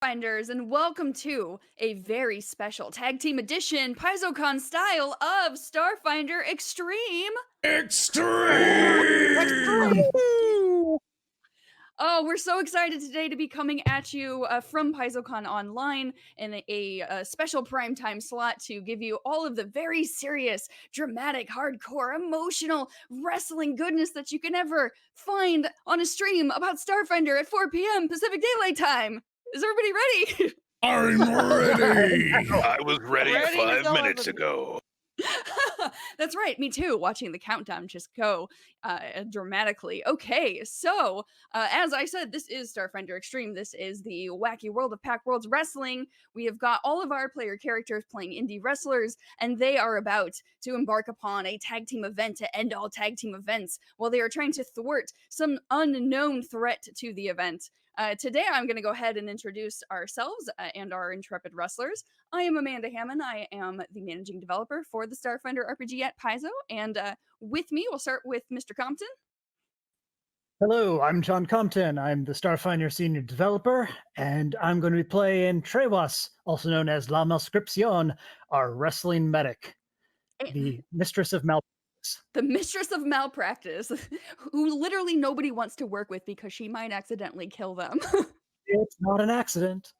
Finders, and welcome to a very special tag team edition PaizoCon style of Starfinder Extreme. X.T.R.E.M. Oh, we're so excited today to be coming at you from PaizoCon Online in a special primetime slot to give you all of the very serious, dramatic, hardcore, emotional wrestling goodness that you can ever find on a stream about Starfinder at 4 p.m. Pacific Daylight Time. Is everybody ready? I'm ready. I was ready Ready to 5 minutes celebrate. ago. That's right, me too, watching the countdown just go dramatically. Okay, so as I said, this is Starfinder Extreme. This is the wacky world of Pack Worlds Wrestling. We have got all of our player characters playing indie wrestlers, and they are about to embark upon a tag team event to end all tag team events while they are trying to thwart some unknown threat to the event. Today, I'm going to go ahead and introduce ourselves and our intrepid wrestlers. I am Amanda Hamon. I am the managing developer for the Starfinder RPG at Paizo. And with me, we'll start with Mr. Compton. Hello, I'm John Compton. I'm the Starfinder senior developer, and I'm going to be playing Tehwas, also known as La Malscripcion, our wrestling medic, the mistress of malpractice. The mistress of malpractice, who literally nobody wants to work with because she might accidentally kill them. It's not an accident.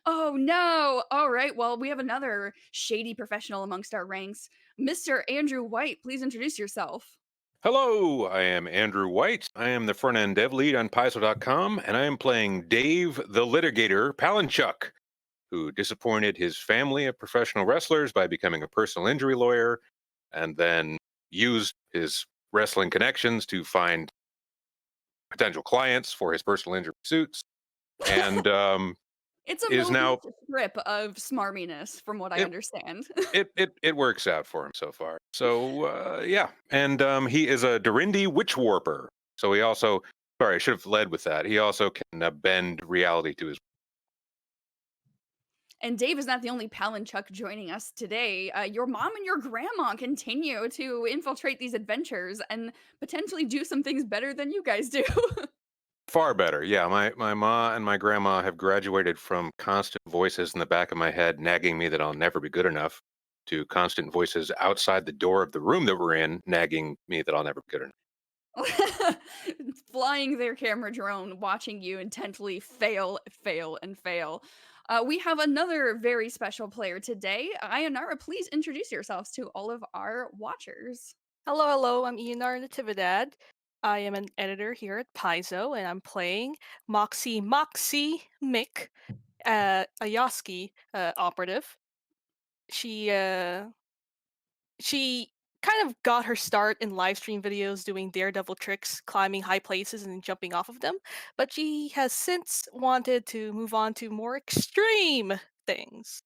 Oh no! All right, well, we have another shady professional amongst our ranks. Mr. Andrew White, please introduce yourself. Hello, I am Andrew White. I am the front end dev lead on Paizo.com, and I am playing Daeve the Litigator Palanshuk, who disappointed his family of professional wrestlers by becoming a personal injury lawyer, and then used his wrestling connections to find potential clients for his personal injury suits, and It's a is movie now strip of smarminess, from what I it, understand. it works out for him so far. So yeah, and he is a Durindi witch warper. So he also, sorry, I should have led with that. He also can bend reality to his. And Dave is not the only Palanchuk joining us today. Your mom and your grandma continue to infiltrate these adventures and potentially do some things better than you guys do. Far better, yeah. My ma and my grandma have graduated from constant voices in the back of my head nagging me that I'll never be good enough, to constant voices outside the door of the room that we're in nagging me that I'll never be good enough. Flying their camera drone, watching you intently fail, fail, and fail. We have another very special player today. Ayanara, please introduce yourselves to all of our watchers. Hello, I'm Ionar Natividad. I am an editor here at Paizo, and I'm playing Moxie Mick, a Yoski operative. She she kind of got her start in live stream videos doing daredevil tricks, climbing high places and jumping off of them, but she has since wanted to move on to more extreme things.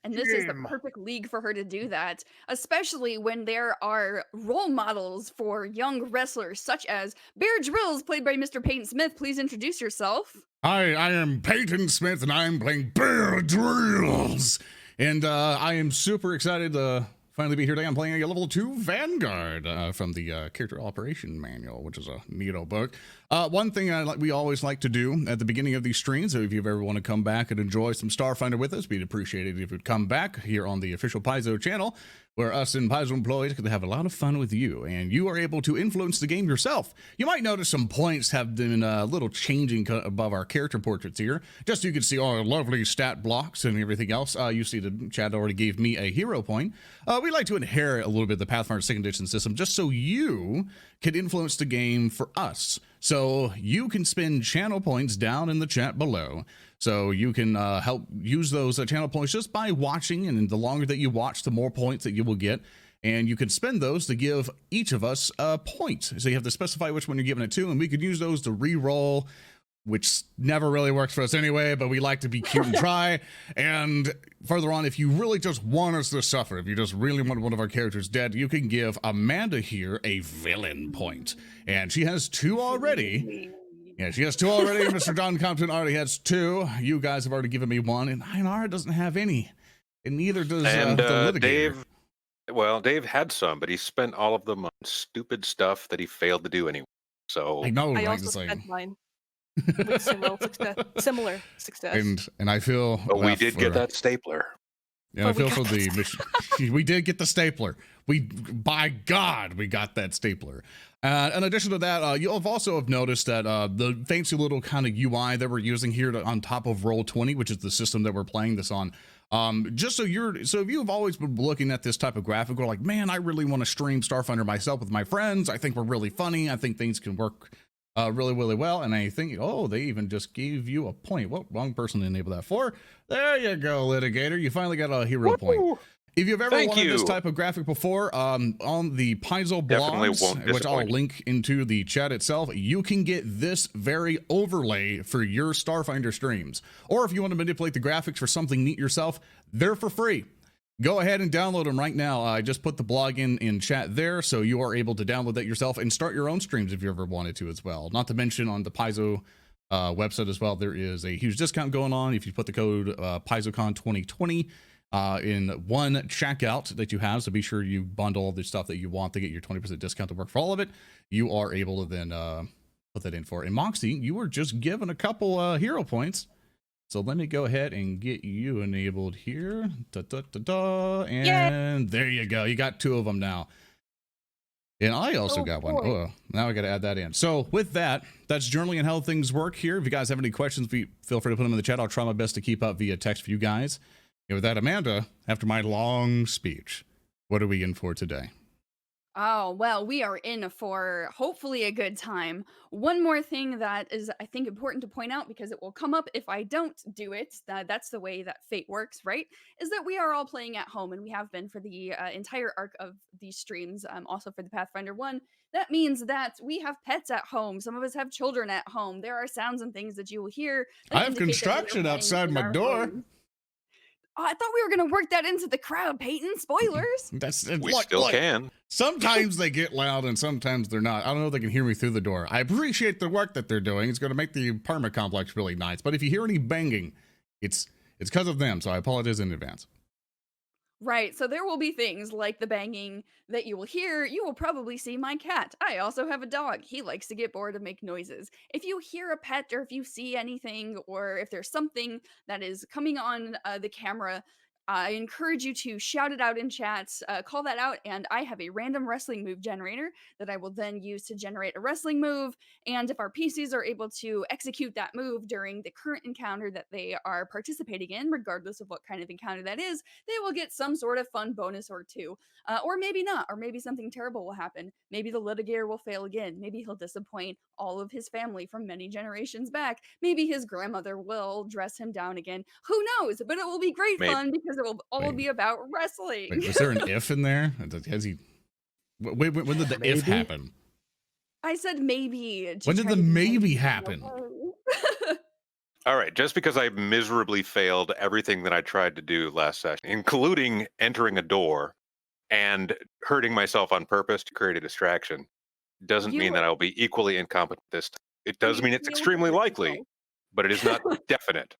And this is the Game. perfect league for her to do that, especially when there are role models for young wrestlers, such as Bear Drills, played by Mr. Peyton Smith. Please introduce yourself. Hi, I am Peyton Smith, and I am playing Bear Drills. And I am super excited to finally be here today. I'm playing a level 2 Vanguard from the Character Operation Manual, which is a neato book. One thing we always like to do at the beginning of these streams, so if you ever want to come back and enjoy some Starfinder with us, we'd appreciate it if you'd come back here on the official Paizo channel, where us and Paizo employees can have a lot of fun with you, and you are able to influence the game yourself. You might notice some points have been a little changing above our character portraits here, just so you can see our lovely stat blocks and everything else. You see the chat already gave me a hero point. We like to inherit a little bit of the Pathfinder 2nd edition system, just so you can influence the game for us. So you can spend channel points down in the chat below. So you can help use those channel points just by watching, and the longer that you watch, the more points that you will get. And you can spend those to give each of us a point. So you have to specify which one you're giving it to, and we could use those to re-roll, which never really works for us anyway, but we like to be cute and try. And further on, if you really just want us to suffer, if you just really want one of our characters dead, you can give Amanda here a villain point. And she has 2 already. Yeah, she has 2 already. Mr. John Compton already has 2. You guys have already given me 1, and Einara doesn't have any. And neither does And the Litigator. Dave, well, Dave had some, but he spent all of them on stupid stuff that he failed to do anyway. So I know, I right? also It's like, spent mine. with similar success. And I feel But we did get that stapler. Yeah, I feel for the mission. We did get the stapler. By God, we got that stapler. In addition to that, you'll have also have noticed that the fancy little kind of UI that we're using here on top of Roll20, which is the system that we're playing this on. Just so if you've always been looking at this type of graphic, or like, man, I really want to stream Starfinder myself with my friends. I think we're really funny. I think things can work really, really well. And I think, oh, they even just gave you a point. What wrong person to enable that for? There you go, Litigator. You finally got a hero point. If you've ever wanted this type of graphic before, on the Paizo blogs, which I'll link into the chat itself, you can get this very overlay for your Starfinder streams. Or if you want to manipulate the graphics for something neat yourself, they're for free. Go ahead and download them right now. I just put the blog in chat there, so you are able to download that yourself and start your own streams if you ever wanted to as well. Not to mention on the Paizo website as well, there is a huge discount going on. If you put the code PaizoCon2020 in one checkout that you have, so be sure you bundle the stuff that you want to get your 20% discount to work for all of it. You are able to then put that in for. And Moxie, you were just given a couple hero points. So let me go ahead and get you enabled here. And there you go. You got 2 of them now. And I also got one. Oh, now I got to add that in. So with that, that's generally and how things work here. If you guys have any questions, feel free to put them in the chat. I'll try my best to keep up via text for you guys. And with that, Amanda, after my long speech, what are we in for today? Oh, well, we are in for hopefully a good time. One more thing that is, I think, important to point out, because it will come up if I don't do it, that's the way that fate works, right? Is that we are all playing at home, and we have been for the entire arc of these streams, also for the Pathfinder 1. That means that we have pets at home. Some of us have children at home. There are sounds and things that you will hear. I have construction outside my door. Oh, I thought we were going to work that into the crowd, Peyton. Spoilers. We still can. Sometimes they get loud and sometimes they're not. I don't know if they can hear me through the door. I appreciate the work that they're doing. It's going to make the apartment complex really nice. But if you hear any banging, it's because of them. So I apologize in advance. Right, so there will be things like the banging that you will hear. You will probably see my cat. I also have a dog. He likes to get bored and make noises. If you hear a pet, or if you see anything, or if there's something that is coming on the camera, I encourage you to shout it out in chats, call that out, and I have a random wrestling move generator that I will then use to generate a wrestling move. And if our PCs are able to execute that move during the current encounter that they are participating in, regardless of what kind of encounter that is, they will get some sort of fun bonus or two. Or maybe not, or maybe something terrible will happen. Maybe the litigator will fail again. Maybe he'll disappoint all of his family from many generations back. Maybe his grandmother will dress him down again. Who knows? But it will be great fun, because it will all be about wrestling. Wait, was there an if in there? Has he? When did the if happen? I said maybe. When did the maybe happen? All right, just because I miserably failed everything that I tried to do last session, including entering a door and hurting myself on purpose to create a distraction, doesn't mean that I'll be equally incompetent this time. It does mean it's extremely likely, but it is not definite.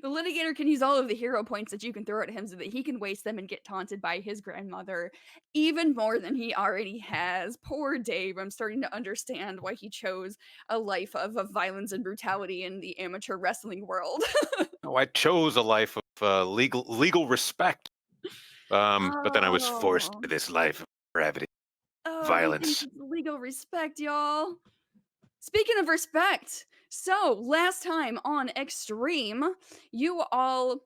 The litigator can use all of the hero points that you can throw at him so that he can waste them and get taunted by his grandmother even more than he already has. Poor Daeve. I'm starting to understand why he chose a life of violence and brutality in the amateur wrestling world. Oh, I chose a life of legal respect. But then I was forced to this life of gravity, violence. Legal respect, y'all. Speaking of respect, so last time on Xtreme, you all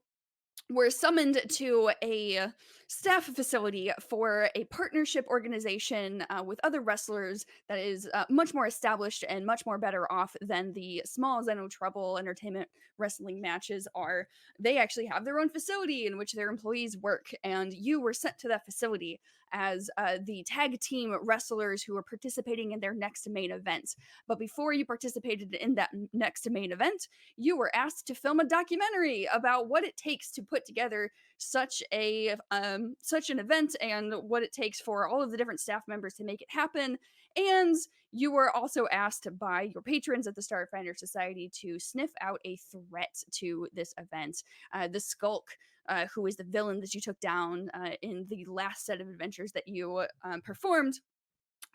were summoned to a staff facility for a partnership organization with other wrestlers that is much more established and much more better off than the small Xeno Trouble entertainment wrestling matches are. They actually have their own facility in which their employees work, and you were sent to that facility as the tag team wrestlers who were participating in their next main event. But before you participated in that next main event, you were asked to film a documentary about what it takes to put together such an event, and what it takes for all of the different staff members to make it happen. And you were also asked by your patrons at the Starfinder Society to sniff out a threat to this event. The Skulk, who is the villain that you took down in the last set of adventures that you performed,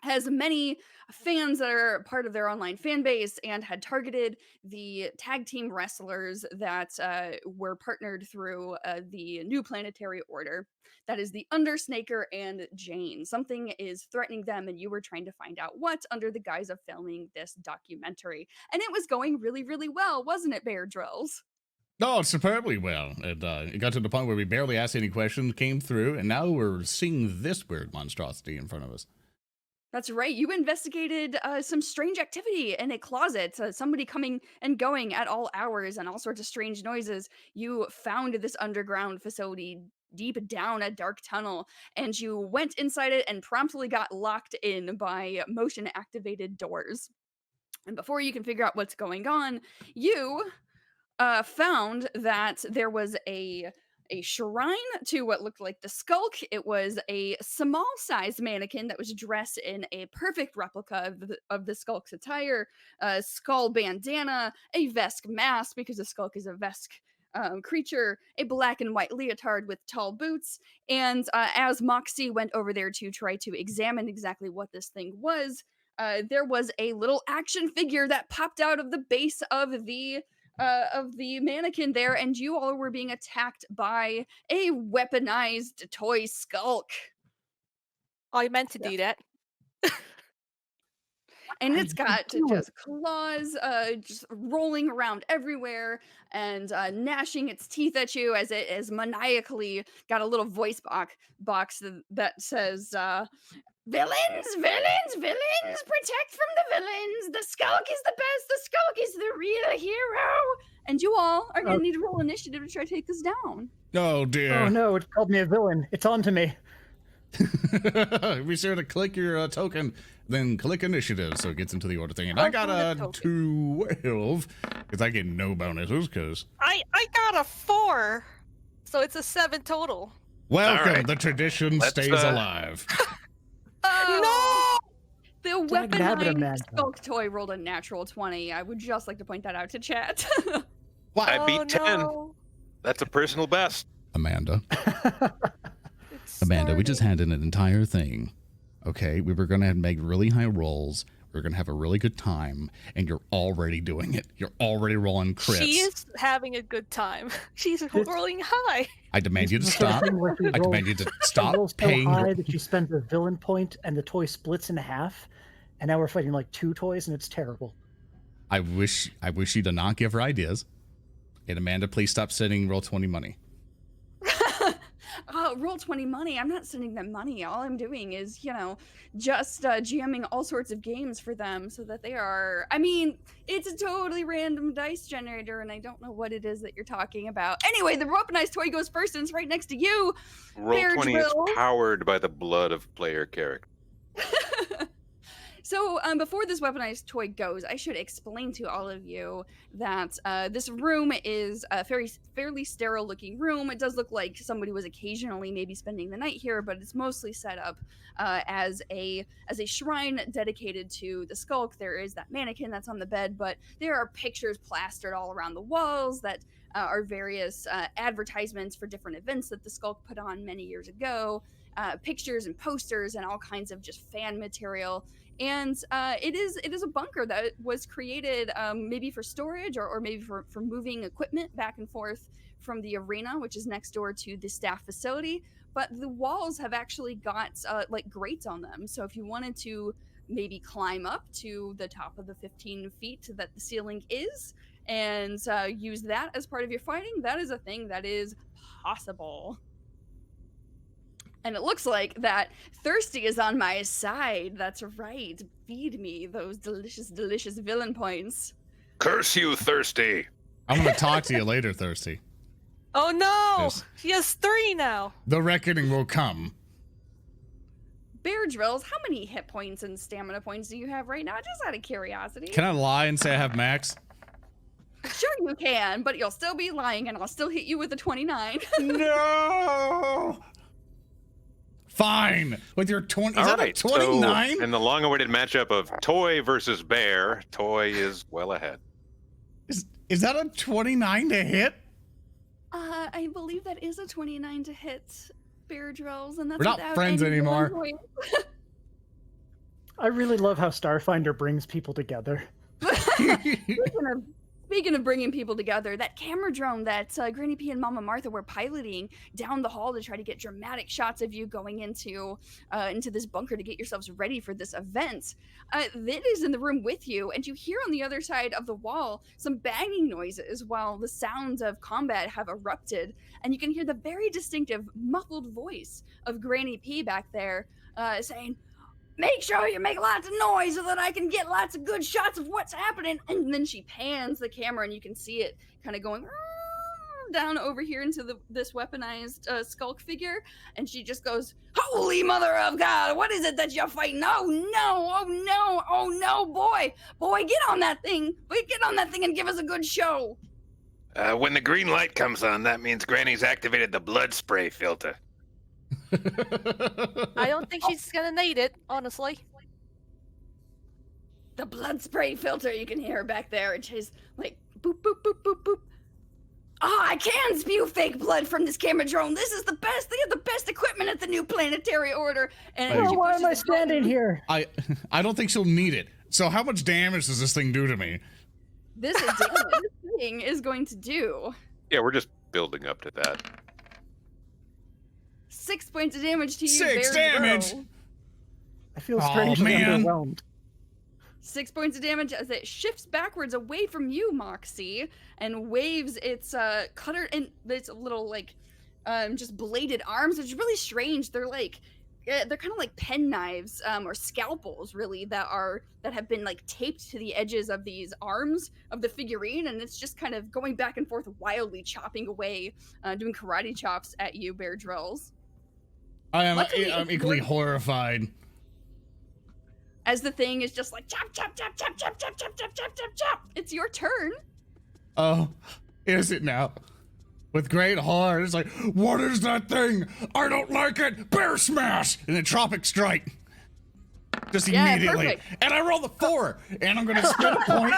has many fans that are part of their online fan base and had targeted the tag team wrestlers that were partnered through the new planetary order. That is the Undersnaker and Jane. Something is threatening them, and you were trying to find out what under the guise of filming this documentary. And it was going really, really well, wasn't it, Bear Drills? Oh, superbly well. It got to the point where we barely asked any questions, came through, and now we're seeing this weird monstrosity in front of us. That's right. You investigated some strange activity in a closet, somebody coming and going at all hours and all sorts of strange noises. You found this underground facility deep down a dark tunnel, and you went inside it and promptly got locked in by motion activated doors. And before you can figure out what's going on, you found that there was a shrine to what looked like the skulk. It was a small sized mannequin that was dressed in a perfect replica of the skulk's attire, a skull bandana, a Vesk mask, because the skulk is a Vesk creature, a black and white leotard with tall boots. And as Moxie went over there to try to examine exactly what this thing was, there was a little action figure that popped out of the base of the mannequin there, and you all were being attacked by a weaponized toy skulk. I meant to do that. And it's got just claws just rolling around everywhere and gnashing its teeth at you as it is maniacally got a little voice box that says villains, villains, villains, protect from the villains. The skulk is the best. The skulk is the real hero. And you all are going to need to roll initiative to try to take this down. Oh, dear. Oh, no, it called me a villain. It's on to me. Be sure to click your token, then click initiative so it gets into the order thing. And I got a 12, because I get no bonuses, because... I got a 4, so it's a 7 total. Welcome, right. The tradition stays alive. Oh, no! The weaponized Amanda. skulk toy rolled a natural 20. I would just like to point that out to chat. What? I beat 10. No. That's a personal best. Amanda, It's we just starting. had an entire thing. Okay, we were going to make really high rolls. We are going to have a really good time, and you're already doing it. You're already rolling crits. She is having a good time. She's rolling high. I demand you to This is the stop. thing where she I rolls- demand you to she stop rolls so paying. high that she spends a villain point, and the toy splits in half. And now we're fighting like 2 toys, and it's terrible. I wish you to not give her ideas. And Amanda, please stop sending roll 20 money. Roll 20 money. I'm not sending them money. All I'm doing is, just GMing all sorts of games for them so that they are. I mean, it's a totally random dice generator, and I don't know what it is that you're talking about. Anyway, the weaponized toy goes first, and it's right next to you. Roll Bear 20 drill. is powered by the blood of player character. So before this weaponized toy goes, I should explain to all of you that this room is a fairly sterile looking room. It does look like somebody was occasionally maybe spending the night here, but it's mostly set up as a shrine dedicated to the skulk. There is that mannequin that's on the bed, but there are pictures plastered all around the walls that are various advertisements for different events that the skulk put on many years ago. Pictures and posters and all kinds of just fan material. And it is a bunker that was created maybe for storage or maybe for moving equipment back and forth from the arena, which is next door to the staff facility. But the walls have actually got like grates on them. So if you wanted to maybe climb up to the top of the 15 feet that the ceiling is and use that as part of your fighting, that is a thing that is possible. And it looks like that Thirsty is on my side. That's right. Feed me those delicious, delicious villain points. Curse you, Thirsty. I'm going to talk to you later, Thirsty. Oh no! Yes. She has 3 now. The reckoning will come. Bear Drills, how many hit points and stamina points do you have right now? Just out of curiosity. Can I lie and say I have max? Sure you can, but you'll still be lying and I'll still hit you with a 29. No! Fine. With your 20, is that a 29? So in the long-awaited matchup of Toy versus Bear, Toy is well ahead. Is that a 29 to hit? I believe that is a 29 to hit, Bear Drills, and that's We're not without friends any villain anymore. points. I really love how Starfinder brings people together. Speaking of bringing people together, that camera drone that Granny P and Mama Martha were piloting down the hall to try to get dramatic shots of you going into this bunker to get yourselves ready for this event, that is in the room with you, and you hear on the other side of the wall some banging noises while the sounds of combat have erupted, and you can hear the very distinctive muffled voice of Granny P back there saying, "Make sure you make lots of noise so that I can get lots of good shots of what's happening." And then she pans the camera and you can see it kind of going down over here into this weaponized skulk figure. And she just goes, "Holy mother of God, what is it that you're fighting? Oh no, oh no, oh no, boy, get on that thing. Get on that thing and give us a good show." When the green light comes on, that means Granny's activated the blood spray filter. I don't think she's gonna need it, honestly. The blood spray filter, you can hear her back there, and she's like, boop, boop, boop, boop, boop. I can spew fake blood from this camera drone. This is the best. They have the best equipment at the new planetary order. And Why am I standing here? I don't think she'll need it. So how much damage does this thing do to me? This thing is going to do. Yeah, we're just building up to that. 6 points of damage to you. 6 damage. I feel strangely underwhelmed. 6 points of damage as it shifts backwards away from you, Moxie, and waves its cutter and its little like just bladed arms, which is really strange. They're like they're kind of like pen knives or scalpels, really, that have been like taped to the edges of these arms of the figurine, and it's just kind of going back and forth wildly, chopping away, doing karate chops at you, Bear Drills. I'm equally horrified. As the thing is just like chop, chop, chop, chop, chop, chop, chop, chop, chop, chop, chop. It's your turn. Oh, is it now? With great horror, it's like, what is that thing? I don't like it. Bear smash, and then Tropic Strike. Just immediately. Perfect. And I roll the 4, and I'm gonna spend a point.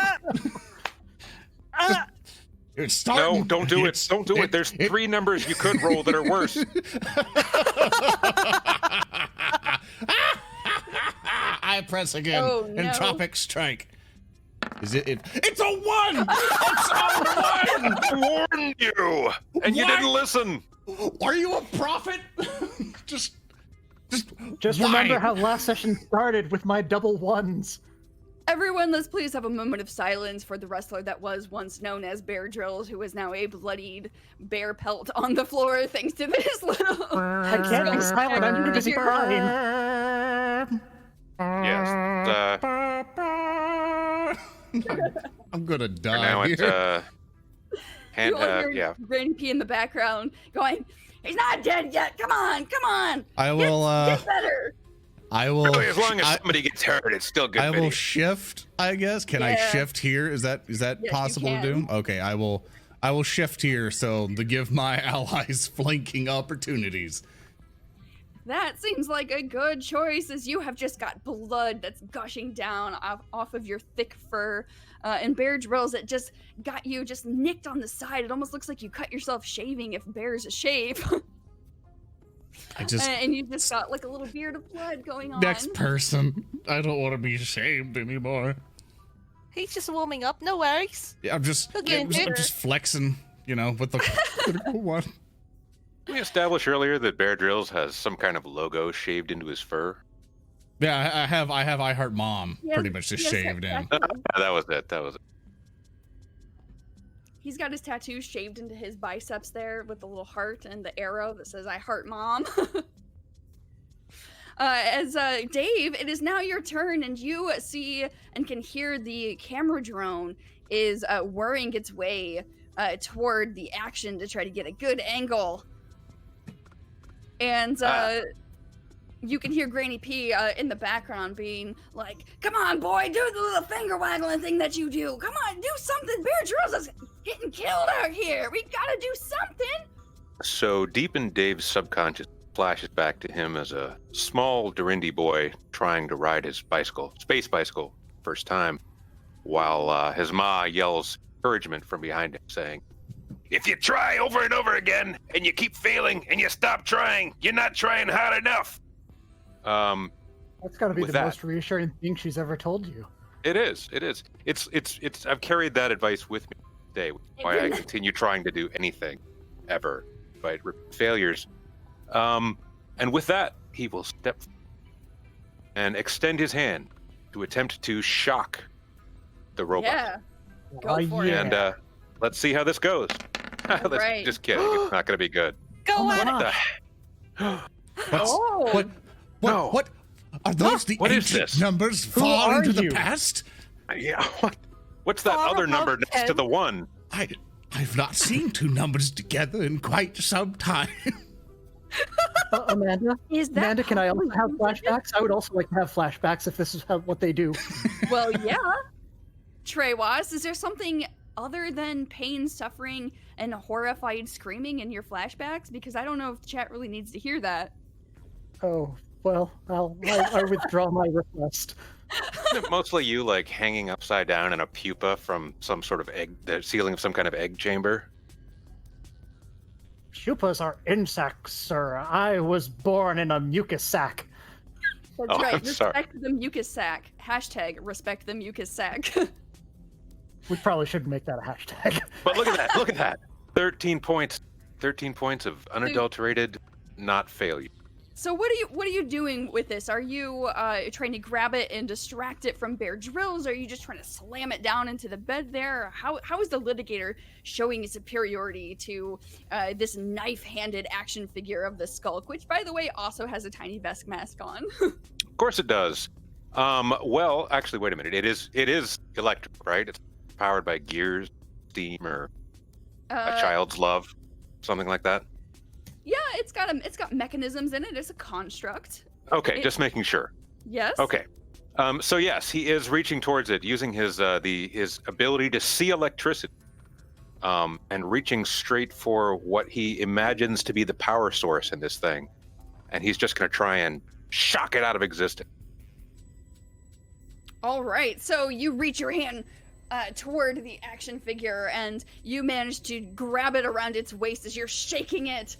It's starting. No, don't do it. Don't do it. There's 3 numbers you could roll that are worse. I press again, and Tropic Strike. Is it? It's a 1! It's a 1! I warned you, and you didn't listen. Are you a prophet? just remember how last session started with my double 1s. Everyone, let's please have a moment of silence for the wrestler that was once known as Bear Drills, who is now a bloodied bear pelt on the floor thanks to this little... I can't be silent, I'm too busy crying. Yes. I'm gonna die Now here. And you all hear yeah. Granny P in the background going, "He's not dead yet. Come on, come on. I will. Get better." I will. Really, as long as somebody gets hurt, it's still good. I will shift. I guess. Can I shift here? Is that Yes, possible you to can. do? Okay, I will shift here so to give my allies flanking opportunities. That seems like a good choice, as you have just got blood that's gushing down off of your thick fur, and Bear Drills that just got you just nicked on the side. It almost looks like you cut yourself shaving if bears shave. And you just got like a little beard of blood going on. Next person. I don't want to be shamed anymore. He's just warming up, no worries. Yeah, I'm just flexing, with the critical one. We established earlier that Bear Drills has some kind of logo shaved into his fur. Yeah, I have I Heart Mom pretty much just shaved in. That was it. He's got his tattoos shaved into his biceps there with the little heart and the arrow that says "I heart mom." As Daeve, it is now your turn, and you see and can hear the camera drone is whirring its way toward the action to try to get a good angle. And you can hear Granny P in the background being like, "Come on, boy, do the little finger waggling thing that you do. Come on, do something. Bear Drills is getting killed out here. We gotta do something." So deep in Dave's subconscious flashes back to him as a small Dorindy boy trying to ride his space bicycle, first time, while his ma yells encouragement from behind him, saying, "If you try over and over again, and you keep failing, and you stop trying, you're not trying hard enough." That's got to be With the that- most reassuring thing she's ever told you. It is. It is. It's. I've carried that advice with me today. Why I continue trying to do anything, ever, but failures. And with that, he will step and extend his hand to attempt to shock the robot. Yeah. Go for yeah. it. And let's see how this goes. Right. Just kidding. It's not going to be good. Go Oh my at it. gosh. Oh. No. What are those? The What is ancient this? numbers Who far are into the you? past? Yeah. What's that Far other number above next to 10? the one? I've not seen two numbers together in quite some time. Amanda? Is that Amanda, can I also have possible? flashbacks? I would also like to have flashbacks if this is what they do. Well, yeah. Tehwas, is there something other than pain, suffering, and horrified screaming in your flashbacks? Because I don't know if the chat really needs to hear that. Oh, well, I withdraw my request. Isn't it mostly you like hanging upside down in a pupa from some sort of egg, the ceiling of some kind of egg chamber? Pupas are insects, sir. I was born in a mucus sac. That's Oh, right. I'm sorry. Respect the mucus sack. Hashtag respect the mucus sack. We probably shouldn't make that a hashtag. But look at that! Look at that! 13 points. 13 points of unadulterated, not failure. So what are you doing with this? Are you trying to grab it and distract it from bear drills? Are you just trying to slam it down into the bed there? How is the litigator showing his superiority to this knife-handed action figure of the Skulk, which, by the way, also has a tiny Vesk mask on? Of course it does. Well, actually, wait a minute. It is electric, right? It's powered by gears, steam, or a child's love, something like that. Yeah, it's got mechanisms in it. It's a construct. Okay, just making sure. Yes. Okay. So yes, he is reaching towards it using his ability to see electricity, and reaching straight for what he imagines to be the power source in this thing, and he's just going to try and shock it out of existence. All right, so you reach your hand toward the action figure, and you manage to grab it around its waist as you're shaking it,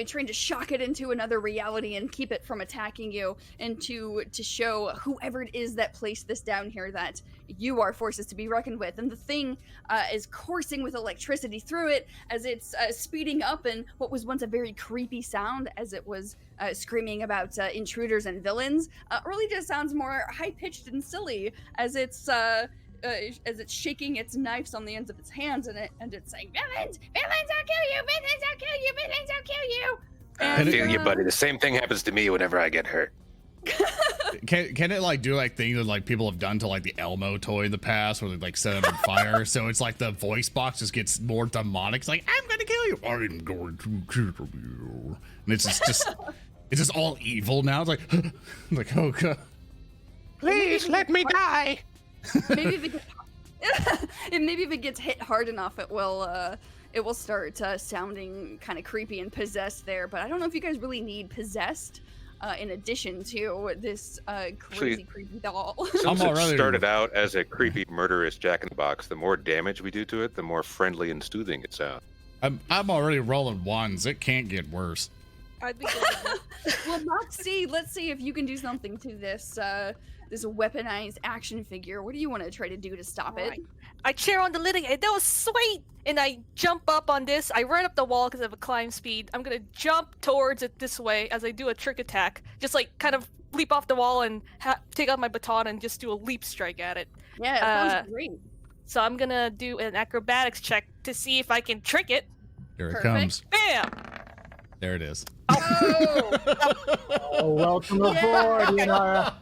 trying to shock it into another reality and keep it from attacking you, and to show whoever it is that placed this down here that you are forces to be reckoned with. And the thing is coursing with electricity through it as it's speeding up, and what was once a very creepy sound as it was screaming about intruders and villains really just sounds more high-pitched and silly as it's shaking its knives on the ends of its hands, and it's saying, "Villains! Villains, I'll kill you! Villains, I'll kill you! Villains, I'll kill you!" I feel you, buddy. The same thing happens to me whenever I get hurt. Can it like do like things that like people have done to like the Elmo toy in the past, where they like set it on fire? So it's like the voice box just gets more demonic. It's like, I'm gonna kill you. I'm going to kill you. And it's just all evil now. It's like, like, oh god. Please let me die. Maybe if it gets hit hard enough, it will start sounding kind of creepy and possessed there. But I don't know if you guys really need possessed in addition to this crazy creepy doll. Since it already- started out as a creepy, murderous Jack-in-the-Box, the more damage we do to it, the more friendly and soothing it sounds. I'm already rolling ones. It can't get worse. I'd be good with that. Well, Moxie, let's see if you can do something to this this weaponized action figure. What do you want to try to do to stop it? Alright. I cheer on the litigator. That was sweet! And I jump up on this. I run up the wall because I have a climb speed. I'm gonna jump towards it this way as I do a trick attack. Just like kind of leap off the wall and take out my baton and just do a leap strike at it. Yeah, it sounds great. So I'm gonna do an acrobatics check to see if I can trick it. Here it Perfect. comes. Bam! There it is. Oh, Oh, welcome aboard, Yanara.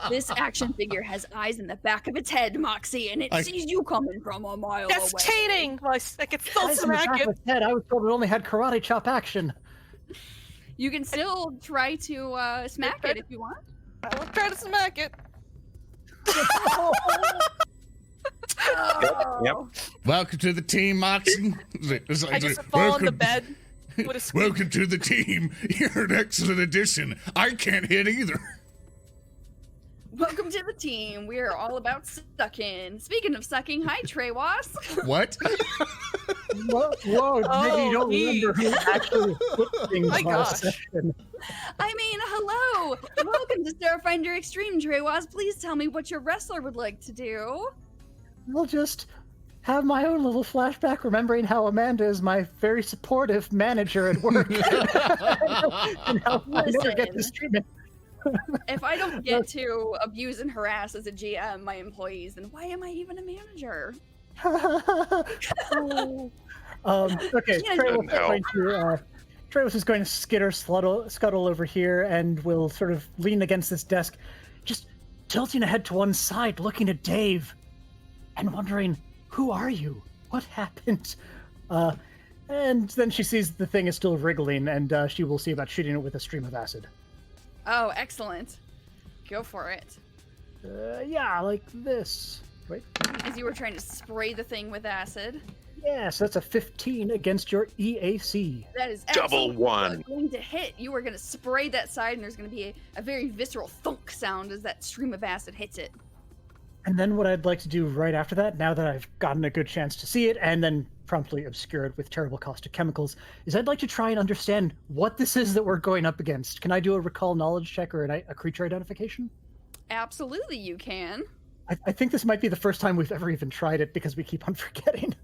this action figure has eyes in the back of its head, Moxie, and it sees you coming from a mile That's away. cheating! Well, I can still Eyes in the smack back it. of its head. I was told it only had karate chop action. You can still try to smack it if you want. I will try to smack it. Yep. Welcome to the team, Moxie. I just fall on the bed with a squeak. Welcome to the team. You're an excellent addition. I can't hit either. Welcome to the team. We are all about sucking. Speaking of sucking, hi Tehwas. What? Whoa, maybe you don't remember who actually put things My on gosh. session. I mean, hello. Welcome to Starfinder Xtreme, Tehwas. Please tell me what your wrestler would like to do. I'll just have my own little flashback remembering how Amanda is my very supportive manager at work. And how I never get this treatment. If I don't get to abuse and harass as a GM my employees, then why am I even a manager? Okay, Travis is going to scuttle over here and will sort of lean against this desk, just tilting a head to one side, looking at Daeve and wondering, who are you? What happened? And then she sees the thing is still wriggling, and she will see about shooting it with a stream of acid. Oh, excellent. Go for it. Yeah, like this. Wait. As you were trying to spray the thing with acid. Yes, that's a 15 against your EAC. That is Double one. going to hit. You are going to spray that side, and there's going to be a very visceral thunk sound as that stream of acid hits it. And then what I'd like to do right after that, now that I've gotten a good chance to see it, and then promptly obscure it with terrible caustic chemicals, is I'd like to try and understand what this is that we're going up against. Can I do a recall knowledge check or a creature identification? Absolutely, you can. I think this might be the first time we've ever even tried it because we keep on forgetting.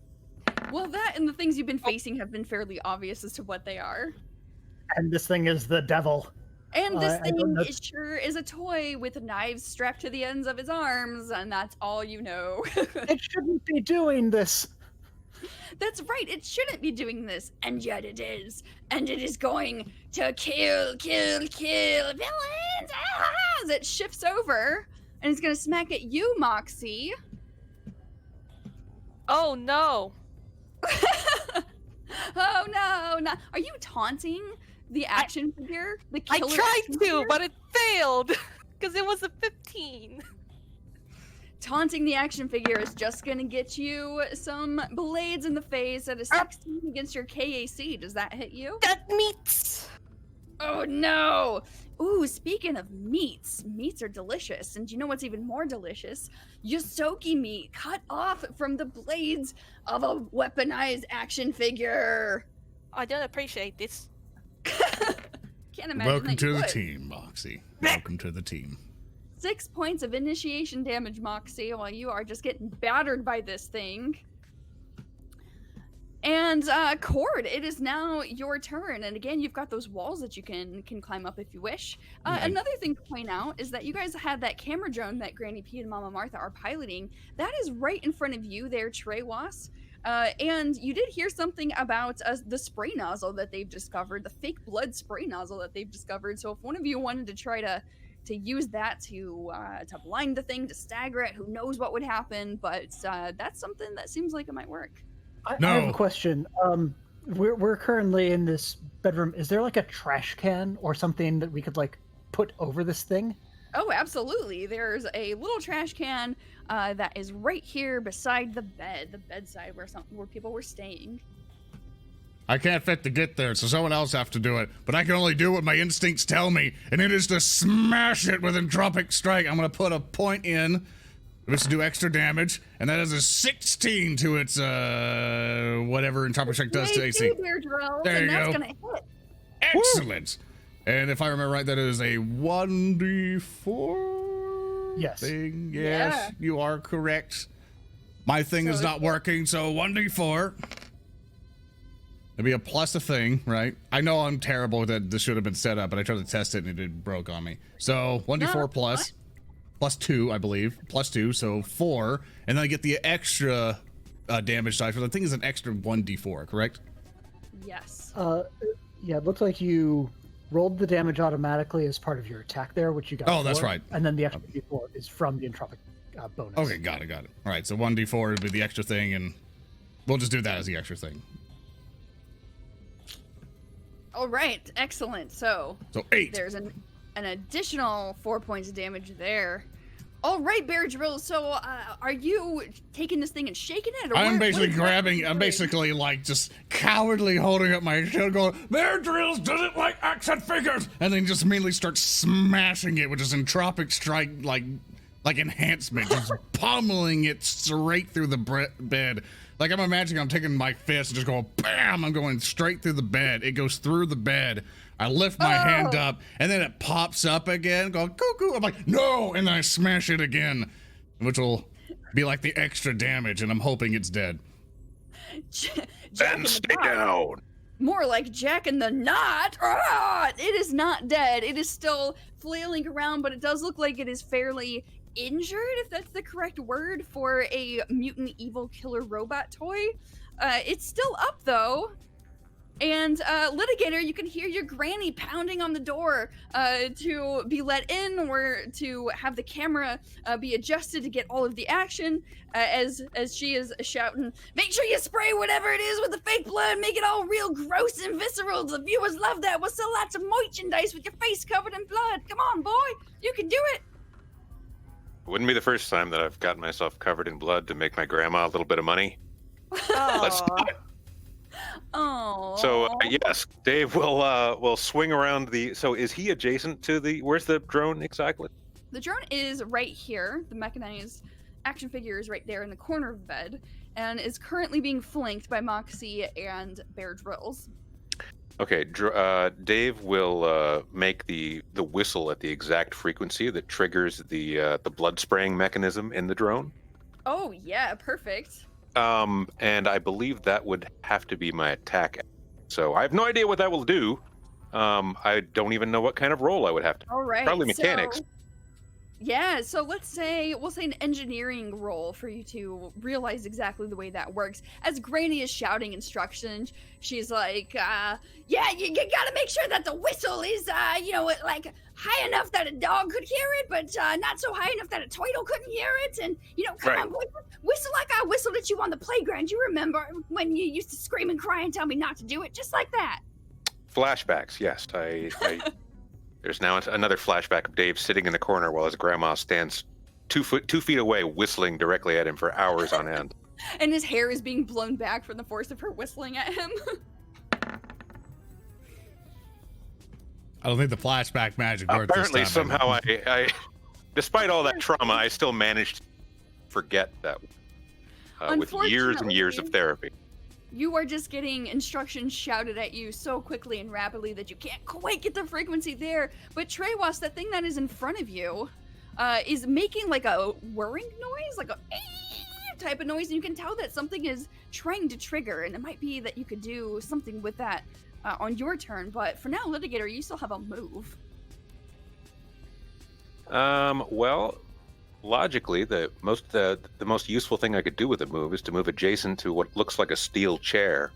Well, that and the things you've been facing have been fairly obvious as to what they are. And this thing is the devil. And this I don't know. thing sure is a toy with knives strapped to the ends of his arms, and that's all you know. It shouldn't be doing this. That's right, it shouldn't be doing this, and yet it is. And it is going to kill villains! As it shifts over, and it's gonna smack at you, Moxie. Oh no. Oh no, are you taunting the action figure? The I killer tried action to, figure? but it failed because it was a 15. Taunting the action figure is just gonna get you some blades in the face at a 16 against your KAC. Does that hit you? That meets. Oh no! Ooh, speaking of meats are delicious. And you know what's even more delicious? Yosoki meat cut off from the blades of a weaponized action figure. I don't appreciate this. Can't imagine Welcome that to you the would. team, Moxie. Welcome to the team. 6 points of initiation damage, Moxie, while you are just getting battered by this thing. And Cord, it is now your turn. And again, you've got those walls that you can climb up if you wish. Another thing to point out is that you guys had that camera drone that Granny P and Mama Martha are piloting. That is right in front of you there, Tehwas. And you did hear something about the spray nozzle that they've discovered, the fake blood spray nozzle that they've discovered. So if one of you wanted to try to use that to blind the thing, to stagger it, who knows what would happen, but that's something that seems like it might work. I have a question. We're currently in this bedroom. Is there like a trash can or something that we could like put over this thing? Oh, absolutely. There's a little trash can that is right here beside the bedside where people were staying. I can't fit to get there, so someone else have to do it. But I can only do what my instincts tell me, and it is to smash it with Entropic Strike. I'm going to put a point in, which to do extra damage, and that is a 16 to its, whatever Entropic Strike does to AC. There you go. Gonna hit. Excellent. And if I remember right, that is a 1d4 Yes. thing. Yes, Yeah. you are correct. My thing is not working, so 1d4. It'd be a plus a thing, right? I know I'm terrible that this should have been set up, but I tried to test it and it broke on me. So 1d4 plus 2, I believe. Plus 2, so 4. And then I get the extra damage dice, which I think is an extra 1d4, correct? Yes. Yeah, it looks like you rolled the damage automatically as part of your attack there, which you got. Oh, that's 4, right. And then the extra d4 is from the entropic bonus. Okay, got it. All right, so 1d4 would be the extra thing, and we'll just do that as the extra thing. All right, excellent. So 8. there's an additional 4 points of damage there. All right, Bear Drill. So, are you taking this thing and shaking it? Or I'm what basically exactly I'm doing? basically like just cowardly holding up my shield going, Bear Drills doesn't like action figures! And then just immediately start smashing it with just entropic strike, like enhancement, just pummeling it straight through the bed. Like I'm imagining I'm taking my fist and just going, bam! I'm going straight through the bed. It goes through the bed. I lift my hand up, and then it pops up again, going cuckoo. I'm like, no! And then I smash it again, which will be like the extra damage, and I'm hoping it's dead. And stay down. More like Jack in the Knot. It is not dead. It is still flailing around, but it does look like it is fairly injured, if that's the correct word for a mutant evil killer robot toy. It's still up, though. And Litigator, you can hear your granny pounding on the door to be let in, or to have the camera be adjusted to get all of the action, as she is shouting, make sure you spray whatever it is with the fake blood, make it all real gross and visceral. The viewers love that. We'll sell lots of merchandise with your face covered in blood. Come on, boy, you can do it. It wouldn't be the first time that I've gotten myself covered in blood to make my grandma a little bit of money. Let's do it. Oh. So yes, Daeve will swing around the. So is he adjacent to the? Where's the drone exactly? The drone is right here. The mechanized action figure is right there in the corner of the bed, and is currently being flanked by Moxie and Bear Drills. Okay, Daeve will make the whistle at the exact frequency that triggers the blood spraying mechanism in the drone. Oh yeah, perfect. And I believe that would have to be my attack. So I have no idea what that will do. I don't even know what kind of roll I would have to. All right. Probably mechanics. Yeah, so we'll say an engineering roll for you to realize exactly the way that works. As Granny is shouting instructions, she's like, yeah, you gotta make sure that the whistle is, like high enough that a dog could hear it, but not so high enough that a turtle couldn't hear it. And, come on, boy, whistle like I whistled at you on the playground. You remember when you used to scream and cry and tell me not to do it, just like that. Flashbacks, yes. There's now another flashback of Dave sitting in the corner while his grandma stands 2 feet away, whistling directly at him for hours on end. And his hair is being blown back from the force of her whistling at him. I don't think the flashback magic worked. Apparently, this time, somehow I, despite all that trauma, I still managed to forget that with years and years of therapy. You are just getting instructions shouted at you so quickly and rapidly that you can't quite get the frequency there. But Tehwas, that thing that is in front of you, is making like a whirring noise, like a type of noise, and you can tell that something is trying to trigger, and it might be that you could do something with that on your turn. But for now, Litigator, you still have a move. Well, logically, the most useful thing I could do with a move is to move adjacent to what looks like a steel chair.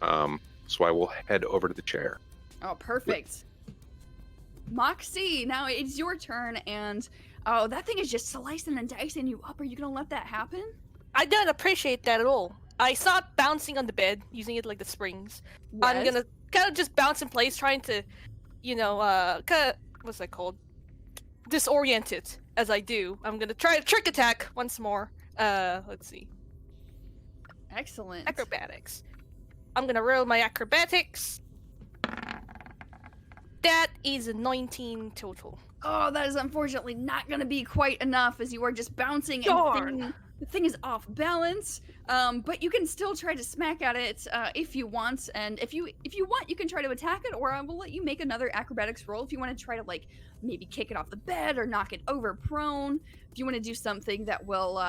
So I will head over to the chair. Oh, perfect. Moxie, now it's your turn, and oh, that thing is just slicing and dicing you up. Are you gonna let that happen? I don't appreciate that at all. I saw it bouncing on the bed, using it like the springs. Yes. I'm gonna kind of just bounce in place, trying to, what's that called? Disorient it as I do. I'm gonna try a trick attack once more. Let's see. Excellent. Acrobatics. I'm gonna roll my acrobatics. That is a 19 total. Oh, that is unfortunately not going to be quite enough, as you are just bouncing and the thing is off balance. But you can still try to smack at it if you want, and if you want, you can try to attack it, or I will let you make another acrobatics roll if you want to try to like maybe kick it off the bed or knock it over prone. If you want to do something that will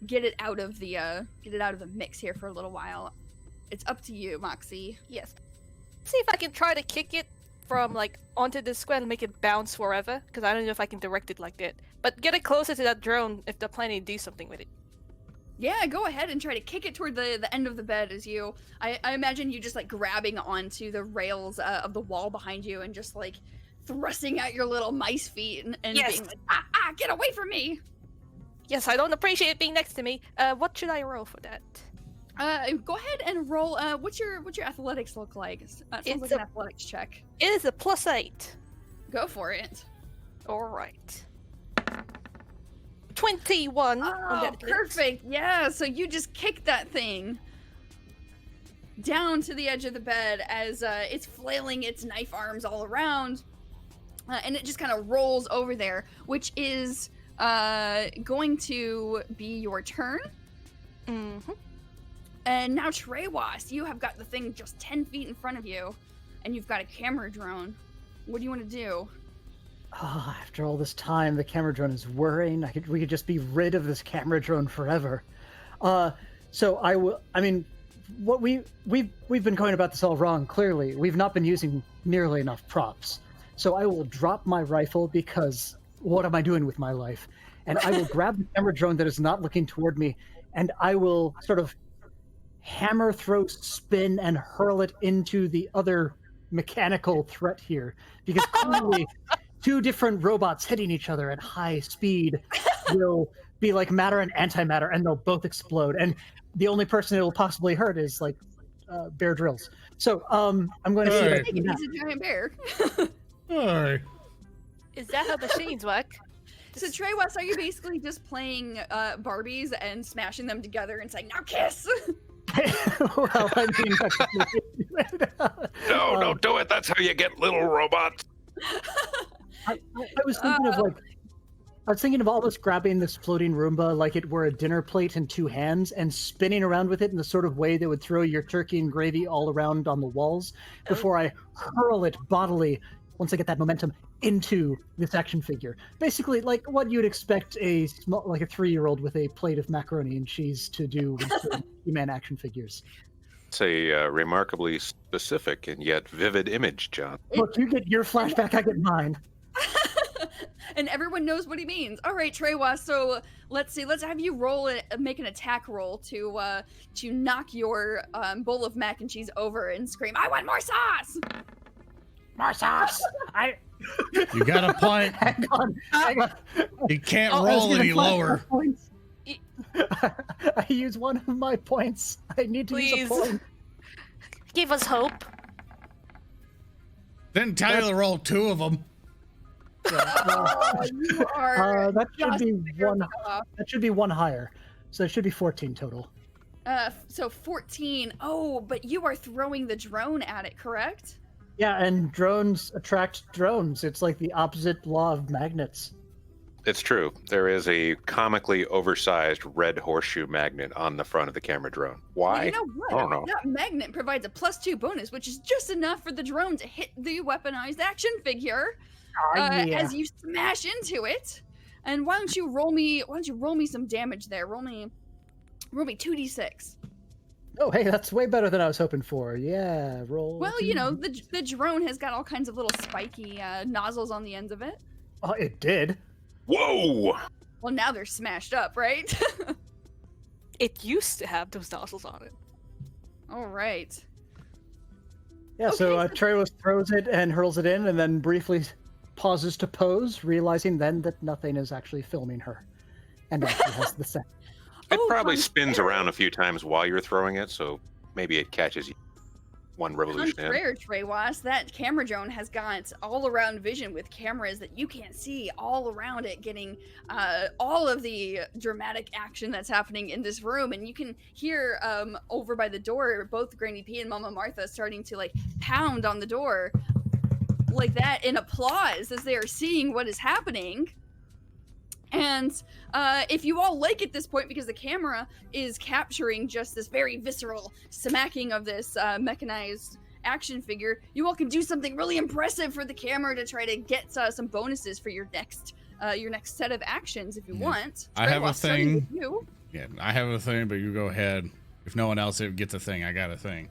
get it out of the mix here for a little while, it's up to you, Moxie. Yes. See if I can try to kick it from like onto the square and make it bounce forever, because I don't know if I can direct it like that. But get it closer to that drone if they're planning to do something with it. Yeah, go ahead and try to kick it toward the end of the bed as you... I imagine you just like grabbing onto the rails of the wall behind you and just like thrusting out your little mice feet and Yes. being like, get away from me! Yes, I don't appreciate it being next to me. What should I roll for that? Go ahead and roll. What's your athletics look like? Sounds It's like an athletics check. It is a +8. Go for it. Alright. 21 on Oh, that hit. perfect. Yeah, so you just kick that thing down to the edge of the bed as it's flailing its knife arms all around. And it just kind of rolls over there, which is going to be your turn. Mm-hmm. And now, Tehwas, you have got the thing just 10 feet in front of you, and you've got a camera drone. What do you want to do? Oh, after all this time, the camera drone is worrying. We could just be rid of this camera drone forever. So I will. I mean, what we've been going about this all wrong. Clearly, we've not been using nearly enough props. So I will drop my rifle because what am I doing with my life? And I will grab the camera drone that is not looking toward me, and I will sort of hammer, throw, spin, and hurl it into the other mechanical threat here. Because clearly, two different robots hitting each other at high speed will be like matter and antimatter, and they'll both explode. And the only person it will possibly hurt is like Bear Drills. So I'm going to see Hey. He's a giant bear. Hey. Is that how the chains work? So, Tehwas, are you basically just playing Barbies and smashing them together and saying, now kiss? Well, I mean, No, don't do it. That's how you get little robots. I was thinking of I was thinking of almost grabbing this floating Roomba like it were a dinner plate in two hands and spinning around with it in the sort of way that would throw your turkey and gravy all around on the walls before I hurl it bodily, once I get that momentum, into this action figure. Basically, like what you'd expect a 3-year-old with a plate of macaroni and cheese to do with He-Man action figures. It's a remarkably specific and yet vivid image, John. Look, you get your flashback, I get mine. And everyone knows what he means. All right, Tehwas, so let's see. Let's have you make an attack roll to knock your bowl of mac and cheese over and scream, I want more sauce! More sauce! You got a point. Hang on. You can't I was roll gonna any flash lower. my points. I use one of my points. I need to use a Please. point. Give us hope. Then Tyler rolled 2 of them. You are That should just be your one. off. That should be one higher. So it should be 14 total. So 14. Oh, but you are throwing the drone at it, correct? Yeah, and drones attract drones. It's like the opposite law of magnets. It's true. There is a comically oversized red horseshoe magnet on the front of the camera drone. Why? Well, you know what? I don't know. That magnet provides a +2 bonus, which is just enough for the drone to hit the weaponized action figure Yeah. as you smash into it. And why don't you roll me some damage there? Roll me 2d6. Oh, hey, that's way better than I was hoping for. Yeah, roll. Well, you know, the drone has got all kinds of little spiky nozzles on the ends of it. Oh, it did. Whoa! Well, now they're smashed up, right? It used to have those nozzles on it. All right. Yeah, so Okay, Tehwas throws it and hurls it in, and then briefly pauses to pose, realizing then that nothing is actually filming her, and actually has the set. It Oh, probably spins contrary. around a few times while you're throwing it, so maybe it catches you one revolution in. Contrary, Tehwas, that camera drone has got all-around vision with cameras that you can't see all around it, getting all of the dramatic action that's happening in this room. And you can hear over by the door, both Granny P and Mama Martha starting to like pound on the door like that in applause as they are seeing what is happening. And if you all like at this point, because the camera is capturing just this very visceral smacking of this mechanized action figure, you all can do something really impressive for the camera to try to get some bonuses for your next set of actions if you want. I have a Tehwas, starting thing. with you. Yeah, I have a thing, but you go ahead. If no one else gets a thing, I got a thing.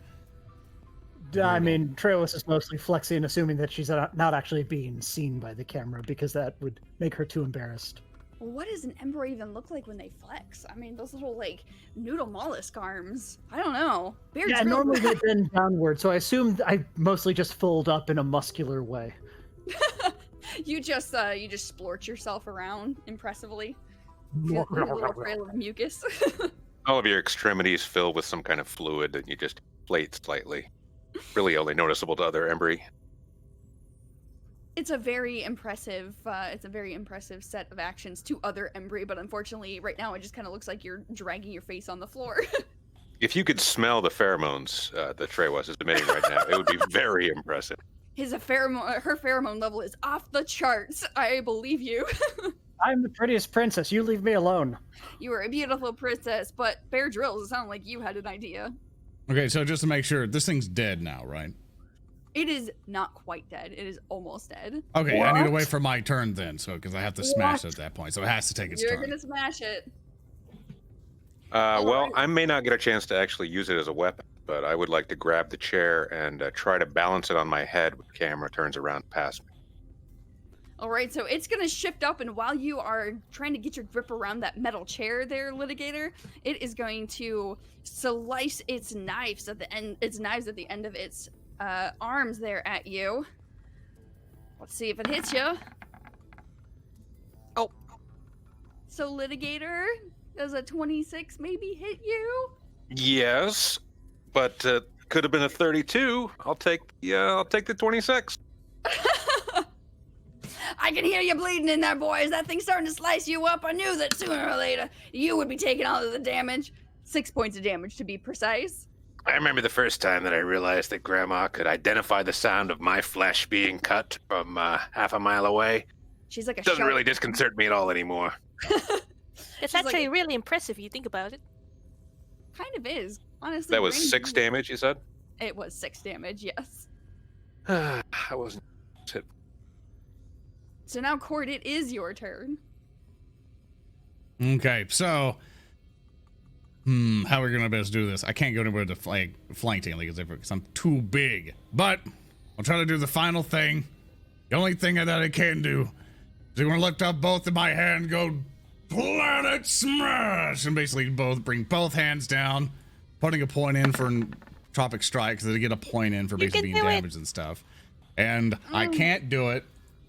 I mean, Tehwas is mostly flexing, assuming that she's not actually being seen by the camera, because that would make her too embarrassed. Well, what does an ember even look like when they flex? I mean, those little like noodle mollusk arms. I don't know. Beards Yeah, really- normally they bend downward, so I assume I mostly just fold up in a muscular way. you just splorch yourself around impressively. Your little trail of mucus. All of your extremities fill with some kind of fluid and you just inflate slightly. Really only noticeable to other Embry. It's a very impressive. It's a very impressive set of actions to other Embry, but unfortunately, right now it just kind of looks like you're dragging your face on the floor. If you could smell the pheromones that Tehwas is emitting right now, it would be very impressive. Her pheromone level is off the charts. I believe you. I'm the prettiest princess. You leave me alone. You are a beautiful princess, but Bear Drills, it sounded like you had an idea. Okay, so just to make sure, this thing's dead now, right? It is not quite dead. It is almost dead. Okay, I need to What? wait for my turn then, so because I have to smash it at that point, so it has to take its You're turn. gonna smash it. Well, I may not get a chance to actually use it as a weapon, but I would like to grab the chair and try to balance it on my head when the camera turns around past me. All right, so it's gonna shift up, and while you are trying to get your grip around that metal chair there, Litigator, it is going to slice its knives at the end. Its knives at the end of its arms there at you. Let's see if it hits you. Oh. So Litigator, does a 26 maybe hit you? Yes, but could have been a 32. I'll take the 26. I can hear you bleeding in there, boys. That thing's starting to slice you up. I knew that sooner or later you would be taking all of the damage. 6 points of damage to be precise. I remember the first time that I realized that Grandma could identify the sound of my flesh being cut from half a mile away. She's like a Doesn't shark. really disconcert me at all anymore. It's She's like actually a- really impressive if you think about it. Kind of is. Honestly. That was range 6 is- damage, you said? It was 6 damage, yes. I wasn't. So now, Cord, it is your turn. Okay, so how are we gonna best do this? I can't go anywhere to flank team because I'm too big. But I'll try to do the final thing. The only thing that I can do is I'm gonna lift up both of my hand, go planet smash, and basically bring both hands down, putting a point in for Tropic Strike so they get a point in for You basically can being do it. damaged and stuff. And I can't do it,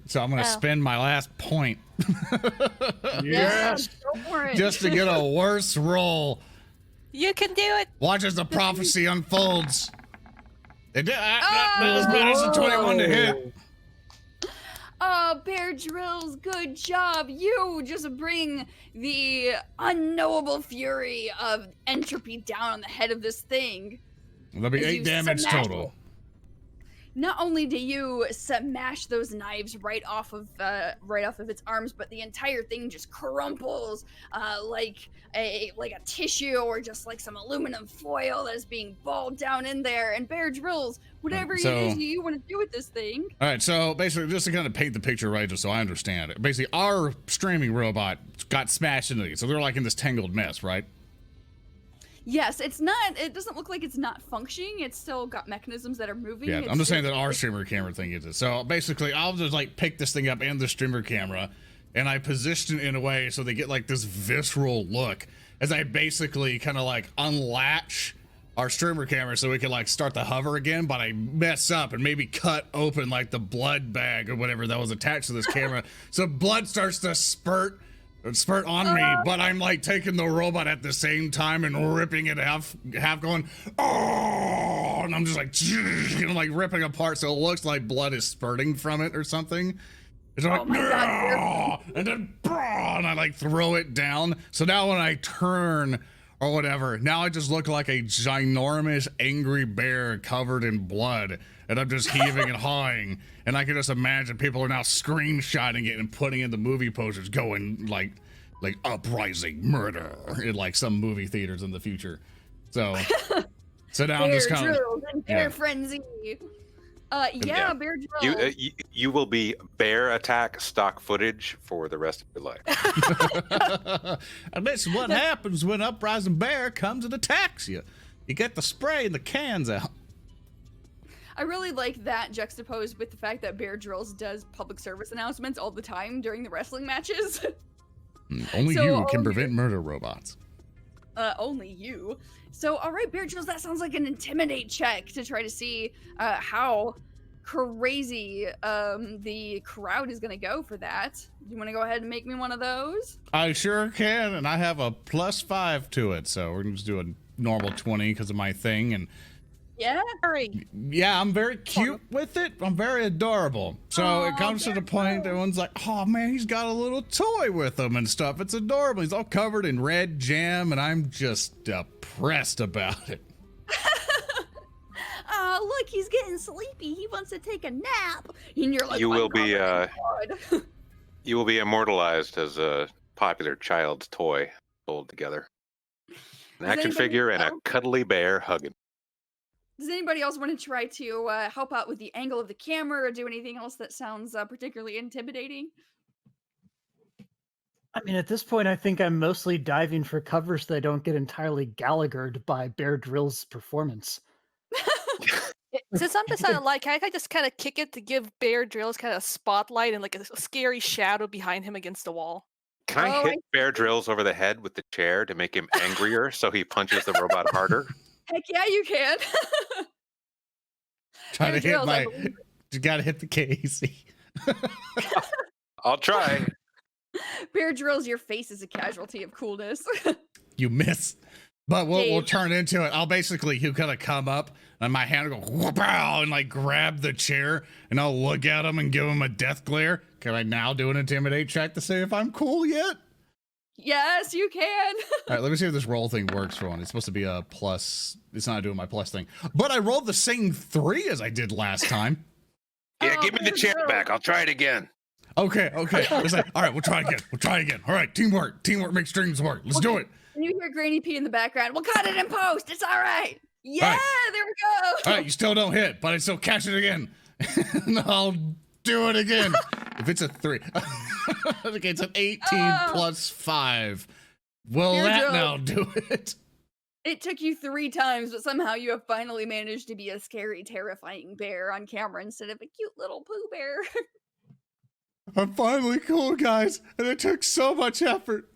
so I'm gonna Oh. spend my last point Yes. Go for it. just to get a worse roll. You can do it. Watch as the prophecy unfolds. It did. It's a 21 to hit. Oh, Bear Drills, good job. You just bring the unknowable fury of entropy down on the head of this thing. There'll be As 8 you damage smash total. Not only do you smash those knives right off of its arms, but the entire thing just crumples like a tissue or just like some aluminum foil that is being balled down in there. And Bear Drills, whatever So- it is you want to do with this thing. All right, so basically, just to kind of paint the picture right, just so I understand it. Basically, our streaming robot got smashed into these, so they're like in this tangled mess, right? Yes, it's not. It doesn't look like it's not functioning. It's still got mechanisms that are moving. Yeah, It's I'm just saying just- that our streamer camera thing is it. So basically, I'll just like pick this thing up and the streamer camera, and I position it in a way so they get like this visceral look as I basically kind of like unlatch our streamer camera so we can like start the hover again, but I mess up and maybe cut open like the blood bag or whatever that was attached to this camera. So blood starts to spurt on me, but I'm like taking the robot at the same time and ripping it half going, oh, and I'm just like, and I'm like ripping apart so it looks like blood is spurting from it or something. It's like, my God, and then, and I like throw it down. So now when I turn or whatever, now I just look like a ginormous angry bear covered in blood, and I'm just heaving and hawing. And I can just imagine people are now screenshotting it and putting in the movie posters, going like uprising murder in like some movie theaters in the future. So now I'm Bear just kind of Drills and Bear yeah. Frenzy. Yeah, Yeah. Bear Drills. You will be bear attack stock footage for the rest of your life. and this is what happens when uprising bear comes and attacks you. You get the spray and the cans out. I really like that juxtaposed with the fact that Bear Drills does public service announcements all the time during the wrestling matches. Only So, you can prevent murder robots. Only you. So, all right, Bear Drills, that sounds like an intimidate check to try to see how crazy the crowd is going to go for that. You want to go ahead and make me one of those? I sure can, and I have a +5 to it, so we're gonna just do a normal 20 because of my thing, and Yeah. Hurry. Yeah, I'm very cute with it. I'm very adorable. So it Aw, comes to the point that everyone's like, oh man, he's got a little toy with him and stuff. It's adorable. He's all covered in red jam, and I'm just depressed about it. Oh, look, he's getting sleepy. He wants to take a nap. And you're like, You "My will be God." you will be immortalized as a popular child's toy sold together. An Does action anybody figure and a else- cuddly bear hugging. Does anybody else want to try to help out with the angle of the camera or do anything else that sounds particularly intimidating? I mean, at this point, I think I'm mostly diving for covers that don't get entirely Gallaghered by Bear Drill's performance. Since I'm deciding, like, can I just kind of kick it to give Bear Drills kind of spotlight and like a scary shadow behind him against the wall? Can I Oh, hit I Bear Drills over the head with the chair to make him angrier so he punches the robot harder? Heck yeah, you can. Trying to Bear hit Grylls, I my, believe you gotta hit the Casey. I'll try. Bear Drills, your face is a casualty of coolness. You miss. But we'll Dave. turn into it. I'll basically, he'll kind of come up and my hand will go whoop-ow, and like grab the chair, and I'll look at him and give him a death glare. Can I now do an intimidate check to see if I'm cool yet? Yes, you can. All right, let me see if this roll thing works for one. It's supposed to be a plus. It's not doing my plus thing. But I rolled the same 3 as I did last time. Yeah, Oh, give me the Bear chair Grylls. back. I'll try it again. Okay. It's like, all right, we'll try again. All right, teamwork. Teamwork makes dreams work. Let's do it. And you hear Granny P in the background. We'll cut it in post. It's all right. Yeah, right. there we go. All right, you still don't hit, but I still catch it again. And I'll do it again. If it's a 3. Okay, it's an 18 Oh. plus 5. Will Bear that Grylls. now do it? It took you 3 times, but somehow you have finally managed to be a scary, terrifying bear on camera instead of a cute little Pooh Bear. I'm finally cool, guys. And it took so much effort.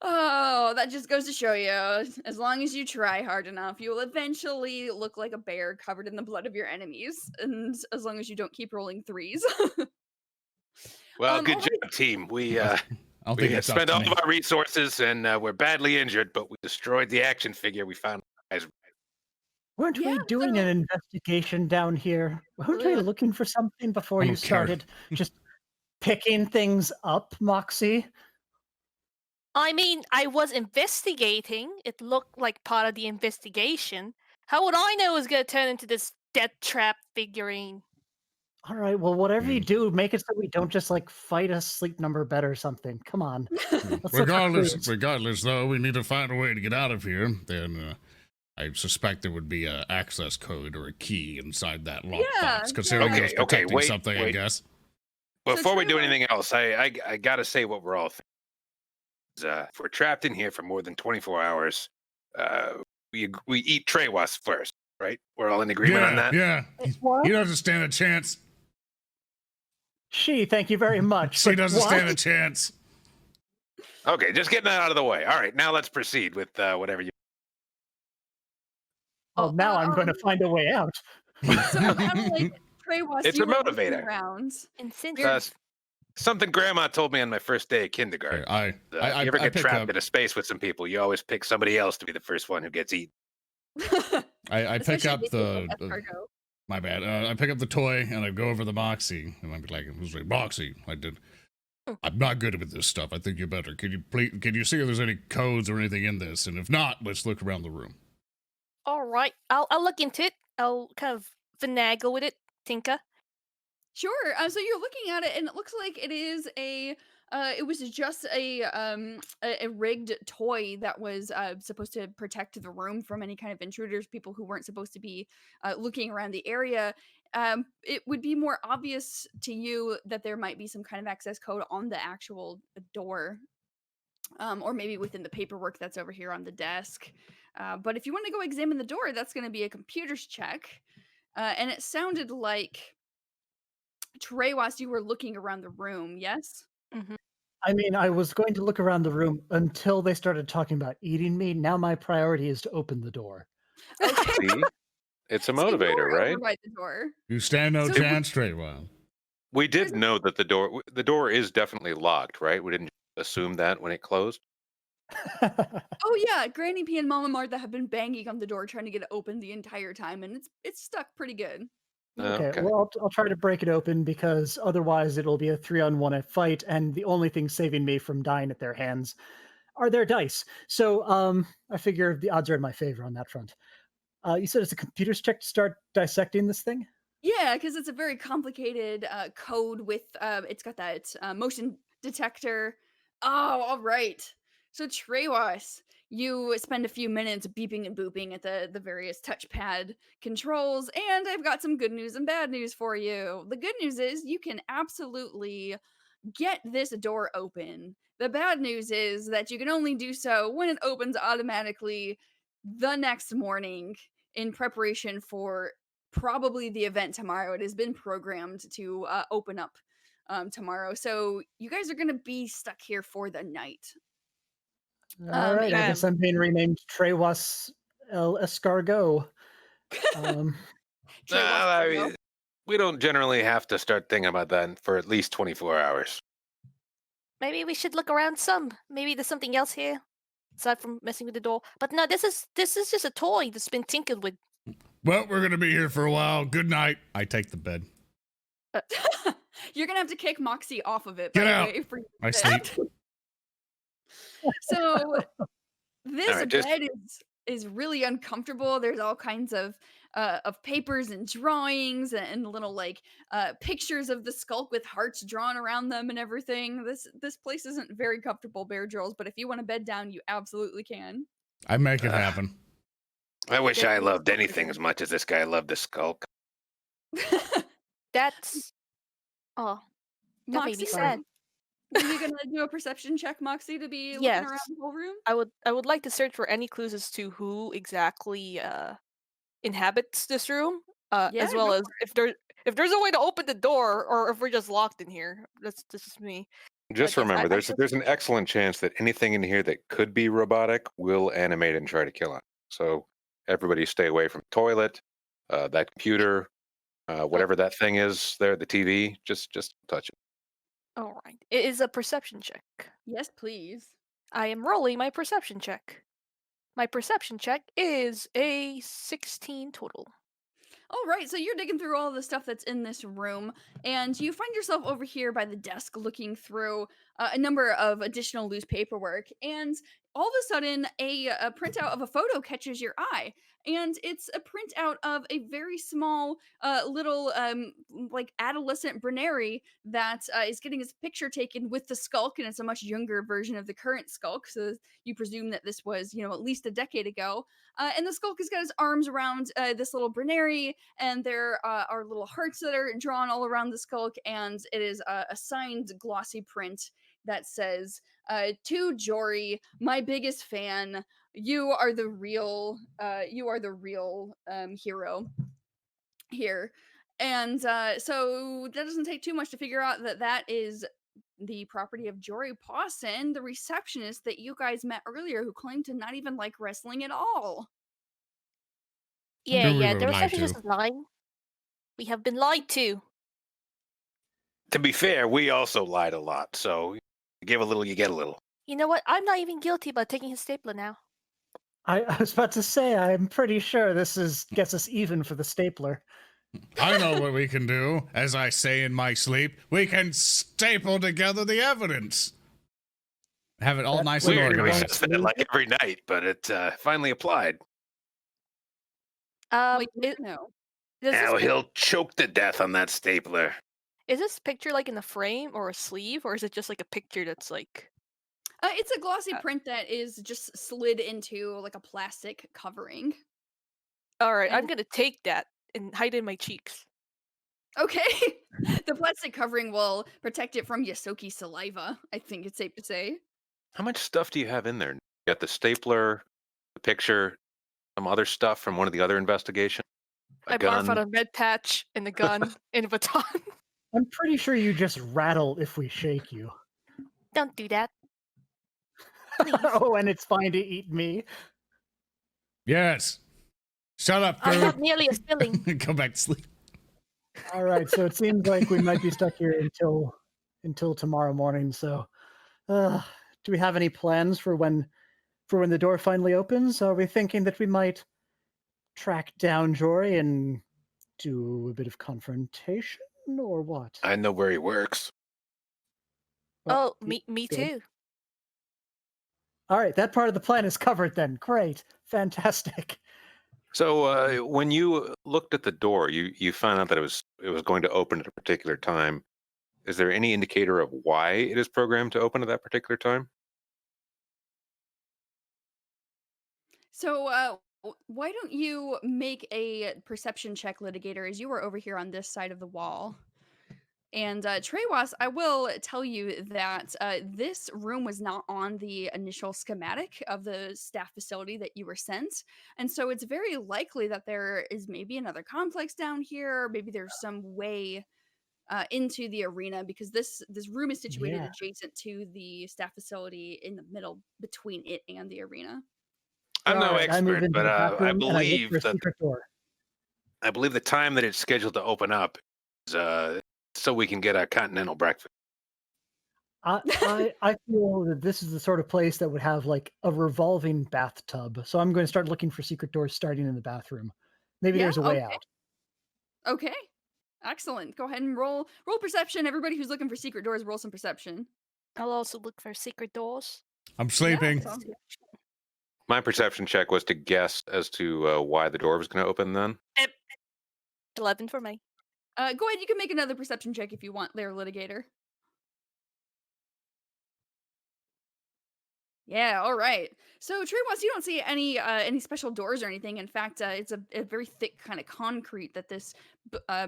Oh, that just goes to show you, as long as you try hard enough, you will eventually look like a bear covered in the blood of your enemies. And as long as you don't keep rolling 3s. Well, good alright. job, team. We I don't we think it's up spent to all me. of our resources and we're badly injured, but we destroyed the action figure we found. Weren't Yeah, we doing so- an investigation down here? Weren't we Ugh. looking for something before I you don't care. started just picking things up, Moxie? I mean, I was investigating. It looked like part of the investigation. How would I know it was going to turn into this death trap figurine? All right, well, whatever you do, make it so we don't just like fight a sleep number bet or something. Come on. Let's look for clues. Regardless, though, we need to find a way to get out of here. Then I suspect there would be an access code or a key inside that lockbox. Yeah, Considering yeah. it was Okay, protecting wait, something, I wait. guess. Before we do Trevor- anything else, I gotta say what we're all thinking. If we're trapped in here for more than 24 hours, we eat Tehwas first, right? We're all in agreement on that. Yeah. What? He doesn't stand a chance. Thank you very much. She but doesn't what? stand a chance. Okay, just getting that out of the way. All right, now let's proceed with whatever you. Oh, now I'm going to find a way out. So, Emily, Tehwas, It's you a were looking motivator. around. And since Something Grandma told me on my first day of kindergarten. I If you ever get pick trapped up. in a space with some people, you always pick somebody else to be the first one who gets eaten. I pick Especially up if they take the cargo. my bad. I pick up the toy and I go over the Moxie and I'm like, Moxie, I'm not good with this stuff. I think you're better. Can you see if there's any codes or anything in this? And if not, let's look around the room. all right, I'll look into it. I'll kind of finagle with it, Tinka. Sure. So you're looking at it, and it looks like it is a. It was just a rigged toy that was supposed to protect the room from any kind of intruders, people who weren't supposed to be looking around the area. It would be more obvious to you that there might be some kind of access code on the actual door, or maybe within the paperwork that's over here on the desk. But if you want to go examine the door, that's going to be a computer's check. And it sounded like Tehwas, you were looking around the room, yes? I mean, I was going to look around the room until they started talking about eating me. Now my priority is to open the door. Okay. See? It's a So you motivator, were over right? by the door. You stand no So- chance, Treywell. We did know that the door is definitely locked, right? We didn't assume that when it closed. Oh yeah, Granny P and Mama Martha have been banging on the door trying to get it open the entire time, and it's stuck pretty good. Okay, Okay. well, I'll try to break it open because otherwise it'll be a 3-on-1 fight, and the only thing saving me from dying at their hands are their dice. So I figure the odds are in my favor on that front. You said it's a computer's check to start dissecting this thing? Yeah, because it's a very complicated code with it's got that motion detector. Oh, all right. So Trewas, you spend a few minutes beeping and booping at the various touchpad controls, and I've got some good news and bad news for you. The good news is you can absolutely get this door open. The bad news is that you can only do so when it opens automatically the next morning in preparation for probably the event tomorrow. It has been programmed to open up tomorrow. So you guys are going to be stuck here for the night. All right, I guess Um, I'm being renamed Trewas El Escargot. Um, Nah, Trey wants I to go. mean, we don't generally have to start thinking about that for at least 24 hours. Maybe we should look around some. Maybe there's something else here aside from messing with the door. But no, this is just a toy that's been tinkered with. Well, we're gonna be here for a while. Good night. I take the bed. You're going to have to kick Moxie off of it, Get by out. the way. For I sleep. So this right, just- bed is really uncomfortable. There's all kinds of papers and drawings and little like pictures of the skulk with hearts drawn around them and everything. This place isn't very comfortable, Bear Drills, but if you want to bed down, you absolutely can. I make it happen. I wish I Definitely loved anything as much as this guy loved the skulk. That's oh, that made me Moxie, sad. are you gonna do a perception check, Moxie, to be looking around Yes. the whole room? I would like to search for any clues as to who exactly inhabits this room, Yeah, as well go as if there's a way to open the door, or if we're just locked in here. That's just me. Just But yes, remember, I there's an excellent chance that anything in here that could be robotic will animate and try to kill us. So everybody stay away from the toilet, that computer, whatever that thing is there, the TV. Just touch it. All right. It is a perception check. Yes, please. I am rolling my perception check. My perception check is a 16 total. All right, so you're digging through all the stuff that's in this room, and you find yourself over here by the desk looking through a number of additional loose paperwork. And all of a sudden, a printout of a photo catches your eye, and it's a printout of a very small, little, like adolescent Bruneri that is getting his picture taken with the skulk, and it's a much younger version of the current skulk. So you presume that this was, at least a decade ago. And the skulk has got his arms around this little Bruneri, and there are little hearts that are drawn all around the skulk, and it is a signed glossy print that says, "To Jory, my biggest fan, you are the real hero here." And so that doesn't take too much to figure out that that is the property of Jory Pawson, the receptionist that you guys met earlier, who claimed to not even like wrestling at all. Yeah, Who we yeah. were The lied receptionist to. is lying. We have been lied to. To be fair, we also lied a lot. So you give a little, you get a little. You know what? I'm not even guilty about taking his stapler now. I was about to say, I'm pretty sure this gets us even for the stapler. I know what we can do. As I say in my sleep, we can staple together the evidence. Have it all That nice and weird. Weird, we organized. said it like every night, but it finally applied. Wait, It, no. does Now this, he'll choke to death on that stapler. is this picture like in a frame or a sleeve, or is it just like a picture that's like? It's a glossy print that is just slid into like a plastic covering. All right, I'm And- gonna take that and hide it in my cheeks. Okay. The plastic covering will protect it from Yosoki saliva, I think it's safe to say. How much stuff do you have in there? You got the stapler, the picture, some other stuff from one of the other investigations. I barf out a red patch and a gun and a baton. I'm pretty sure you just rattle if we shake you. Don't do that. Please. Oh, and it's fine to eat me. Yes. Shut up, I'm not food. nearly a spilling. Go back to sleep. All right, so it seems like we might be stuck here until tomorrow morning. So, do we have any plans for when for when the door finally opens? Are we thinking that we might track down Jory and do a bit of confrontation, or what? I know where he works. Well, Oh, me good. too. All right, that part of the plan is covered then. Great. Fantastic. So when you looked at the door, you found out that it was going to open at a particular time. Is there any indicator of why it is programmed to open at that particular time? So, why don't you make a perception check, Litigator, as you are over here on this side of the wall? And Tehwas, I will tell you that this room was not on the initial schematic of the staff facility that you were sent. And so it's very likely that there is maybe another complex down here, or maybe there's some way into the arena, because this room is situated Yeah. adjacent to the staff facility in the middle between it and the arena. I'm All no right, I move expert, into but the I bathroom and I look believe for a that secret door. the time that it's scheduled to open up is so we can get a continental breakfast. I feel that this is the sort of place that would have like a revolving bathtub. So I'm going to start looking for secret doors starting in the bathroom. Maybe Yeah, there's a way okay. out. Okay. Excellent. Go ahead and roll perception. Everybody who's looking for secret doors, roll some perception. I'll also look for secret doors. I'm sleeping. so- My perception check was to guess as to why the door was going to open then. 11 for me. Go ahead. You can make another perception check if you want there, Litigator. Yeah, all right. So Tehwas, you don't see any special doors or anything. In fact, it's a very thick kind of concrete that this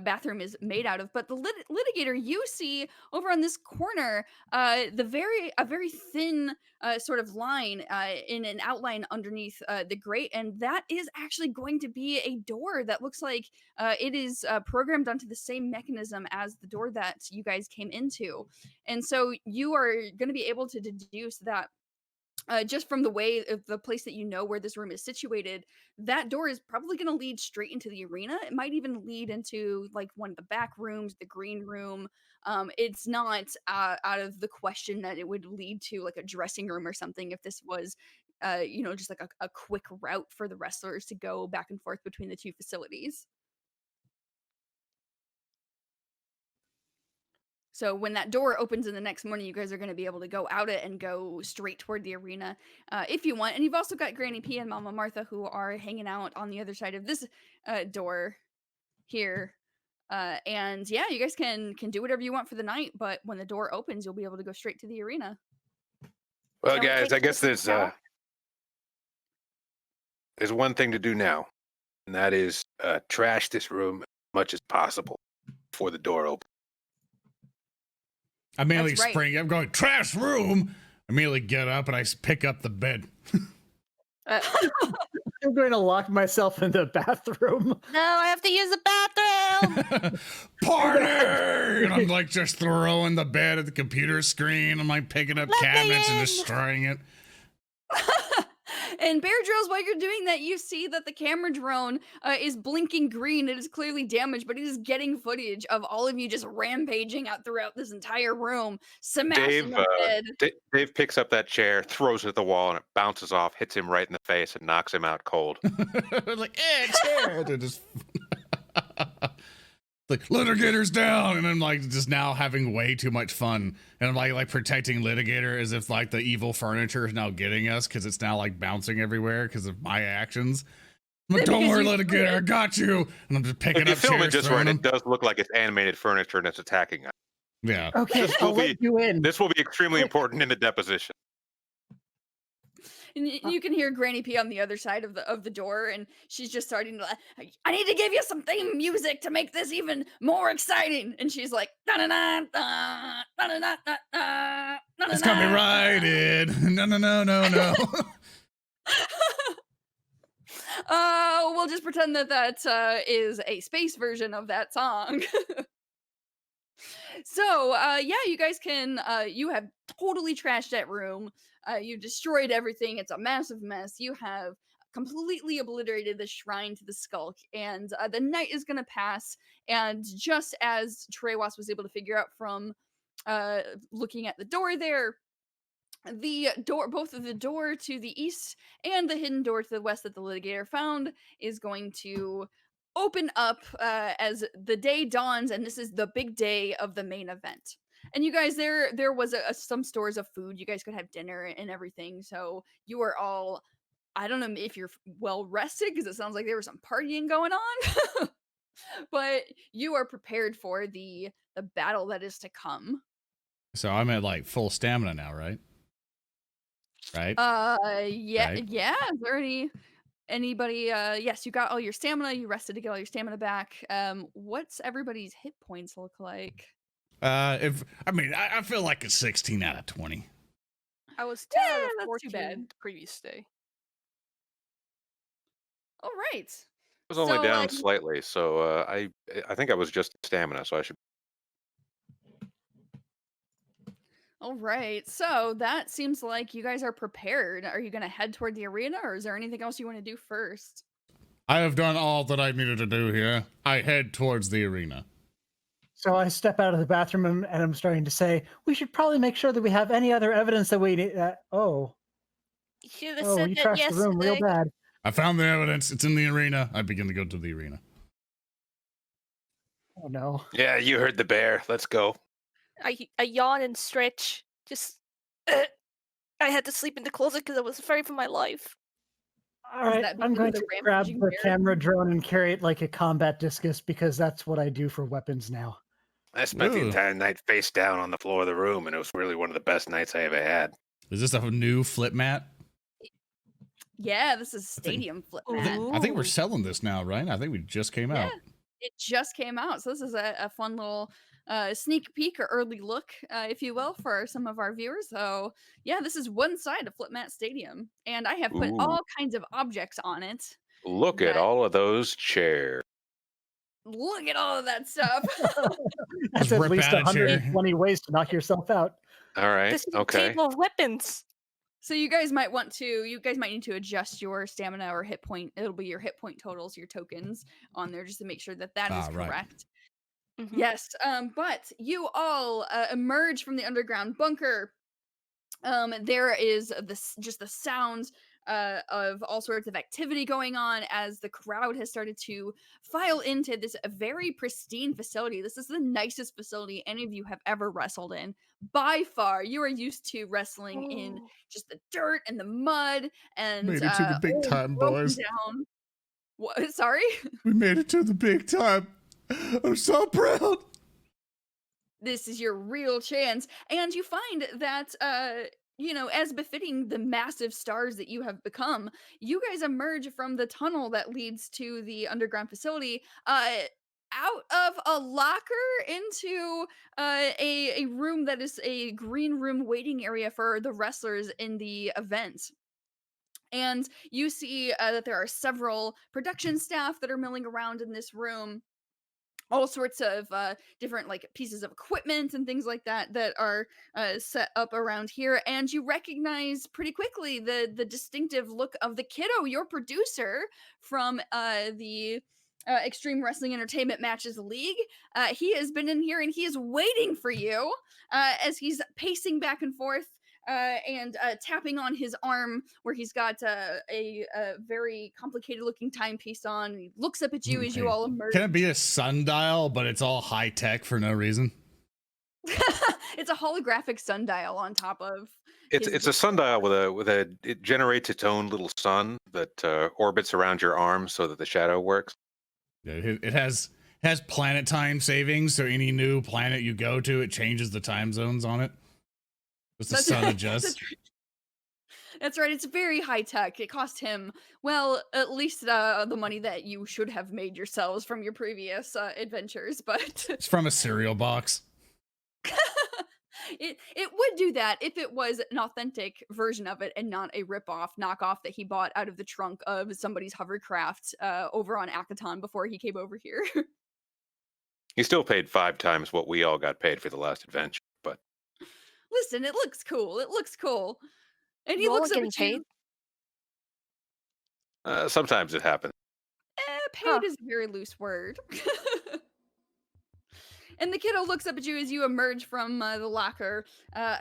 bathroom is made out of. But the litigator, you see over on this corner, a very thin sort of line in an outline underneath the grate, and that is actually going to be a door that looks like it is programmed onto the same mechanism as the door that you guys came into, and so you are going to be able to deduce that just from the way of the place that you know where this room is situated, that door is probably going to lead straight into the arena. It might even lead into like one of the back rooms, the green room. It's not out of the question that it would lead to like a dressing room or something if this was, just like a quick route for the wrestlers to go back and forth between the two facilities. So when that door opens in the next morning, you guys are going to be able to go out it and go straight toward the arena if you want. And you've also got Granny P and Mama Martha who are hanging out on the other side of this door here. And yeah, you guys can do whatever you want for the night. But when the door opens, you'll be able to go straight to the arena. Well, Shall we guys, take I guess this now? there's one thing to do now, and that is trash this room as much as possible before the door opens. I immediately That's right. spring. I'm going, trash room. I immediately get up and I pick up the bed. Uh, I'm going to lock myself in the bathroom. no, I have to use the bathroom. Party! And I'm like just throwing the bed at the computer screen. I'm like picking up Let me cabinets and in. destroying it. And Bear Drills, while you're doing that, you see that the camera drone is blinking green. It is clearly damaged, but it is getting footage of all of you just rampaging out throughout this entire room, smashing the bed. Dave picks up that chair, throws it at the wall, and it bounces off, hits him right in the face, and knocks him out cold. Like, chair. They're just like, litigator's down, and I'm like just now having way too much fun, and I'm like protecting litigator as if like the evil furniture is now getting us because it's now like bouncing everywhere because of my actions. I'm like, don't worry, litigator, I got you. And I'm just picking If you up film it chairs, just throwing right, them. it does look like it's animated furniture and it's attacking us. Yeah. Okay, This will I'll let you in. This will be extremely important in the deposition. And you can hear Granny P on the other side of the door, and she's just starting to. I need to give you some theme music to make this even more exciting. And she's like, It's coming right in. No. We'll just pretend that is a space version of that song. So, yeah, you guys can. You have totally trashed that room. You destroyed everything. It's a massive mess. You have completely obliterated the shrine to the Skulk, and the night is gonna pass. And just as Tehwas was able to figure out from looking at the door there, the door, both of the door to the east and the hidden door to the west that the litigator found, is going to open up as the day dawns, and this is the big day of the main event. And you guys, there was some stores of food. You guys could have dinner and everything. So you are all, I don't know if you're well rested because it sounds like there was some partying going on, but you are prepared for the battle that is to come. So I'm at like full stamina now, right? Right? Yeah, Right? yeah. Is there anybody? Yes, you got all your stamina. You rested to get all your stamina back. What's everybody's hit points look like? If I mean, I feel like a 16 out of 20. I was 10 out Yeah, of that's too 14 bad. the previous day. All right. I was only So, down slightly, so I think I was just stamina, so I should. all right. So that seems like you guys are prepared. Are you going to head toward the arena, or is there anything else you want to do first? I have done all that I needed to do here. I head towards the arena. So I step out of the bathroom and I'm starting to say, we should probably make sure that we have any other evidence that we need. You should have Oh, said you that trashed the room real yesterday. bad. I found the evidence. It's in the arena. I begin to go to the arena. Oh no. Yeah, you heard the bear. Let's go. I yawn and stretch. Just I had to sleep in the closet because I was afraid for my life. All right, that I'm because going of the to grab rampaging the bear? camera drone and carry it like a combat discus because that's what I do for weapons now. I spent the Ooh. entire night face down on the floor of the room, and it was really one of the best nights I ever had. Is this a new flip mat? Yeah, this is I think- stadium flip mat. I think we're Ooh. selling this now, right? I think we just came Yeah. out. It just came out, so this is a fun little sneak peek or early look, if you will, for some of our viewers. So yeah, this is one side of Flipmat Stadium, and I have put Ooh. all kinds of objects on it. Look at that- all of those chairs. Look at all of that stuff. That's Just at rip least out a chair. 120 ways to knock yourself out. All right. This is a Okay. table of weapons. So you guys might need to adjust your stamina or hit point. It'll be your hit point totals, your tokens on there, just to make sure that that is Right. correct. Mhm. Yes, but you all emerge from the underground bunker. There is just the sounds of all sorts of activity going on as the crowd has started to file into this very pristine facility. This is the nicest facility any of you have ever wrestled in. By far, you are used to wrestling in Ooh. just the dirt and the mud and Made it to the big old, time, broken boys. down. What? Sorry. We made it to the big time. I'm so proud. This is your real chance, and you find that as befitting the massive stars that you have become, you guys emerge from the tunnel that leads to the underground facility, out of a locker into a room that is a green room waiting area for the wrestlers in the event. And you see that there are several production staff that are milling around in this room, all sorts of different like pieces of equipment and things like that that are set up around here, and you recognize pretty quickly the distinctive look of the kiddo, your producer from the Extreme Wrestling Entertainment Matches League. He has been in here and he is waiting for you as he's pacing back and forth and tapping on his arm where he's got a very complicated looking timepiece on. He looks up at you as you Hey, all emerge. Can it be a sundial, but it's all high tech for no reason? It's a holographic sundial on top of. It's a sundial it generates its own little sun that orbits around your arm so that the shadow works. Yeah, it has planet time savings, so any new planet you go to, it changes the time zones on it. Does the sun adjust? That's right. It's very high tech. It cost him, well, at least the money that you should have made yourselves from your previous adventures, but It's from a cereal box. it would do that if it was an authentic version of it and not a rip-off knockoff that he bought out of the trunk of somebody's hovercraft over on Akaton before he came over here. He still paid 5 times what we all got paid for the last adventure, but Listen, it looks cool. It looks cool. And he You all looks are up getting at you. sometimes it happens. Paid is a very loose word. And the kiddo looks up at you as you emerge from the locker.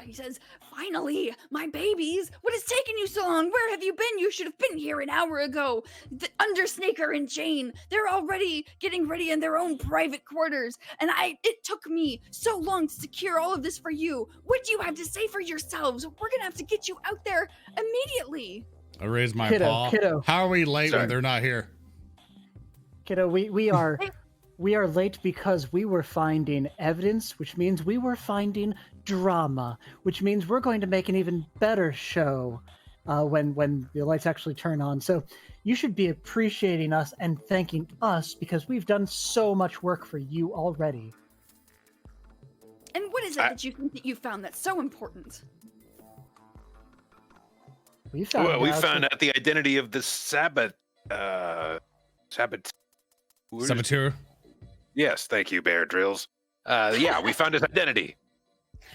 He says, "Finally, my babies! What has taken you so long? Where have you been? You should have been here an hour ago. The Undersnaker and Jane, they're already getting ready in their own private quarters. And it took me so long to secure all of this for you. What do you have to say for yourselves? We're gonna have to get you out there immediately." I raise my Kiddo, paw. kiddo. How are we late Sorry. when they're not here? Kiddo, we are late because we were finding evidence, which means we were finding drama, which means we're going to make an even better show when the lights actually turn on. So you should be appreciating us and thanking us because we've done so much work for you already. And what is it that you think that you found that's so important? We found out the identity of the Saboteur. Saboteur. Yes, thank you, Bear Drills. Yeah, we found his identity.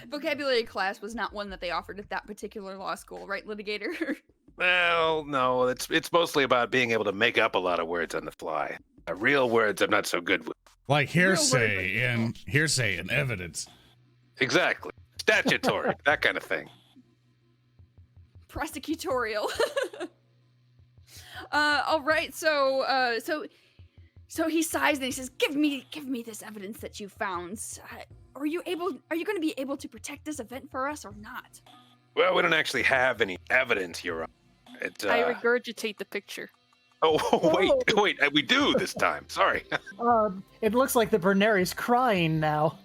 Vocabulary class was not one that they offered at that particular law school, right, Litigator? Well, no, it's mostly about being able to make up a lot of words on the fly. Real words I'm not so good with. Like hearsay and evidence. Exactly. Statutory, that kind of thing. Prosecutorial. All right, so he sighs and he says, give me this evidence that you found. Are you going to be able to protect this event for us or not? Well, we don't actually have any evidence, Your Honor. I regurgitate the picture. Oh, wait, we do this time. Sorry. It looks like the Bernery's crying now.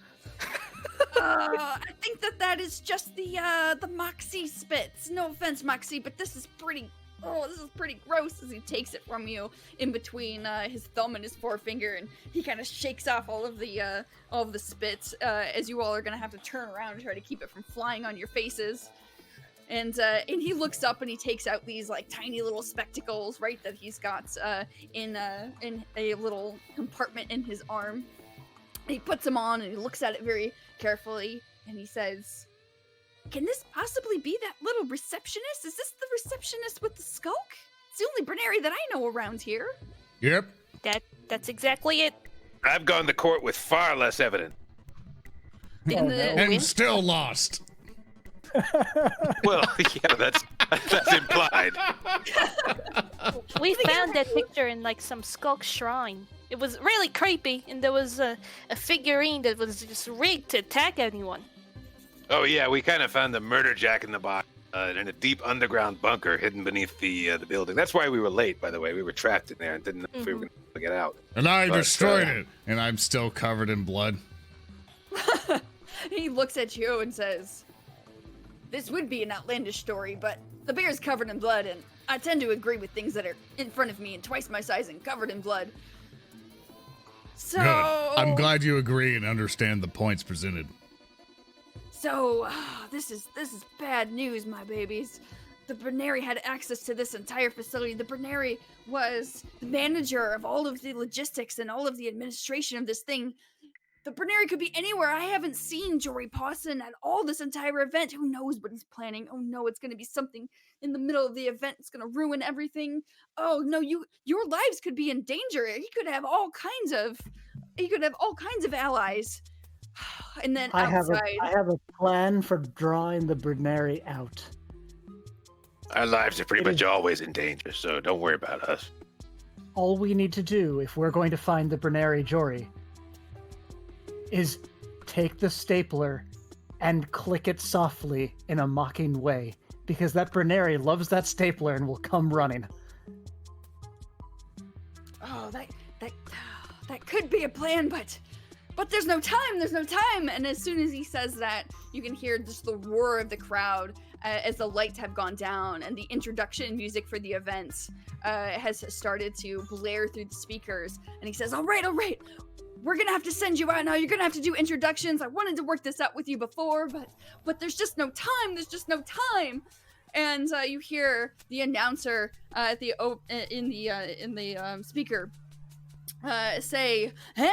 I think that is just the Moxie spits. No offense, Moxie, but this is pretty gross as he takes it from you in between his thumb and his forefinger, and he kind of shakes off all of the spits as you all are gonna have to turn around and try to keep it from flying on your faces. And he looks up and he takes out these like tiny little spectacles, right, that he's got in a little compartment in his arm. And he puts them on and he looks at it very carefully and he says, "Can this possibly be that little receptionist? Is this the receptionist with the skulk? It's the only Bernary that I know around here." Yep. That's exactly it. I've gone to court with far less evidence. And still lost. Well, yeah, that's implied. We found that picture in like some skulk shrine. It was really creepy, and there was a figurine that was just rigged to attack anyone. Oh yeah, we kind of found the murder jack in the box in a deep underground bunker hidden beneath the building. That's why we were late, by the way. We were trapped in there and didn't know if we were going to get out. And I destroyed it, and I'm still covered in blood. He looks at you and says, "This would be an outlandish story, but the bear's covered in blood, and I tend to agree with things that are in front of me and twice my size and covered in blood. So Good. I'm glad you agree and understand the points presented. So, this is bad news, my babies. The Bernary had access to this entire facility. The Bernary was the manager of all of the logistics and all of the administration of this thing. The Bernary could be anywhere. I haven't seen Jory Pawson at all this entire event. Who knows what he's planning? Oh no, it's going to be something in the middle of the event. It's going to ruin everything. Oh no, your lives could be in danger. He could have all kinds of allies." And then outside, I have a plan for drawing the Bernary out. Our lives are pretty much always in danger, so don't worry about us. All we need to do, if we're going to find the Bernary Jory, is take the stapler and click it softly in a mocking way, because that Bernary loves that stapler and will come running. Oh, that could be a plan, but there's no time. And as soon as he says that, you can hear just the roar of the crowd as the lights have gone down and the introduction music for the event has started to blare through the speakers. And he says, all right, we're gonna have to send you out now. You're gonna have to do introductions. I wanted to work this out with you before, but there's just no time. And you hear the announcer in the speaker say, "And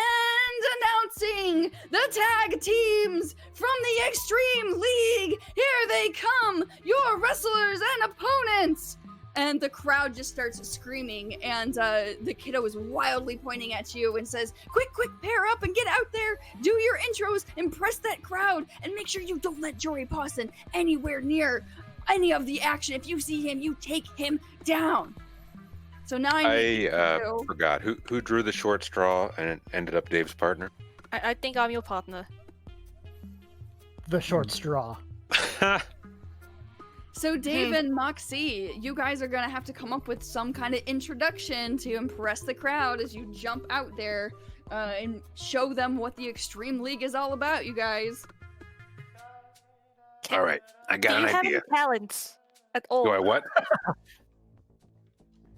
announcing the tag teams from the Xtreme League. Here they come, your wrestlers and opponents. And the crowd just starts screaming, and the kiddo is wildly pointing at you and says, quick, pair up and get out there, do your intros, impress that crowd, and make sure you don't let Jory Pawson anywhere near any of the action. If you see him, you take him down. So now I forgot. Who drew the short straw and it ended up Dave's partner? I think I'm your partner. The short straw. So Daeve and Moxie, you guys are gonna have to come up with some kind of introduction to impress the crowd as you jump out there and show them what the Xtreme League is all about, you guys. All right, I got an Do you have idea. any talents at all? Do I what?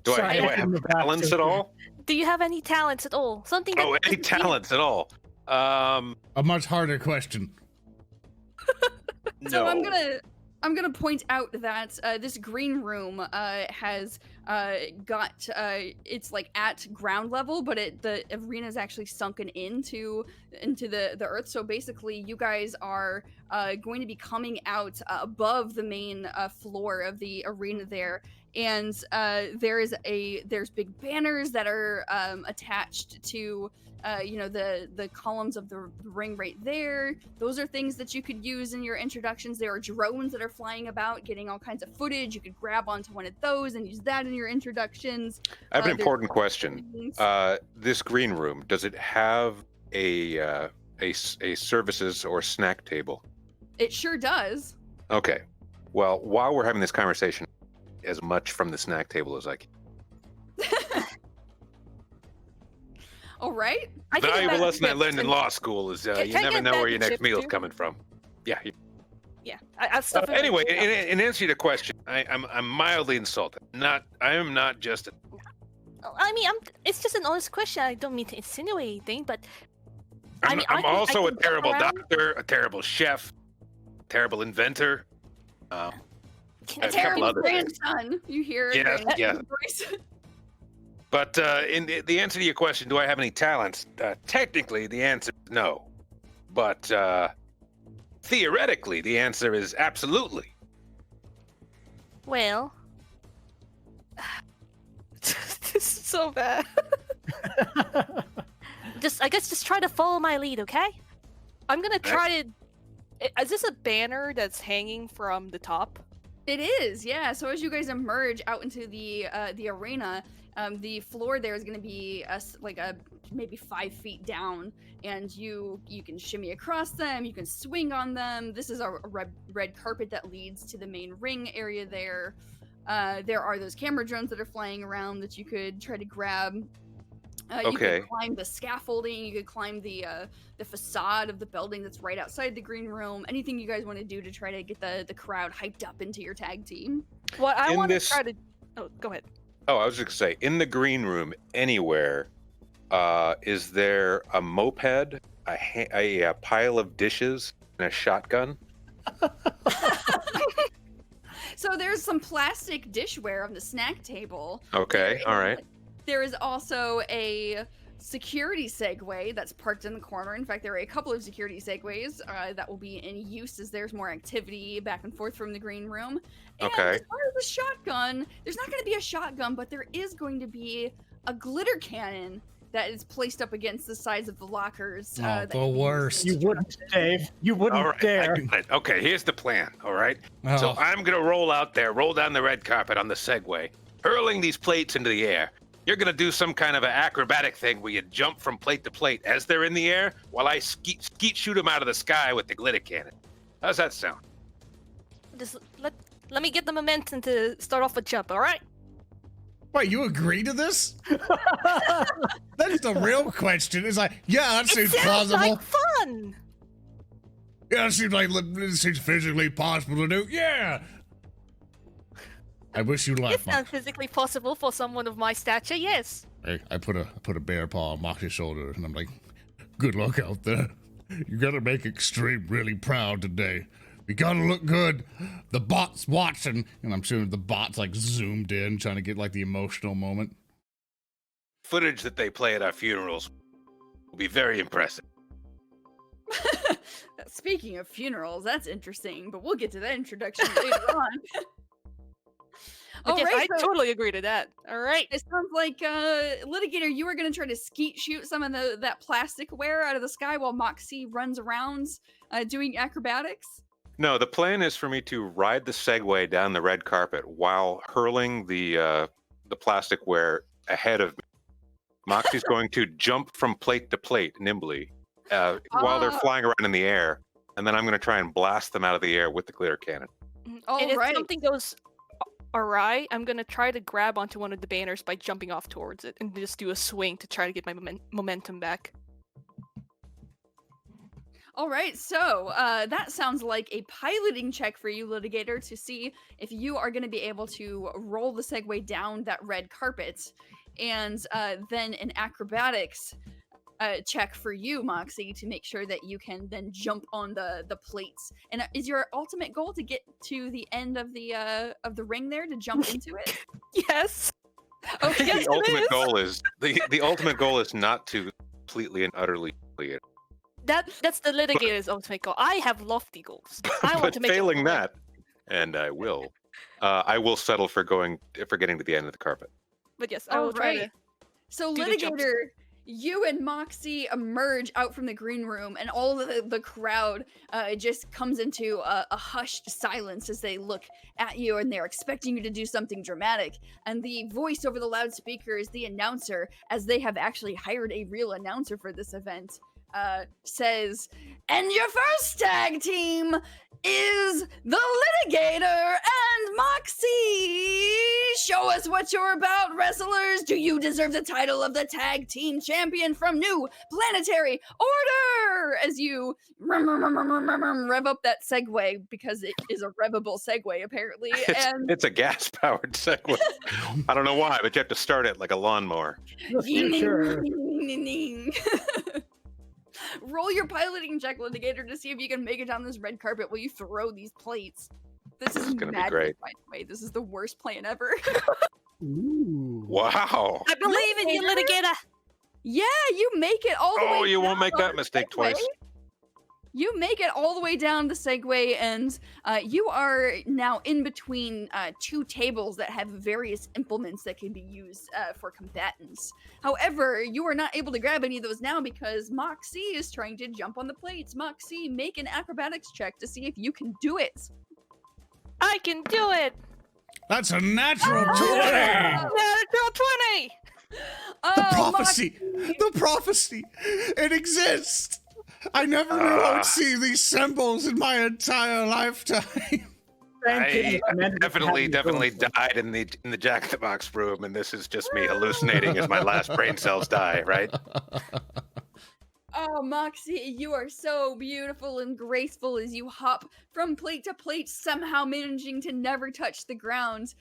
Do I have talents at all? Do you have any talents at all? Something that Any talents at all? A much harder question. So No. I'm gonna point out that this green room has got it's like at ground level, but the arena is actually sunken into the earth. So basically, you guys are going to be coming out above the main floor of the arena there, and there's big banners that are attached to the columns of the ring right there. Those are things that you could use in your introductions. There are drones that are flying about, getting all kinds of footage. You could grab onto one of those and use that in your introductions. I have an important question. This green room, does it have a services or snack table? It sure does. Okay. Well, while we're having this conversation, as much from the snack table as I can. All right. The valuable lesson I learned in law school is you never know where your next meal is coming from. Yeah. Yeah. I'll stuff it Anyway, in answer to your question, I'm mildly insulted. I am not just. I mean, it's just an honest question. I don't mean to insinuate anything, but I'm also a terrible around. doctor, a terrible chef, terrible inventor. A a couple terrible other grandson. You hear it? Yeah, in yeah. his voice. But in the answer to your question, do I have any talents? Technically, the answer is no. But theoretically, the answer is absolutely. Well, This is so bad. I guess just try to follow my lead, okay? I'm gonna try to. Is this a banner that's hanging from the top? It is, yeah. So as you guys emerge out into the arena, the floor there is going to be maybe 5 feet down, and you can shimmy across them. You can swing on them. This is a red carpet that leads to the main ring area there. There are those camera drones that are flying around that you could try to grab. You Okay. could climb the scaffolding. You could climb the facade of the building that's right outside the green room. Anything you guys want to do to try to get the crowd hyped up into your tag team. What I In want to this- try to. Oh, go ahead. Oh, I was just gonna say, in the green room anywhere, is there a moped, a pile of dishes, and a shotgun? So there's some plastic dishware on the snack table. Okay, all right. There is also a security Segway that's parked in the corner. In fact, there are a couple of security Segways that will be in use as there's more activity back and forth from the green room. And Okay. as far as the shotgun, there's not going to be a shotgun, but there is going to be a glitter cannon that is placed up against the sides of the lockers. Oh, that the you can use worst. in You wouldn't, Dave. You wouldn't All right. dare. I got it. Okay, here's the plan. All right. So Oh. I'm gonna roll down the red carpet on the Segway, hurling these plates into the air. You're gonna do some kind of an acrobatic thing where you jump from plate to plate as they're in the air, while I skeet shoot them out of the sky with the glitter cannon. How's that sound? just let me get the momentum to start off a jump, all right? Wait, you agree to this? That's the real question. It's like, yeah, that It seems sounds plausible. like fun. Yeah, it seems physically possible to do. Yeah. I wish you It laughed. sounds physically possible for someone of my stature. Yes. Hey, I put a bear paw on Moxie's shoulder, and I'm like, good luck out there. You gotta make Xtreme really proud today. You gotta look good. The bot's watching, and I'm sure the bot's like zoomed in, trying to get like the emotional moment. Footage that they play at our funerals will be very impressive. Speaking of funerals, that's interesting, but we'll get to that introduction later on. But yes, Alright, I so totally agree to that. All right. it sounds like, Litigator, you are gonna try to skeet shoot some of that plasticware out of the sky while Moxie runs around, doing acrobatics? No, the plan is for me to ride the Segway down the red carpet while hurling the plasticware ahead of me. Moxie's going to jump from plate to plate nimbly while they're flying around in the air, and then I'm going to try and blast them out of the air with the glitter cannon. And if Alright. something goes awry, I'm gonna try to grab onto one of the banners by jumping off towards it and just do a swing to try to get my momentum back. Alright, so that sounds like a piloting check for you, Litigator, to see if you are going to be able to roll the Segway down that red carpet. And then an acrobatics check for you, Moxie, to make sure that you can then jump on the plates. And is your ultimate goal to get to the end of the ring there, to jump into it? Yes. I Oh, think yes, the it ultimate is. goal is the ultimate goal is not to completely and utterly complete it. That's the litigator's ultimate goal. I have lofty goals. I want But to make it failing work. that, and I will settle for getting to the end of the carpet. But yes, I will try to. Alright. So do the jumps. Litigator, you and Moxie emerge out from the green room, and all of the crowd just comes into a hushed silence as they look at you, and they're expecting you to do something dramatic. And the voice over the loudspeaker is the announcer, as they have actually hired a real announcer for this event, says, "And your first tag team is the Litigator and Moxie! Show us what you're about, wrestlers! Do you deserve the title of the tag team champion from New Planetary Order?" As you rev up that Segway, because it is a revable Segway, apparently. And It's a gas-powered Segway. I don't know why, but you have to start it like a lawnmower. The future. roll your piloting check, Litigator, to see if you can make it down this red carpet while you throw these plates. This is gonna be madness, great. by the way. This is the worst plan ever. Ooh. Wow. I believe in you, litigator. Yeah, you make it all the way Oh, you won't down make on that the mistake Segway. twice. You make it all the way down the Segway, and you are now in between two tables that have various implements that can be used for combatants. However, you are not able to grab any of those now because Moxie is trying to jump on the plates. Moxie, make an acrobatics check to see if you can do it. I can do it. That's a natural 20! Natural 20. The prophecy! Moxie. The prophecy! It exists! I never knew I would see these symbols in my entire lifetime. I definitely died in the Jack in the Box room, and this is just me hallucinating as my last brain cells die, right? Oh, Moxie, you are so beautiful and graceful as you hop from plate to plate, somehow managing to never touch the ground,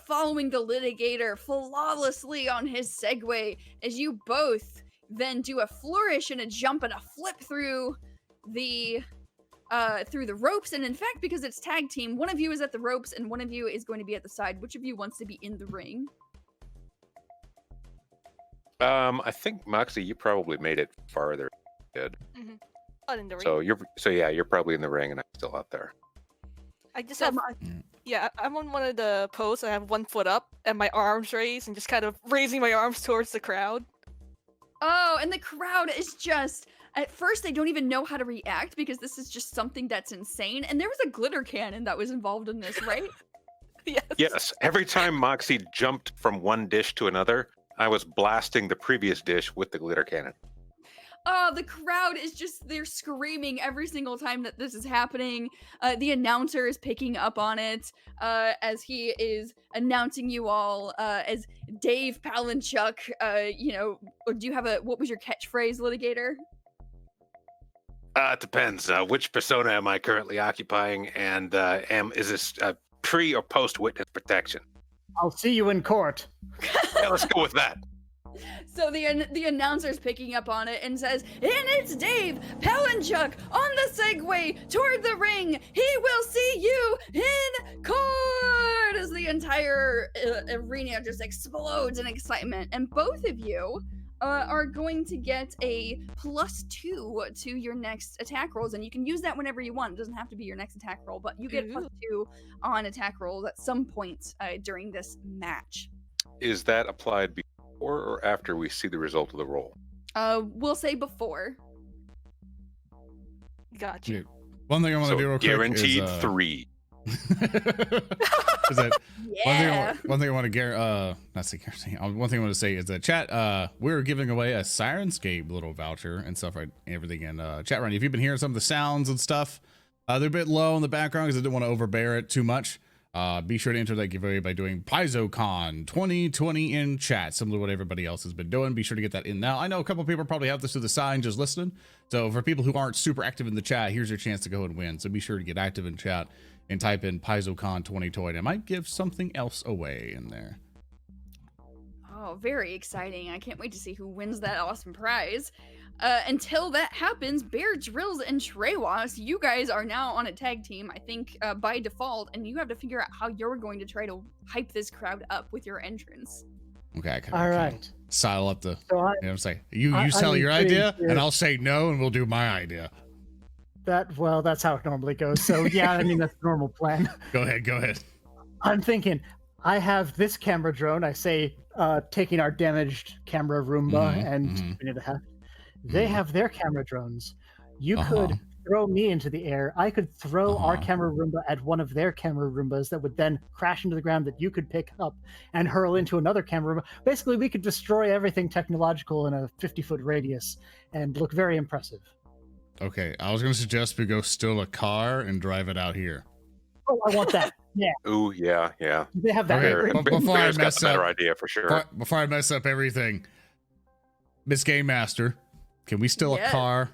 following the Litigator flawlessly on his Segway, as you both then do a flourish and a jump and a flip through the ropes. And in fact, because it's tag team, one of you is at the ropes and one of you is going to be at the side. Which of you wants to be in the ring? I think Moxie, you probably made it farther. Good. Not in the ring. So you're probably in the ring, and I'm still out there. I just So have. Yeah, I'm on one of the posts. I have one foot up and my arms raised and just kind of raising my arms towards the crowd. Oh, and the crowd is just, at first they don't even know how to react because this is just something that's insane. And there was a glitter cannon that was involved in this, right? Yes. Yes. Every time Moxie jumped from one dish to another, I was blasting the previous dish with the glitter cannon. Oh, the crowd is just, they're screaming every single time that this is happening. The announcer is picking up on it as he is announcing you all as Daeve Palanshuk. Or do you have what was your catchphrase, Litigator? It depends. Which persona am I currently occupying, and is this pre or post witness protection? I'll see you in court. Yeah, let's go with that. So the announcer's picking up on it and says, "And it's Daeve Palanshuk on the Segway toward the ring. He will see you in court!" As the entire arena just explodes in excitement. And both of you are going to get a +2 to your next attack rolls, and you can use that whenever you want. It doesn't have to be your next attack roll, but you get +2 on attack rolls at some point during this match. Is that applied before or after we see the result of the roll? We'll say before. Gotcha. Yeah. One thing I want to do real quick guaranteed is 3. is that Yeah. one thing I want to guarantee. One thing I want to say is that chat. We're giving away a Sirenscape little voucher and stuff, right? Everything in chat round. If you've been hearing some of the sounds and stuff, they're a bit low in the background because I didn't want to overbear it too much. Be sure to enter that giveaway by doing PaizoCon 2020 in chat, similar to what everybody else has been doing. Be sure to get that in now. I know a couple people probably have this to the side just listening. So for people who aren't super active in the chat, here's your chance to go and win. So be sure to get active in chat and type in PaizoCon 2020. I might give something else away in there. Oh, very exciting. I can't wait to see who wins that awesome prize. Until that happens, Bear Drills and Tehwas, you guys are now on a tag team, I think, by default, and you have to figure out how you're going to try to hype this crowd up with your entrance. Okay. All right. Style up the. So You know what I'm saying? You sell your idea, and I'll say no, and we'll do my idea. That's how it normally goes. So yeah, I mean that's the normal plan. Go ahead. I'm thinking, I have this camera drone. I say, taking our damaged camera Roomba and spin it a half. They have their camera drones. You could throw me into the air. I could throw our camera Roomba at one of their camera Roombas that would then crash into the ground that you could pick up and hurl into another camera Roomba. Basically, we could destroy everything technological in a 50-foot radius and look very impressive. Okay, I was going to suggest we go steal a car and drive it out here. Oh, I want that. Yeah. Ooh, yeah. They have that. Okay, before I Bear's got mess the better up, idea for sure. before I mess up everything, Miss Game Master, can we steal a car?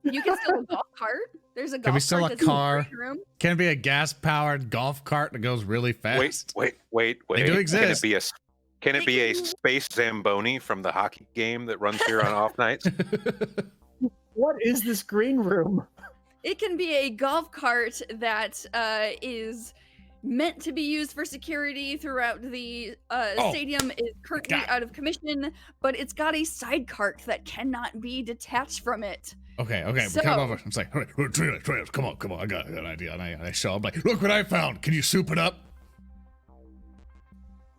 You can steal a golf cart. There's a golf Can we steal cart a that's in the car? green room. Can it be a gas-powered golf cart that goes really fast? Wait. They do exist. Can it be a space Zamboni from the hockey game that runs here on off nights? What is this green room? It can be a golf cart that is meant to be used for security throughout the stadium. Is currently out of commission, but it's got a side cart that cannot be detached from it. Okay. So- Come over. I'm saying, Trailers, come on. I got an idea. And I show up like, look what I found. Can you soup it up?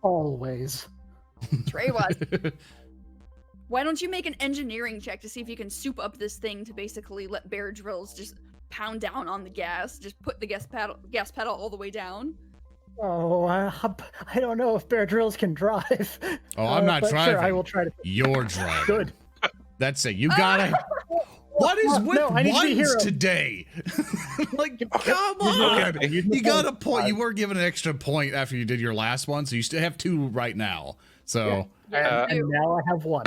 Always. Tehwas, why don't you make an engineering check to see if you can soup up this thing to basically let Bear Drills just pound down on the gas, just put the gas pedal all the way down. Oh, I don't know if Bear Drills can drive. Oh, I'm not but driving. Sure, I will try to. You're driving. Good. That's it. You gotta. What is with No, I need to be ones hero. today? Like, come on. Okay. You got a point. You were given an extra point after you did your last one, so you still have 2 right now. So, And now I have 1.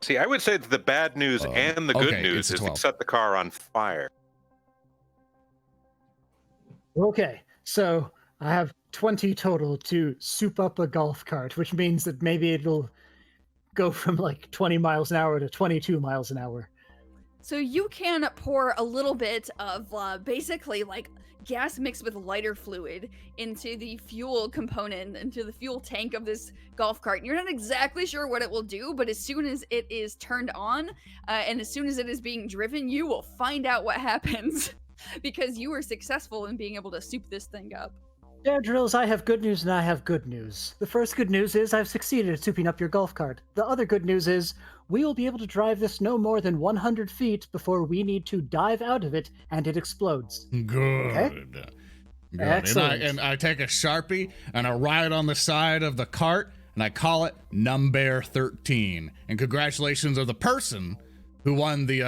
See, I would say that the bad news and the good okay, news it's is 12. it set the car on fire. Okay, so I have 20 total to soup up a golf cart, which means that maybe it'll go from like 20 miles an hour to 22 miles an hour. So you can pour a little bit of basically like gas mixed with lighter fluid into the fuel component, into the fuel tank of this golf cart. And you're not exactly sure what it will do, but as soon as it is turned on and as soon as it is being driven, you will find out what happens because you were successful in being able to soup this thing up. Bear Drills, I have good news and I have good news. The first good news is I've succeeded at souping up your golf cart. The other good news is we will be able to drive this no more than 100 feet before we need to dive out of it and it explodes. good. Okay. Good. Excellent. And I take a Sharpie and I write on the side of the cart and I call it Number 13. And congratulations of the person who won the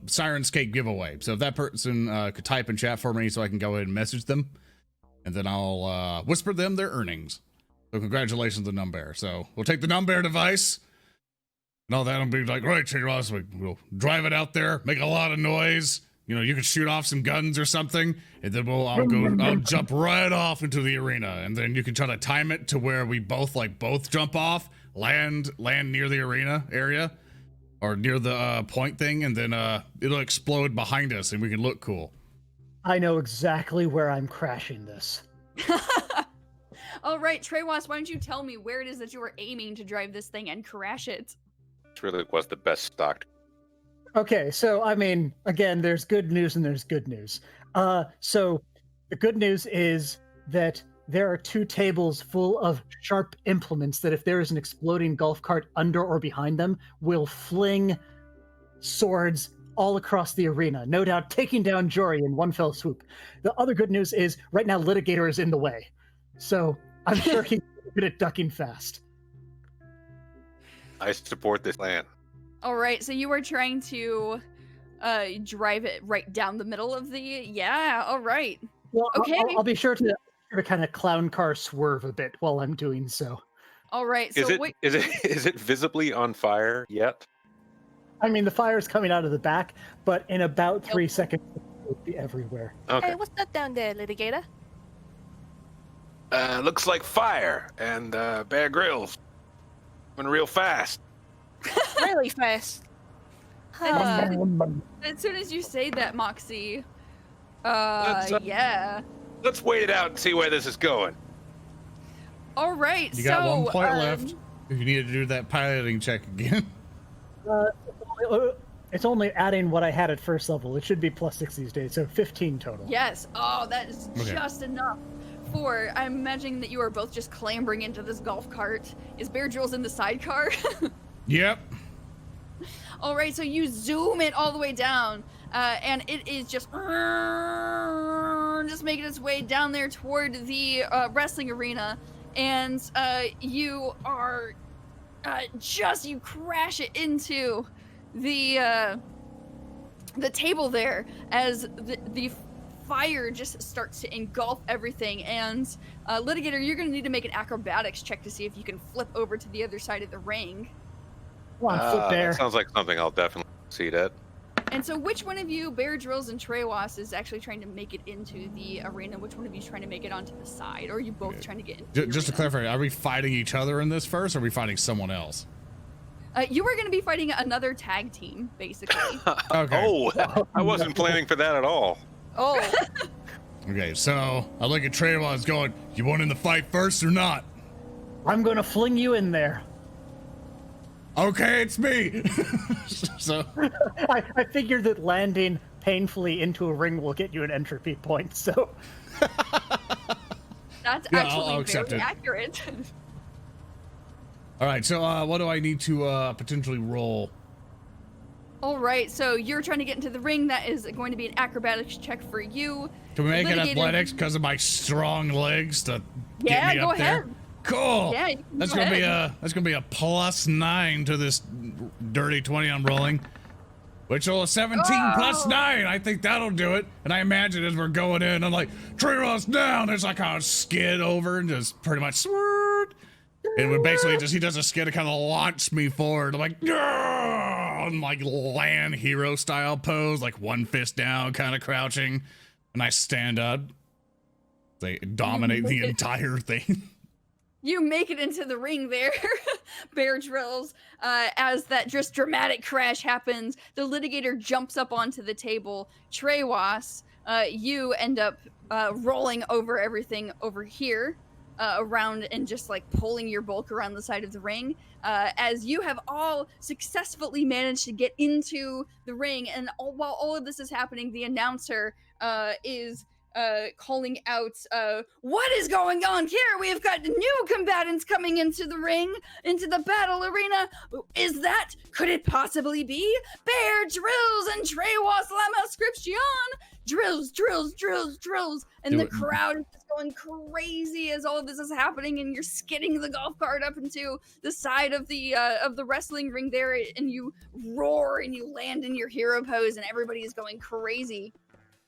Sirenscape giveaway. So if that person could type in chat for me so I can go ahead and message them. And then I'll whisper them their earnings. So congratulations to Number. So we'll take the Number device. And all that will be like, right, Ross, we'll drive it out there, make a lot of noise. You know, you can shoot off some guns or something, and then I'll jump right off into the arena. And then you can try to time it to where we both jump off, land near the arena area or near the point thing, and then it'll explode behind us and we can look cool. I know exactly where I'm crashing this. All right, Tehwas, why don't you tell me where it is that you are aiming to drive this thing and crash it? This really was the best stocked. Okay, so I mean, again, there's good news and there's good news. So the good news is that there are 2 tables full of sharp implements that if there is an exploding golf cart under or behind them, will fling swords all across the arena, no doubt taking down Jory in one fell swoop. The other good news is right now Litigator is in the way. So I'm sure he's good at ducking fast. I support this plan. All right, so you are trying to drive it right down the middle of the... Yeah, all right. Well, Okay. I'll be sure to kind of clown car swerve a bit while I'm doing so. All right, so Is it visibly on fire yet? I mean, the fire's coming out of the back, but in about 3 seconds, it'll be everywhere. Okay. Hey, what's that down there, Litigator? Looks like fire and Bear Grylls. Went real fast. Really fast. As soon as you say that, Moxie, yeah. Let's wait it out and see where this is going. All right, You so got 1 point left. If you need to do that piloting check again. It's only adding what I had at first level. It should be +6 these days, so 15 total. Yes. Oh, that is Okay. just enough. For I'm imagining that you are both just clambering into this golf cart. Is Bear Drills in the sidecar? Yep. All right, so you zoom it all the way down, and it is just making its way down there toward the wrestling arena, and you are you crash it into the table there as the fire just starts to engulf everything. And Litigator, you're going to need to make an acrobatics check to see if you can flip over to the other side of the ring. Come on, flip there. That sounds like something I'll definitely succeed at. And so which one of you, Bear Drills and Tehwas, is actually trying to make it into the arena? Which one of you is trying to make it onto the side? Or are you both trying to get into the Just to arena? clarify, are we fighting each other in this first, or are we fighting someone else? You are going to be fighting another tag team, basically. Okay. Oh, I wasn't planning for that at all. Oh, Okay, so I look at Tehwas going, you want in the fight first or not? I'm going to fling you in there. Okay, it's me. So I figured that landing painfully into a ring will get you an entropy point, so... That's Yeah, actually I'll accept very it. accurate. all right, so what do I need to potentially roll? All right, so you're trying to get into the ring. That is going to be an acrobatics check for you. Can we make it Litigator- athletics because of my strong legs to get Yeah, me go up there? ahead. Cool. Yeah, you can that's go gonna be ahead. that's gonna be a +9 to this dirty 20 I'm rolling, which will 17 plus Oh. 9. I think that'll do it. And I imagine as we're going in, I'm like, Tehwas down. There's like a skid over and just pretty much sword. And we basically just he does a skid to kind of launch me forward. I'm like, yeah, and like land hero style pose, like one fist down, kind of crouching, and I stand up. They dominate the entire thing. You make it into the ring there, Bear Drills. As that just dramatic crash happens, the Litigator jumps up onto the table. Tehwas, you end up rolling over everything over here, around and just like pulling your bulk around the side of the ring. As you have all successfully managed to get into the ring, and while all of this is happening, the announcer is calling out, what is going on here? We have got new combatants coming into the ring, into the battle arena. Could it possibly be Bear Drills and Tehwas La Malscripcion? Drills, drills, drills, drills. And Do the it. crowd is just going crazy as all of this is happening, and you're skidding the golf cart up into the side of the wrestling ring there, and you roar and you land in your hero pose, and everybody is going crazy.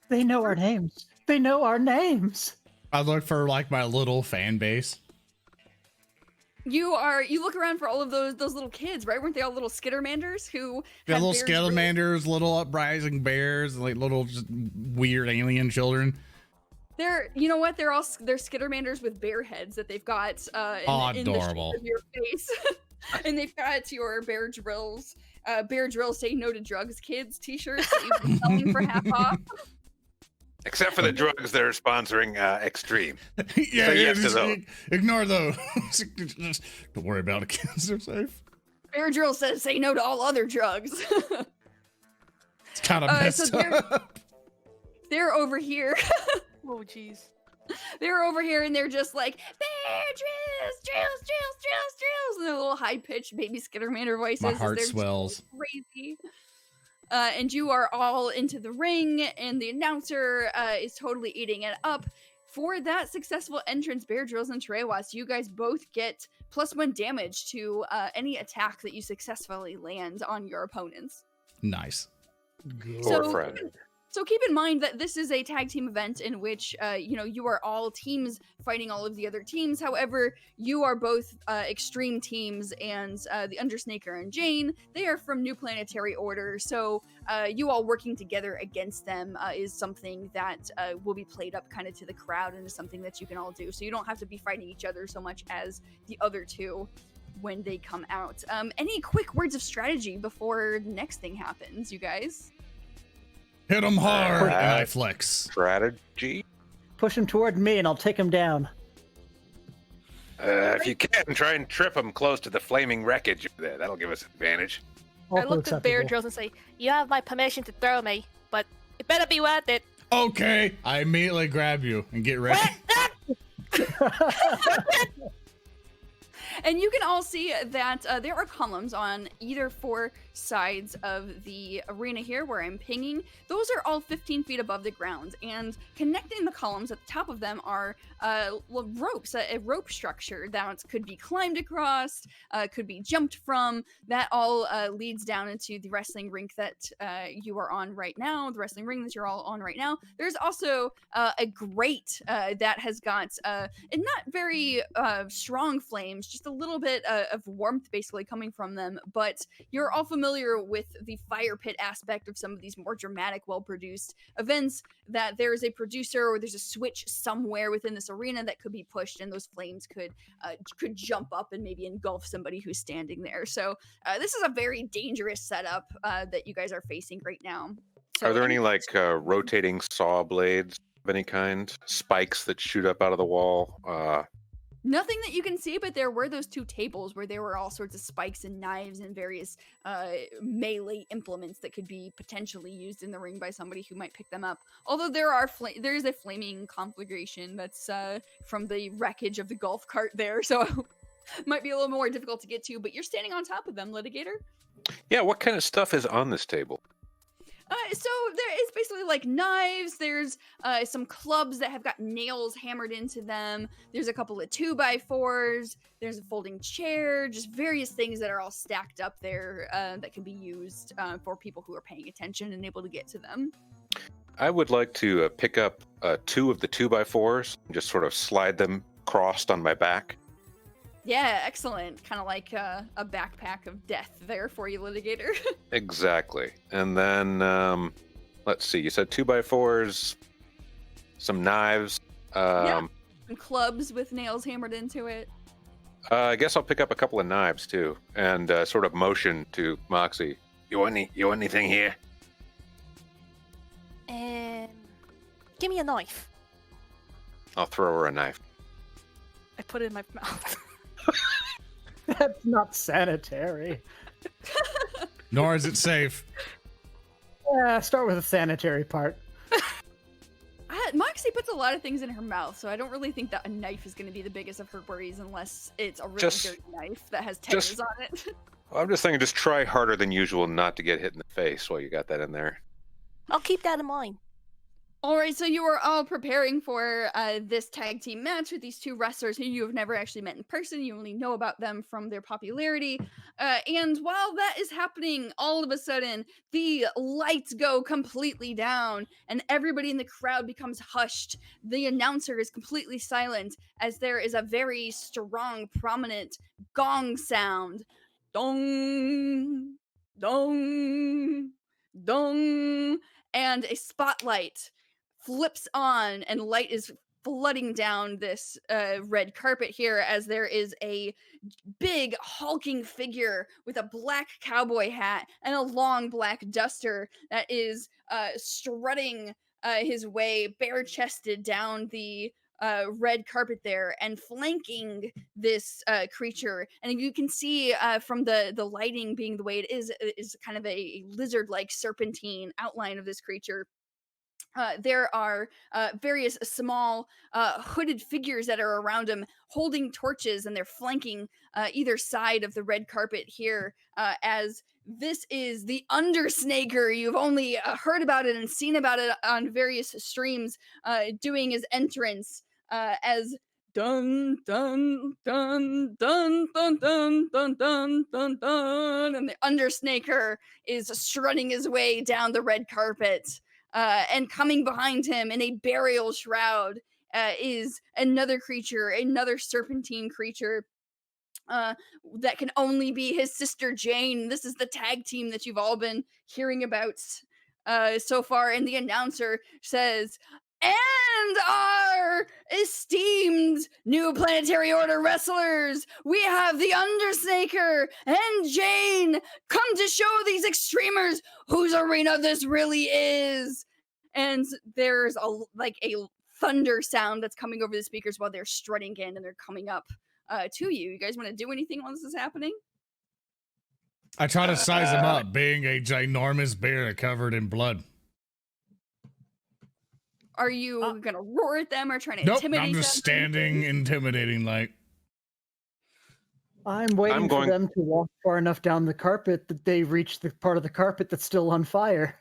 They know our names. They know our names. I look for like my little fan base. You look around for all of those little kids, right? Weren't they all little skittermanders who Yeah, had little Bear Drills? skelemanders, little uprising bears, like little just weird alien children. You know what? They're skittermanders with bear heads that they've got in the Adorable. shape of your face. And they've got your Bear Drills say no to drugs kids t-shirts that you've been selling for half off. Except for the drugs that are sponsoring Xtreme. Yeah, Say yes to those. Ignore those. Don't worry about it, kids. They're safe. Bear Drill says say no to all other drugs. It's kind of messed so up. they're over here. Oh, jeez. They're over here and they're just like, Bear drills, and their little high-pitched baby Skittermander voices. My as heart they're just swells. crazy. And you are all into the ring, and the announcer is totally eating it up. For that successful entrance, Bear Drills and Tehwas, you guys both get +1 damage to any attack that you successfully land on your opponents. Nice. Poor friend. So keep in mind that this is a tag team event in which, you are all teams fighting all of the other teams. However, you are both Xtreme teams, and the Undersnaker and Jane, they are from New Planetary Order. So you all working together against them is something that will be played up kind of to the crowd, and is something that you can all do. So you don't have to be fighting each other so much as the other two when they come out. Any quick words of strategy before the next thing happens, you guys? Hit him hard, and I Alright. flex. Strategy. Push him toward me, and I'll take him down. If you can, try and trip him close to the flaming wreckage there. That'll give us advantage. I Also looked at Bear acceptable. Drills and say, "You have my permission to throw me, but it better be worth it." Okay, I immediately grab you and get ready. And you can all see that there are columns on either 4 sides of the arena here where I'm pinging. Those are all 15 feet above the ground, and connecting the columns at the top of them are ropes, a rope structure that could be climbed across, could be jumped from. That all leads down into the wrestling rink that you are on right now, the wrestling ring that you're all on right now. There's also a grate that has got not very strong flames, just a little bit of warmth basically coming from them, but you're all familiar with the fire pit aspect of some of these more dramatic, well-produced events, that there is a producer or there's a switch somewhere within this arena that could be pushed, and those flames could jump up and maybe engulf somebody who's standing there. So this is a very dangerous setup that you guys are facing right now. So Are there any like rotating saw blades of any kind? Spikes that shoot up out of the wall? Nothing that you can see, but there were those 2 tables where there were all sorts of spikes and knives and various melee implements that could be potentially used in the ring by somebody who might pick them up. Although there is a flaming conflagration that's from the wreckage of the golf cart there, so it might be a little more difficult to get to, but you're standing on top of them, Litigator. Yeah, what kind of stuff is on this table? So there is basically like knives. There's some clubs that have got nails hammered into them. There's a couple of 2x4s. There's a folding chair. Just various things that are all stacked up there that can be used for people who are paying attention and able to get to them. I would like to pick up 2 of the 2x4s and just sort of slide them crossed on my back. Yeah, excellent. Kind of like a backpack of death there for you, Litigator. Exactly. And then, let's see, you said 2x4s, some knives. Yeah. Some clubs with nails hammered into it. I guess I'll pick up a couple of knives too, and sort of motion to Moxie. You want anything here? Give me a knife. I'll throw her a knife. I put it in my mouth. That's not sanitary. Nor is it safe. Yeah, start with the sanitary part. Moxie puts a lot of things in her mouth, so I don't really think that a knife is going to be the biggest of her worries unless it's a really dirty knife that has tears on it. I'm just thinking, just try harder than usual not to get hit in the face while you got that in there. I'll keep that in mind. All right, so you are all preparing for this tag team match with these 2 wrestlers who you have never actually met in person. You only know about them from their popularity. And while that is happening, all of a sudden, the lights go completely down and everybody in the crowd becomes hushed. The announcer is completely silent as there is a very strong, prominent gong sound. Dong, dong, dong. And a spotlight flips on and light is flooding down this red carpet here as there is a big hulking figure with a black cowboy hat and a long black duster that is strutting his way bare-chested down the red carpet there, and flanking this creature. And you can see from the lighting being the way it is kind of a lizard-like serpentine outline of this creature. There are various small hooded figures that are around him holding torches, and they're flanking either side of the red carpet here as this is the Undersnaker. You've only heard about it and seen about it on various streams doing his entrance as dun dun dun dun dun dun dun dun dun dun, and the Undersnaker is strutting his way down the red carpet. And coming behind him in a burial shroud is another creature, another serpentine creature that can only be his sister Jane. This is the tag team that you've all been hearing about so far. And the announcer says, and our esteemed new planetary order wrestlers, we have the Undersnaker and Jane come to show these extremers whose arena this really is. And there's a thunder sound that's coming over the speakers while they're strutting in and they're coming up to you. You guys want to do anything while this is happening? I try to size him up, being a ginormous bear covered in blood. Are you gonna roar at them or trying to Nope, intimidate them? I'm just standing, intimidating, like. I'm waiting for them to walk far enough down the carpet that they reach the part of the carpet that's still on fire.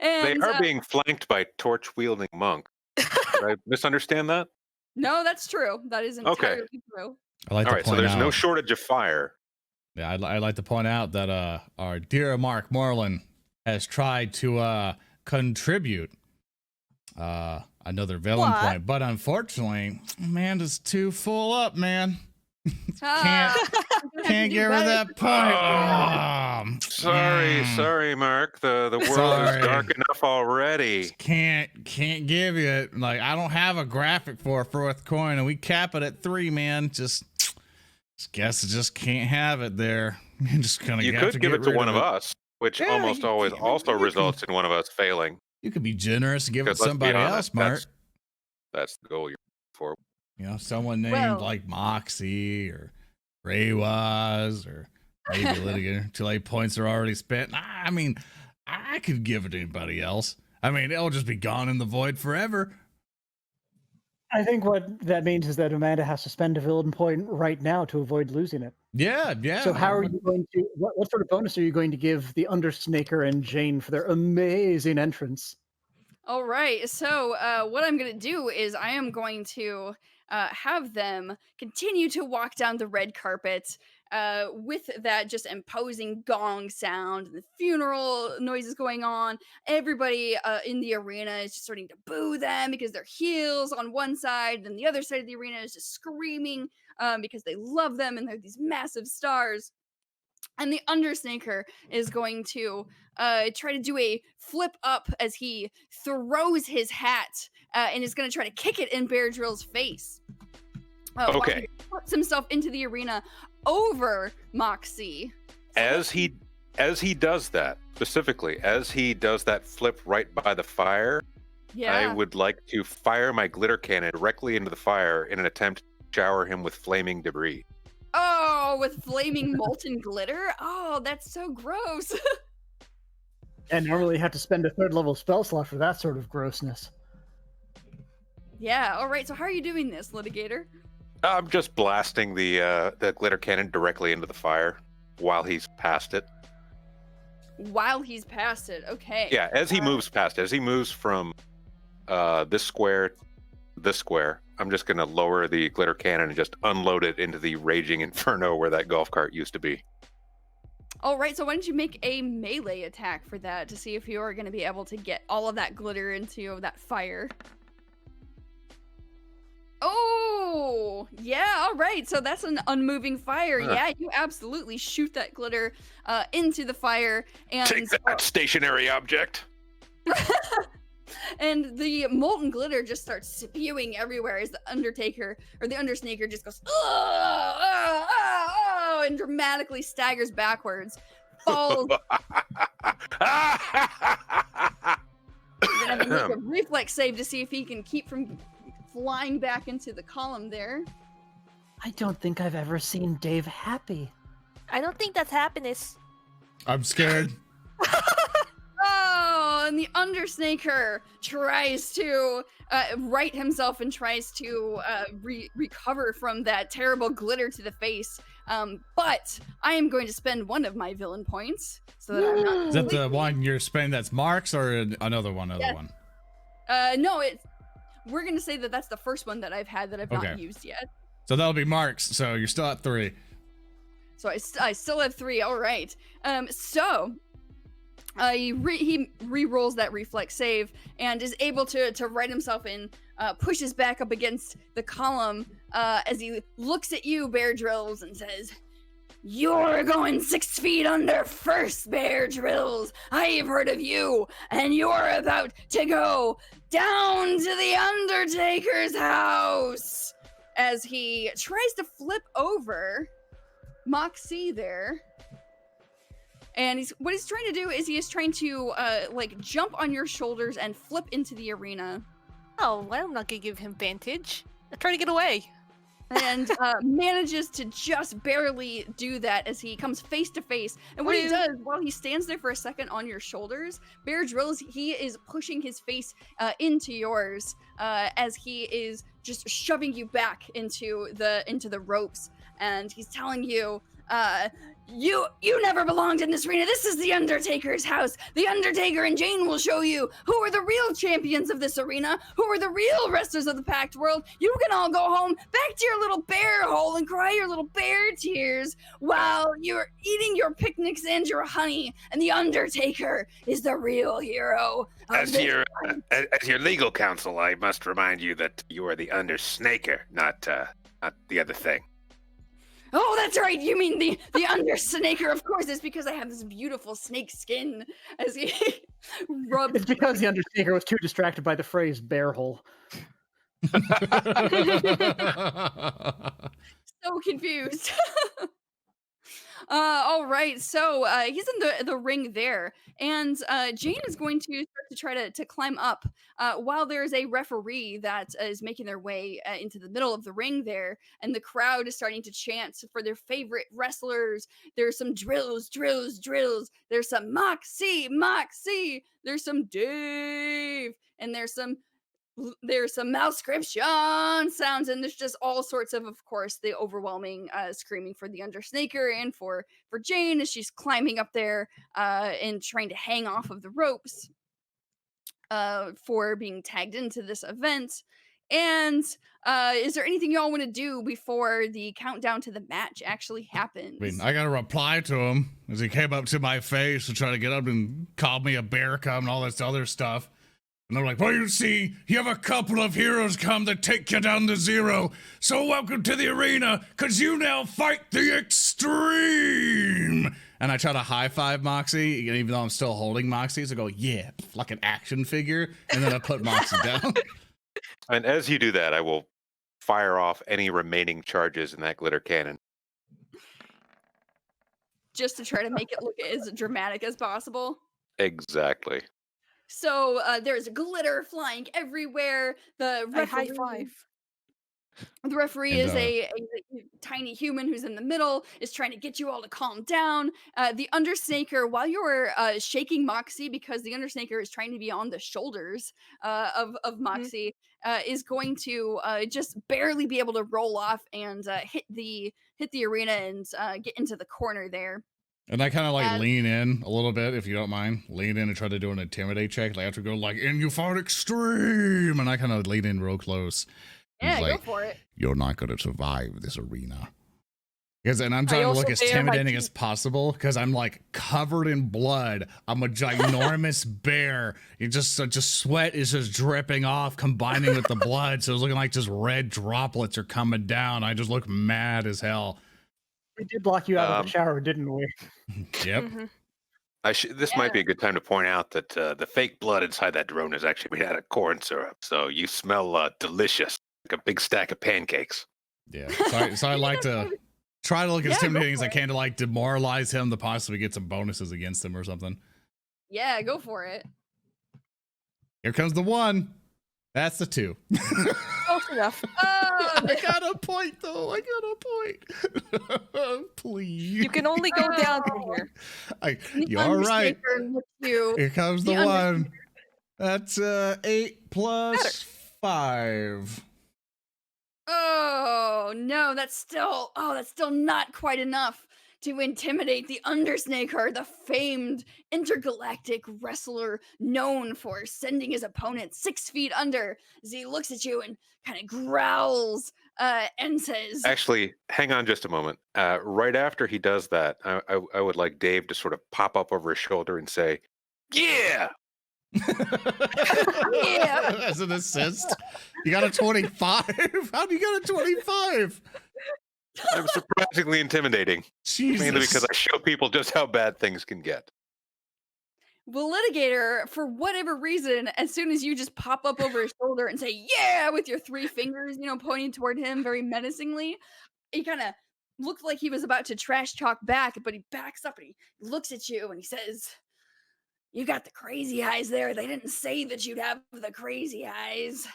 And, they are being flanked by torch-wielding monks. Did I misunderstand that? No, that's true. That is entirely true. I like All to right, so point there's out, no shortage of fire. Yeah, I'd like to point out that our dear Mark Moreland has tried to contribute another villain point, but unfortunately, Amanda's too full up, man. Can't give her that point. Sorry, Mark. The world is dark enough already. Can't give you it. Like, I don't have a graphic for a fourth coin, and we cap it at 3, man. Just guess I just can't have it there. I'm just gonna. You could give it to one of us, which almost always also results in one of us failing. You could be generous and give it to somebody else, Mark. That's the goal you're for. You know, someone named like Moxie or Tehwas or maybe Litigator. Till 8 points are already spent. I mean, I could give it to anybody else. I mean, it'll just be gone in the void forever. I think what that means is that Amanda has to spend a villain point right now to avoid losing it. Yeah. So how are you going to, what sort of bonus are you going to give the Undersnaker and Jane for their amazing entrance? All right, so what I'm going to do is I am going to have them continue to walk down the red carpet with that just imposing gong sound, the funeral noises going on. Everybody in the arena is just starting to boo them because they're heels on one side, and the other side of the arena is just screaming because they love them and they're these massive stars. And the Undersnaker is going to try to do a flip up as he throws his hat and is going to try to kick it in Bear Drill's face. Okay. He puts himself into the arena over Moxie. As he does that, specifically, as he does that flip right by the fire, I would like to fire my glitter cannon directly into the fire in an attempt to shower him with flaming debris. Oh, with flaming molten glitter? Oh, that's so gross. And normally you have to spend a 3rd level spell slot for that sort of grossness. Yeah, all right. So how are you doing this, Litigator? I'm just blasting the glitter cannon directly into the fire while he's past it. While he's past it, okay. Yeah, as he moves past it, as he moves from this square to this square, I'm just going to lower the glitter cannon and just unload it into the raging inferno where that golf cart used to be. All right, so why don't you make a melee attack for that to see if you are going to be able to get all of that glitter into that fire. Oh, yeah, all right. So that's an unmoving fire. Yeah, you absolutely shoot that glitter into the fire. And take that, stationary object. And the molten glitter just starts spewing everywhere as the Undersnaker just goes, oh, and dramatically staggers backwards, falls. You're gonna have to make a reflex reflex save to see if he can keep from flying back into the column there. I don't think I've ever seen Daeve happy. I don't think that's happiness. I'm scared. Oh, and the Undersnaker tries to right himself and tries to recover from that terrible glitter to the face. But I am going to spend one of my villain points so that I'm not. Is that the one you're spending that's Mark's or another one? Yes. No, we're going to say that that's the first one that I've had that I've not used yet. So that'll be Mark's. So you're still at 3. So I still have 3. All right. He re-rolls that reflex save and is able to right himself and pushes back up against the column as he looks at you, Bear Drills, and says, "You're going 6 feet under first, Bear Drills. I've heard of you, and you're about to go down to the Undertaker's house." As he tries to flip over Moxie there. And what he's trying to do is he is trying to jump on your shoulders and flip into the arena. Oh, well, I'm not gonna give him vantage. I try to get away. And manages to just barely do that as he comes face to face. And what he does, while he stands there for a second on your shoulders, Bear Drills, he is pushing his face into yours as he is just shoving you back into the ropes. And he's telling you, you never belonged in this arena. This is the Undertaker's house. The Undertaker and Jane will show you who are the real champions of this arena, who are the real wrestlers of the Pact World. You can all go home back to your little bear hole and cry your little bear tears while you're eating your picnics and your honey. And the Undertaker is the real hero. As your legal counsel, I must remind you that you are the Undersnaker, not the other thing. Oh, that's right. You mean the Undersnaker? Of course, it's because I have this beautiful snake skin. As he rubs. It's because the Undertaker was too distracted by the phrase "bear hole." So confused. All right, so he's in the ring there, and Jane is going to start to try to climb up while there's a referee that is making their way into the middle of the ring there, and the crowd is starting to chant for their favorite wrestlers. There's some drills. There's some Moxie. There's some Daeve, and there's some Malscripcion sounds, and there's just all sorts of course, the overwhelming screaming for the Undersnaker and for Jane as she's climbing up there and trying to hang off of the ropes for being tagged into this event. And is there anything y'all want to do before the countdown to the match actually happens? I mean, I gotta reply to him as he came up to my face and tried to get up and called me a bear cub and all this other stuff. And they're like, well, you see, you have a couple of heroes come to take you down to 0. So welcome to the arena, because you now fight the X.T.R.E.M. And I try to high-five Moxie, even though I'm still holding Moxie. So I go, yeah, like an action figure. And then I put Moxie down. And as you do that, I will fire off any remaining charges in that glitter cannon. Just to try to make it look as dramatic as possible. Exactly. So there's glitter flying everywhere. The referee, high five. The referee is a tiny human who's in the middle, is trying to get you all to calm down. The Undersnaker, while you're shaking Moxie, because the Undersnaker is trying to be on the shoulders of Moxie, is going to just barely be able to roll off and hit the arena and get into the corner there. And I kind of lean in a little bit, if you don't mind. Lean in and try to do an intimidate check. I have to go and you fought Xtreme. And I kind of lean in real close. Yeah, go for it. You're not going to survive this arena. And I'm trying to look as intimidating as possible because I'm covered in blood. I'm a ginormous bear. You just sweat is just dripping off, combining with the blood. So it's looking like just red droplets are coming down. I just look mad as hell. We did block you out of the shower, didn't we? Yep. Mm-hmm. This might be a good time to point out that the fake blood inside that drone is actually made out of corn syrup. So you smell delicious, like a big stack of pancakes. Yeah. So I like to try to look as intimidating as I can to demoralize him to possibly get some bonuses against him or something. Yeah, go for it. Here comes the 1. That's the 2. Close enough. I got a point, though. I got a point. Please. You can only go down from here. You're right. You. Here comes the 1. That's 8 plus 5. Oh no, that's still not quite enough to intimidate the Undersnaker, the famed intergalactic wrestler known for sending his opponent 6 feet under, as he looks at you and kind of growls and says, Actually, hang on just a moment. Right after he does that, I would like Daeve to sort of pop up over his shoulder and say, "Yeah!" Yeah. As an assist. You got a 25? How do you get a 25? I'm surprisingly intimidating. Jesus. Mainly because I show people just how bad things can get. Well, Litigator, for whatever reason, as soon as you just pop up over his shoulder and say, "Yeah," with your 3 fingers, pointing toward him very menacingly, he kind of looked like he was about to trash talk back, but he backs up and he looks at you and he says, "You got the crazy eyes there. They didn't say that you'd have the crazy eyes.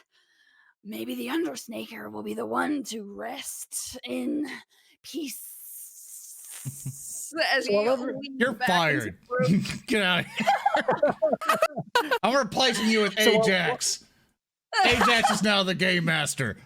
Maybe the Undersnaker will be the one to rest in peace." As You're fired. Get out of here. I'm replacing you with Ajax. Ajax is now the game master.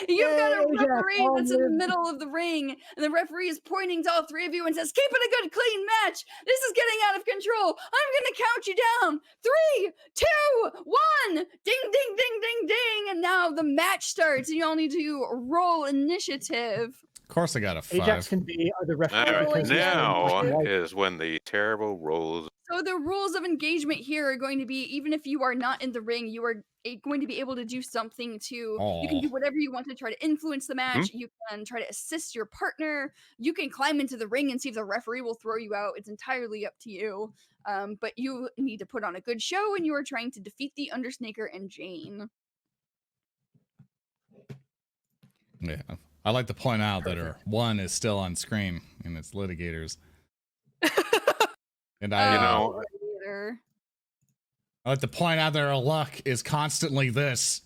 You've got a referee that's in the middle of the ring, and the referee is pointing to all 3 of you and says, "Keep it a good, clean match. This is getting out of control. I'm going to count you down. 3, 2, 1. Ding, ding, ding, ding, ding." And now the match starts, and you all need to roll initiative. Of course I got a 5. Ajax can be the referee. All right, because now is when the terrible rolls. So the rules of engagement here are going to be, even if you are not in the ring, you are going to be able to do something to, you can do whatever you want to try to influence the match. You can try to assist your partner. You can climb into the ring and see if the referee will throw you out. It's entirely up to you. But you need to put on a good show, and you are trying to defeat the Undersnaker and Jane. Yeah. I like to point out that her 1 is still on screen, and it's Litigator's. And I like to point out that her luck is constantly this.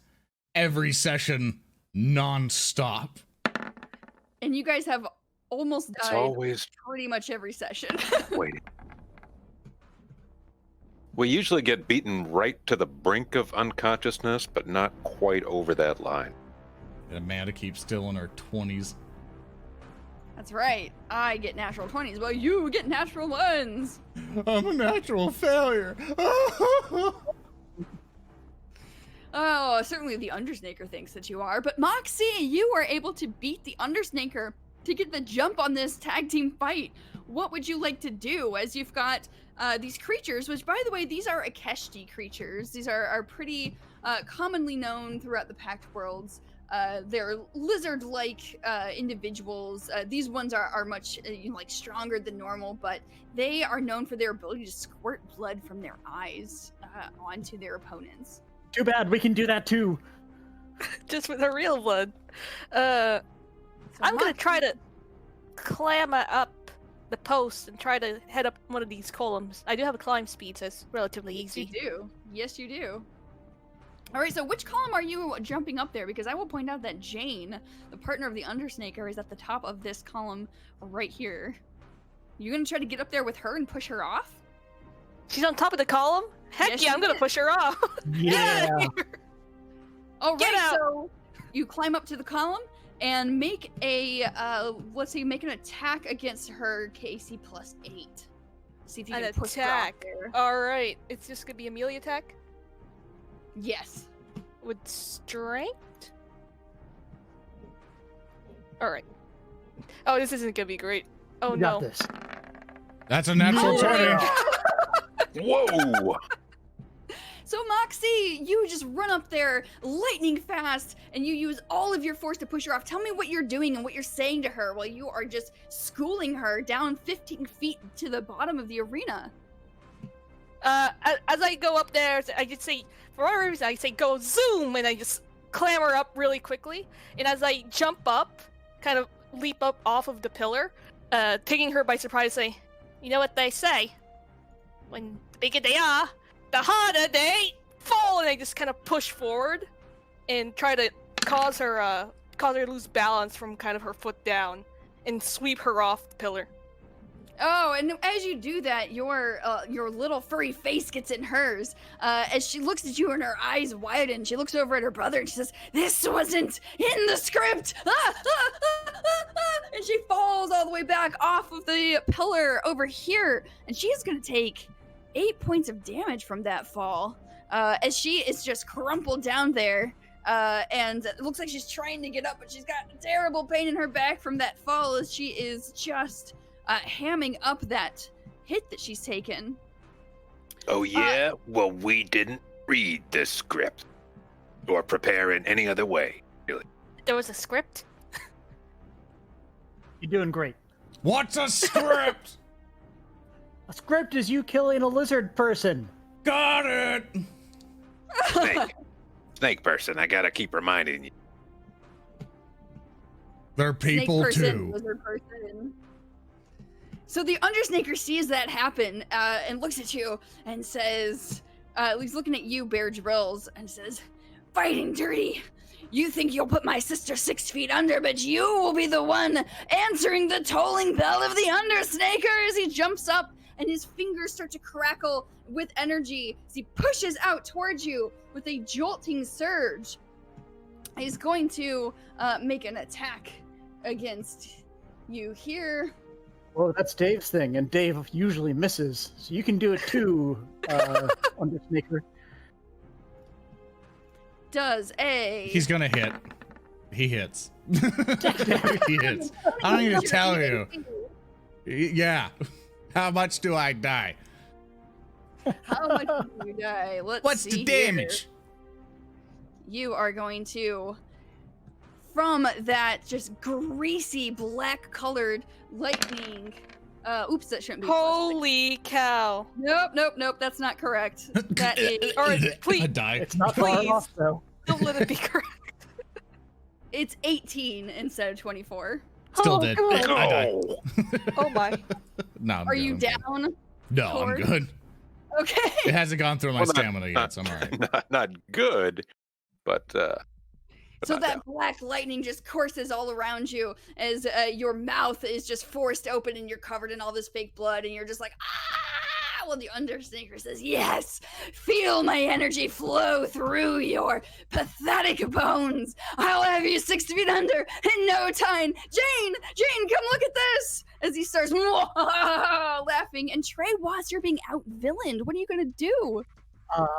Every session, non-stop. And you guys have almost It's died always pretty much every session. waiting. We usually get beaten right to the brink of unconsciousness, but not quite over that line. And Amanda keeps still in her 20s. That's right. I get natural 20s, but you get natural 1s. I'm a natural failure. Oh, certainly the Undersnaker thinks that you are. But Moxie, you are able to beat the Undersnaker to get the jump on this tag team fight. What would you like to do, as you've got these creatures, which, by the way, these are X.T.R.E.M creatures. These are pretty commonly known throughout the Pact Worlds. They're lizard-like individuals. These ones are much stronger than normal, but they are known for their ability to squirt blood from their eyes onto their opponents. Too bad, we can do that too. Just with the real blood. I'm gonna try to clamber up the post and try to head up one of these columns. I do have a climb speed, so it's relatively easy. Yes, you do. Yes, you do. All right, so which column are you jumping up there? Because I will point out that Jane, the partner of the Undersnaker, is at the top of this column right here. You gonna try to get up there with her and push her off? She's on top of the column? Heck Yes, yeah, she I'm gonna is. push her off. Yeah. All Get right, out. so you climb up to the column and make a, let's see, make an attack against her KC plus 8. See if you An can push her off attack. there. Alright, it's just gonna be a melee attack? Yes. With strength? Alright. Oh, this isn't gonna be great. Oh You no. got this. That's a natural 20. Whoa! So Moxie, you just run up there lightning fast and you use all of your force to push her off. Tell me what you're doing and what you're saying to her while you are just schooling her down 15 feet to the bottom of the arena. As I go up there, I just say, for whatever reason, I say go zoom, and I just clamber up really quickly. And as I jump up, kind of leap up off of the pillar, taking her by surprise, say, you know what they say? When the bigger they are, the harder they fall fall, and I just kind of push forward and try to cause her to lose balance from kind of her foot down and sweep her off the pillar. Oh, and as you do that, your little furry face gets in hers. As she looks at you and her eyes widen, she looks over at her brother and she says, "This wasn't in the script!" And she falls all the way back off of the pillar over here. And she is going to take 8 points of damage from that fall. As she is just crumpled down there. And it looks like she's trying to get up, but she's got terrible pain in her back from that fall as she is just... hamming up that hit that she's taken. Oh, yeah? Well, we didn't read this script or prepare in any other way. Really. There was a script? You're doing great. What's a script? A script is you killing a lizard person. Got it. Snake person, I gotta keep reminding you. They're people Snake person, too. lizard person. So the Undersnaker sees that happen and looks at you and says, he's looking at you, Bear Drills, and says, "Fighting dirty. You think you'll put my sister 6 feet under, but you will be the one answering the tolling bell of the Undersnaker." As he jumps up and his fingers start to crackle with energy as he pushes out towards you with a jolting surge. He's going to make an attack against you here. Well, that's Dave's thing, and Dave usually misses, so you can do it too, Undersnaker. Does a... He's gonna hit. He hits. He hits. I don't need to tell you. Yeah. How much do I die? How much do you die? What's the damage? You are going to, from that just greasy black colored lightning. Oops, that shouldn't be. Holy cow! Nope. That's not correct. That is. Or please, I die. It's not far Please. off, though. don't let it be correct. It's 18 instead of 24. Still dead. God. I die. Oh my! No, I'm Are good, you I'm good. down? No, I'm Cord? good. Okay. It hasn't gone through my Well, not- stamina yet, so I'm alright. Not good, but So not that down. black lightning just courses all around you as your mouth is just forced open and you're covered in all this fake blood and you're just like, ah! Well, the Undersnaker says, "Yes, feel my energy flow through your pathetic bones. I'll have you 6 feet under in no time. Jane, come look at this!" As he starts laughing. And Tehwas, you're being out-villained. What are you going to do?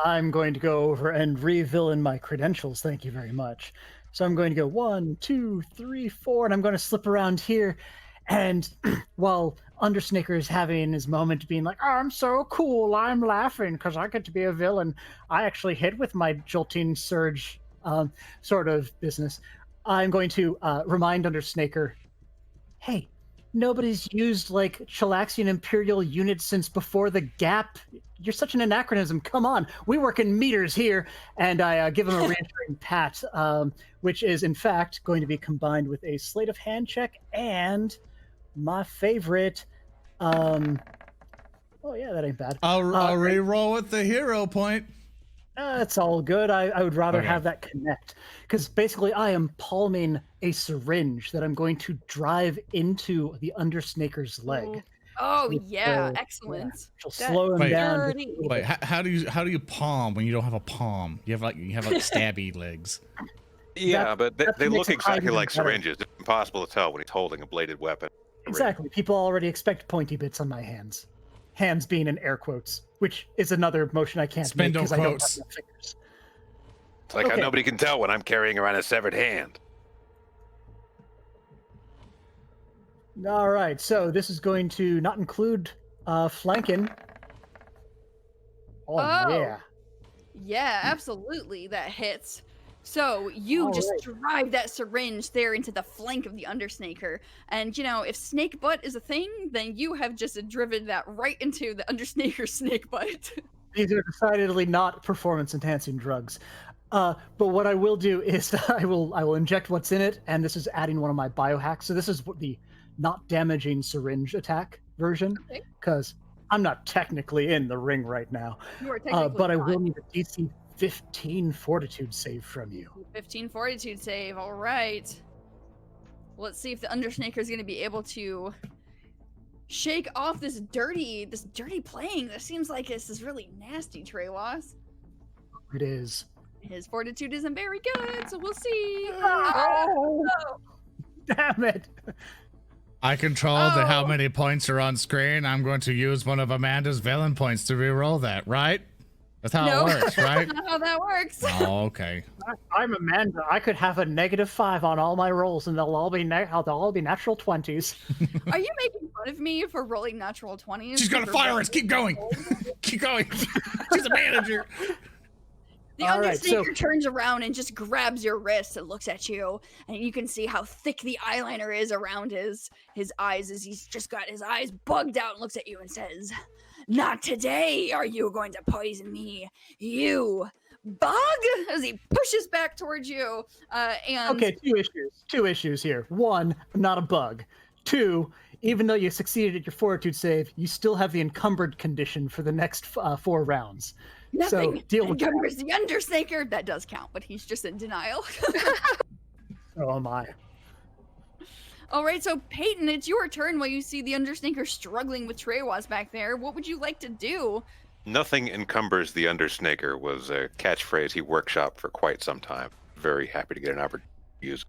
I'm going to go over and re-villain my credentials, thank you very much. So I'm going to go 1, 2, 3, 4, and I'm going to slip around here. And while Undersnaker is having his moment being like, "Oh, I'm so cool, I'm laughing because I get to be a villain," I actually hit with my jolting surge sort of business. I'm going to remind Undersnaker, "Hey, nobody's used like Chilaxian Imperial units since before the Gap. You're such an anachronism. Come on, we work in meters here." And I give him a reassuring pat, which is in fact going to be combined with a sleight of hand check and my favorite. Oh yeah, that ain't bad. I'll re-roll with the hero point. It's all good. I would rather Okay. have that connect because basically I am palming a syringe that I'm going to drive into the Undersnaker's leg. Ooh. Oh, With yeah, the- excellent. She'll That slow him Wait. down. dirty. Wait, how do you palm when you don't have a palm? You have like stabby legs. Yeah, but that's they what look makes it hide exactly even like better. syringes. It's impossible to tell when he's holding a bladed weapon. Exactly. People already expect pointy bits on my hands. Hands being in air quotes, which is another motion I can't make Spindle because I don't quotes. have enough fingers. It's like how Okay. nobody can tell when I'm carrying around a severed hand. All right, so this is going to not include flanking. Oh, Oh. yeah. Yeah, absolutely. That hits. So you All just right. drive that syringe there into the flank of the Undersnaker. And, you know, if snake butt is a thing, then you have just driven that right into the Undersnaker's snake butt. These are decidedly not performance-enhancing drugs. But what I will do is I will inject what's in it, and this is adding one of my biohacks. So this is the not damaging syringe attack version, because I'm not technically in the ring right now. You are technically But I not. will need a DC 15 fortitude save from you. 15 fortitude save. All right. Let's see if the Undersnaker is going to be able to shake off this dirty playing. This seems like this is really nasty, Tehwas. It is. His fortitude isn't very good, so we'll see. Oh, damn it. I control how many points are on screen. I'm going to use one of Amanda's villain points to reroll that, right? That's how it works, right? That's not how that works. Oh, okay. I'm Amanda. I could have a -5 on all my rolls, and they'll all be natural 20s. Are you making fun of me for rolling natural 20s? She's gonna fire us. Keep going. Keep going. She's a manager. The Undersnaker turns around and just grabs your wrist and looks at you, and you can see how thick the eyeliner is around his eyes as he's just got his eyes bugged out and looks at you and says, "Not today are you going to poison me, you bug!" As he pushes back towards you. Okay, two issues here. One, I'm not a bug. Two, even though you succeeded at your fortitude save, you still have the encumbered condition for the next 4 rounds. Nothing So deal with encumbers the Undersnaker. That does count, but he's just in denial. So am I. All right, so Peyton, it's your turn while you see the Undersnaker struggling with Tehwas back there. What would you like to do? Nothing encumbers the Undersnaker was a catchphrase he workshopped for quite some time. Very happy to get an opportunity to use.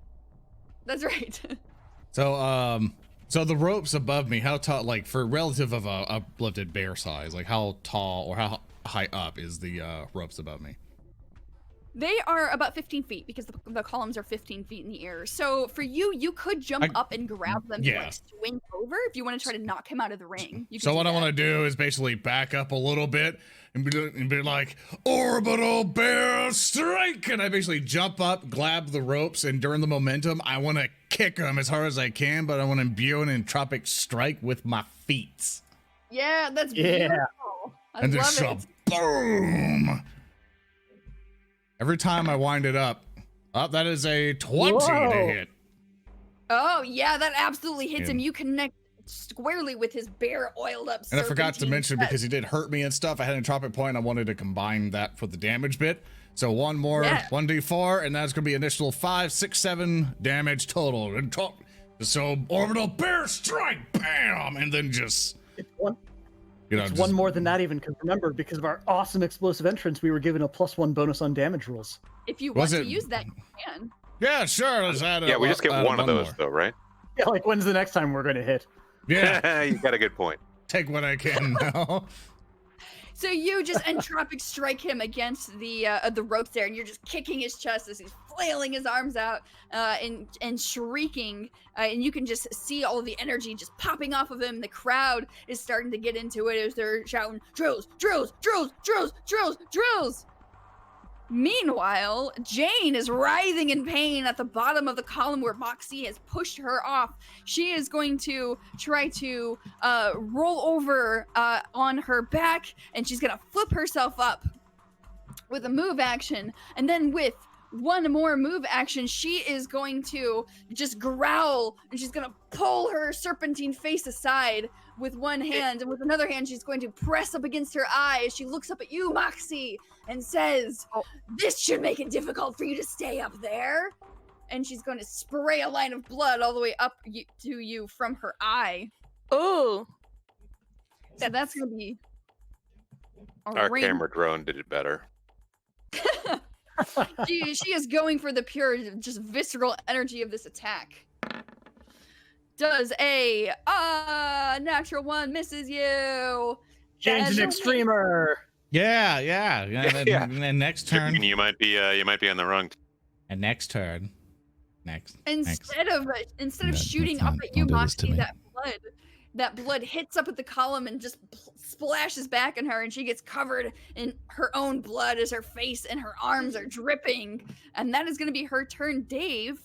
That's right. So the ropes above me, how tall, like for relative of a uplifted bear size, like how tall or how high up is the ropes above me? They are about 15 feet because the columns are 15 feet in the air. So for you, you could jump up and grab them to like swing over if you want to try to knock him out of the ring. So what I want to do is basically back up a little bit and be like, orbital bear strike! And I basically jump up, grab the ropes, and during the momentum, I want to kick them as hard as I can, but I want to imbue an entropic strike with my feet. Yeah, that's beautiful. I and love there's it. a boom! Every time I wind it up, that is a 20 to hit. Oh, yeah, that absolutely hits him. You connect squarely with his bare, oiled up And I forgot to mention, because he did hurt me and stuff, I had an entropic point, I wanted to combine that for the damage bit. So one more, 1d4, and that's going to be initial 5, 6, 7 damage total. So orbital bear strike, bam! And then just... It's one more than that even, because remember, because of our awesome explosive entrance, we were given a +1 bonus on damage rolls. If you want to use that, you can. Yeah, sure. Let's add it. Yeah, we just get one of those, more. though, right? Yeah, like when's the next time we're going to hit? Yeah. You got a good point. Take what I can now. So you just entropic strike him against the ropes there, and you're just kicking his chest as he's flailing his arms out and shrieking, and you can just see all the energy just popping off of him. The crowd is starting to get into it as they're shouting, "Drills, drills, drills, drills, drills, drills!" Meanwhile, Jane is writhing in pain at the bottom of the column where Moxie has pushed her off. She is going to try to roll over on her back, and she's going to flip herself up with a move action. And then with one more move action, she is going to just growl, and she's going to pull her serpentine face aside with one hand, and with another hand, she's going to press up against her eye as she looks up at you, Moxie, and says, "This should make it difficult for you to stay up there." And she's going to spray a line of blood all the way up to you from her eye. Oh. So that's going to be Our camera drone did it better. She is going for the pure, just visceral energy of this attack. Does a natural 1 misses you. Jane's an extremer. Yeah. And next turn. You might be on the wrong. And next turn. Instead of shooting up at you, Moxie, that blood hits up at the column and just splashes back on her, and she gets covered in her own blood as her face and her arms are dripping. And that is going to be her turn. Daeve,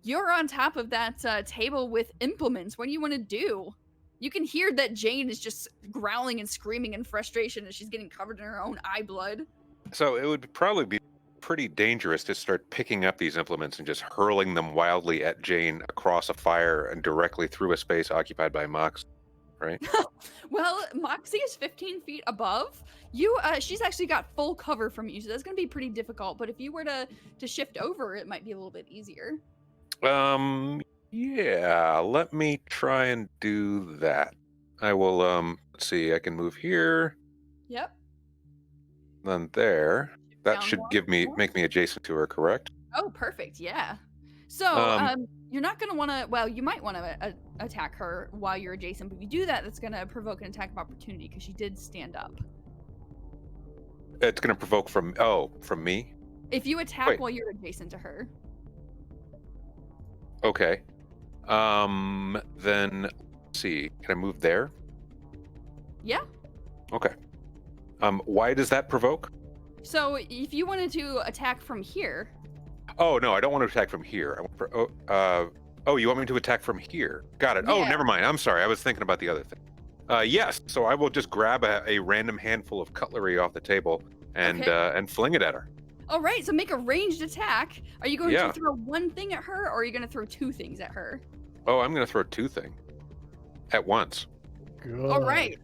you're on top of that table with implements. What do you want to do? You can hear that Jane is just growling and screaming in frustration as she's getting covered in her own eye blood. So it would probably be pretty dangerous to start picking up these implements and just hurling them wildly at Jane across a fire and directly through a space occupied by Mox. right? Well, Moxie is 15 feet above you. She's actually got full cover from you, so that's going to be pretty difficult. But if you were to shift over, it might be a little bit easier. Yeah, let me try and do that. I will, let's see, I can move here, Yep. then there. That Down should one more. make me adjacent to her, correct? Oh, perfect. Yeah. So, you're not going to want to, well, you might want to attack her while you're adjacent, but if you do that, that's going to provoke an attack of opportunity because she did stand up. It's going to provoke from me? If you attack Wait. while you're adjacent to her. Okay. Then, let's see, can I move there? Yeah. Okay. Why does that provoke? So, if you wanted to attack from here. Oh, no, I don't want to attack from here. I want you want me to attack from here? Got it. Yeah. Oh, never mind. I'm sorry. I was thinking about the other thing. Yes. So I will just grab a random handful of cutlery off the table and fling it at her. All right. So make a ranged attack. Are you going Yeah. to throw one thing at her, or are you going to throw two things at her? Oh, I'm going to throw two things at once. Good. All right.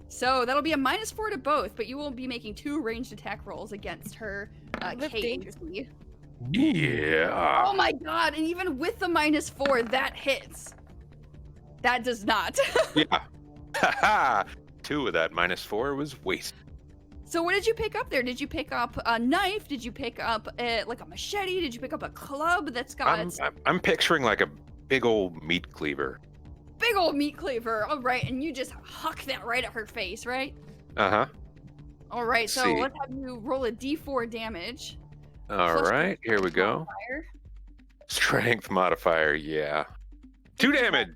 So that'll be a -4 to both, but you will be making 2 ranged attack rolls against her cage. Yeah. Oh my god! And even with the -4, that hits. That does not. Yeah. Haha. 2 of that -4 was waste. So what did you pick up there? Did you pick up a knife? Did you pick up like a machete? Did you pick up a club that's got I'm picturing like a big old meat cleaver. big old meat cleaver? All right, and you just huck that right at her face, right? Uh-huh. All right, so See. let's have you roll a d4 damage. All Plus right, your here we go. modifier. Strength modifier, yeah. 2 damage.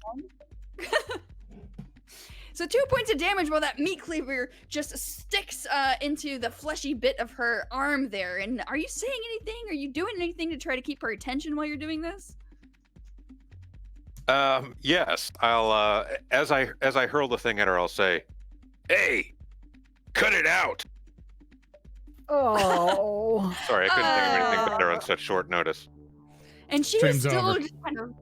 So 2 points of damage while that meat cleaver just sticks into the fleshy bit of her arm there. And are you saying anything? Are you doing anything to try to keep her attention while you're doing this? Yes. I'll as I hurl the thing at her, I'll say, "Hey, cut it out." Oh. Sorry, I couldn't think of anything better on such short notice. And she Stream's is still over. just kind of.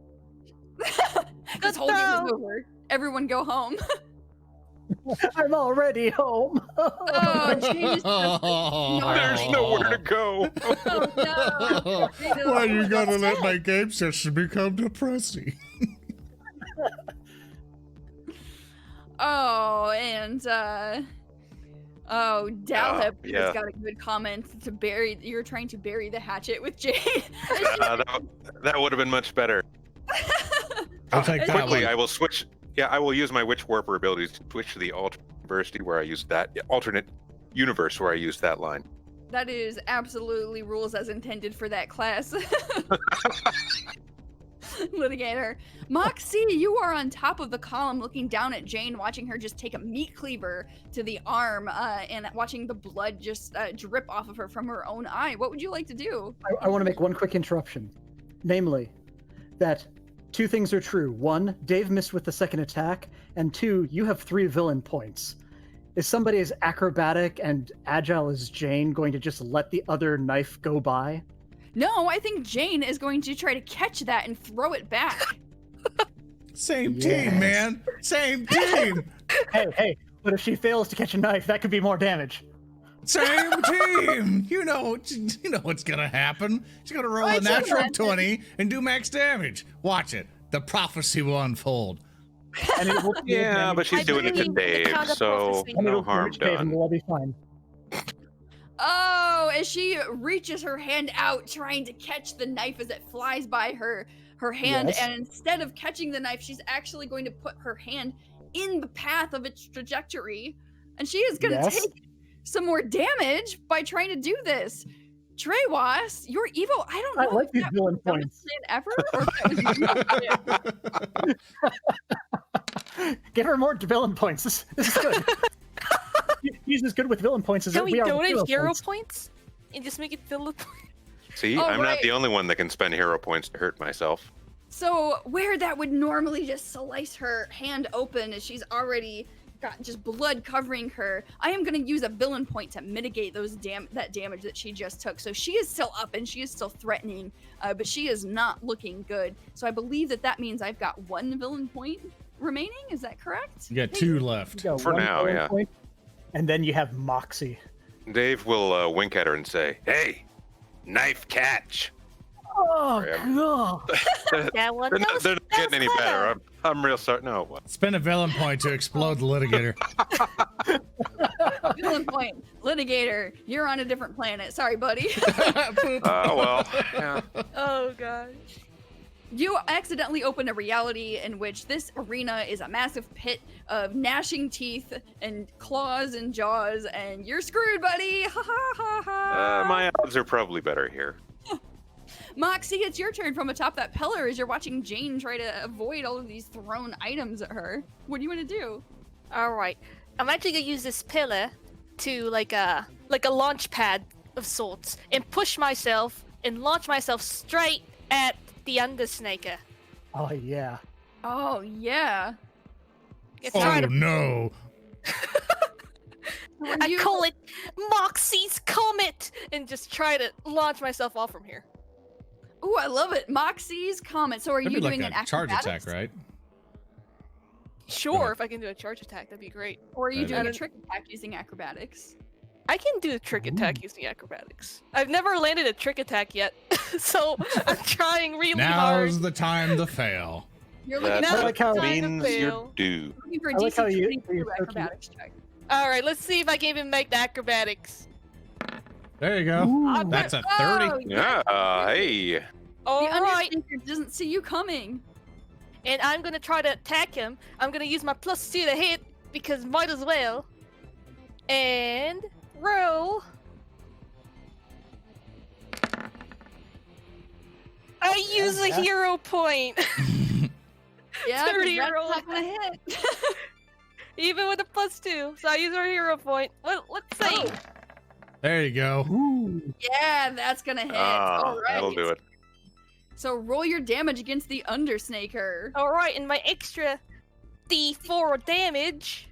This whole game is over. Everyone go home. I'm already home. Oh, Jesus. There's nowhere to go. Oh, no. Why you gotta let my game session become depressing? Oh, and Daeve yeah. has got a good comment to bury. You're trying to bury the hatchet with Jade. That would have been much better. I'll take that Quickly, one. I will switch. Yeah, I will use my Witch Warper abilities to switch to the alternate university where I used that alternate universe where I used that line. That is absolutely rules as intended for that class. Litigator. Moxie, you are on top of the column looking down at Jane, watching her just take a meat cleaver to the arm and watching the blood just drip off of her from her own eye. What would you like to do? I want to make one quick interruption. Namely, that 2 things are true. 1, Daeve missed with the second attack, and 2, you have 3 villain points. Is somebody as acrobatic and agile as Jane going to just let the other knife go by? No, I think Jane is going to try to catch that and throw it back. Same Yes. team, man. Same team. Hey, but if she fails to catch a knife, that could be more damage. Same team. You know what's gonna happen. She's gonna roll a natural 20 and do max damage. Watch it. The prophecy will unfold. And it will be Yeah, damage. but she's I doing it to believe in the Dave, kind of so prophecy. And no it'll harm damage Daeve and done. we'll all be fine. Oh, as she reaches her hand out, trying to catch the knife as it flies by her hand, Yes. and instead of catching the knife, she's actually going to put her hand in the path of its trajectory, and she is going to Yes. take some more damage by trying to do this. Tehwas, you're evil. I don't know. I like if these that villain was the dumbest plan ever, or if that was you. Give her more villain points. This is good. He's as good with villain points as Can we we are with donate hero points. points and just make it fill up? See, All I'm right. not the only one that can spend hero points to hurt myself. So where that would normally just slice her hand open as she's already got just blood covering her, I am going to use a villain point to mitigate that damage that she just took. So she is still up and she is still threatening, but she is not looking good. So I believe that means I've got 1 villain point. remaining. Is that correct? You got 2 left. You got For 1 now, villain yeah. point, and then you have Moxie. Dave will wink at her and say, "Hey, knife catch." Oh, Yeah. God. That one. They're That not, was, they're not that getting any was better. clever. I'm real sorry. No. What? Spend a villain point to explode the litigator. Villain point. Litigator, you're on a different planet. Sorry, buddy. Oh, well. Yeah. Oh gosh. You accidentally open a reality in which this arena is a massive pit of gnashing teeth and claws and jaws, and you're screwed, buddy. Ha ha ha ha. My odds are probably better here. Moxie, it's your turn from atop that pillar as you're watching Jane try to avoid all of these thrown items at her. What do you want to do? All right. I'm actually gonna use this pillar to like a launch pad of sorts and push myself and launch myself straight at the Undersnaker. Oh, yeah. Oh, yeah. It's Oh trying to- no. I call it Moxie's Comet and just try to launch myself off from here. Ooh, I love it. Moxie's Comet. So are That'd you be like doing an a charge acrobatics? attack, right? Sure, ahead. if I can do a charge attack, that'd be great. Or are you I doing a don't- trick attack using acrobatics? I can do a trick attack using acrobatics. I've never landed a trick attack yet, so I'm trying really hard. Now's the time to fail. You're looking That now I like how- means fail. you're due. looking for a I like DC how you- 22 you're so cute. acrobatics check. All right, let's see if I can even make the acrobatics. There you go. Ooh. That's a 30. Oh, Yeah. Hey. All The right, Undertaker doesn't see you coming. And I'm gonna try to attack him. I'm gonna use my +2 to hit because might as well. And roll. I use a Yeah. hero point. Yeah, 'cause 30 that's roll. not gonna hit. Even with a +2, so I use our hero point. Let's see. Oh. There you go. Ooh. Yeah, that's gonna hit. Ah, All right. that'll do it. So roll your damage against the Undersnaker. All right, and my extra D4 damage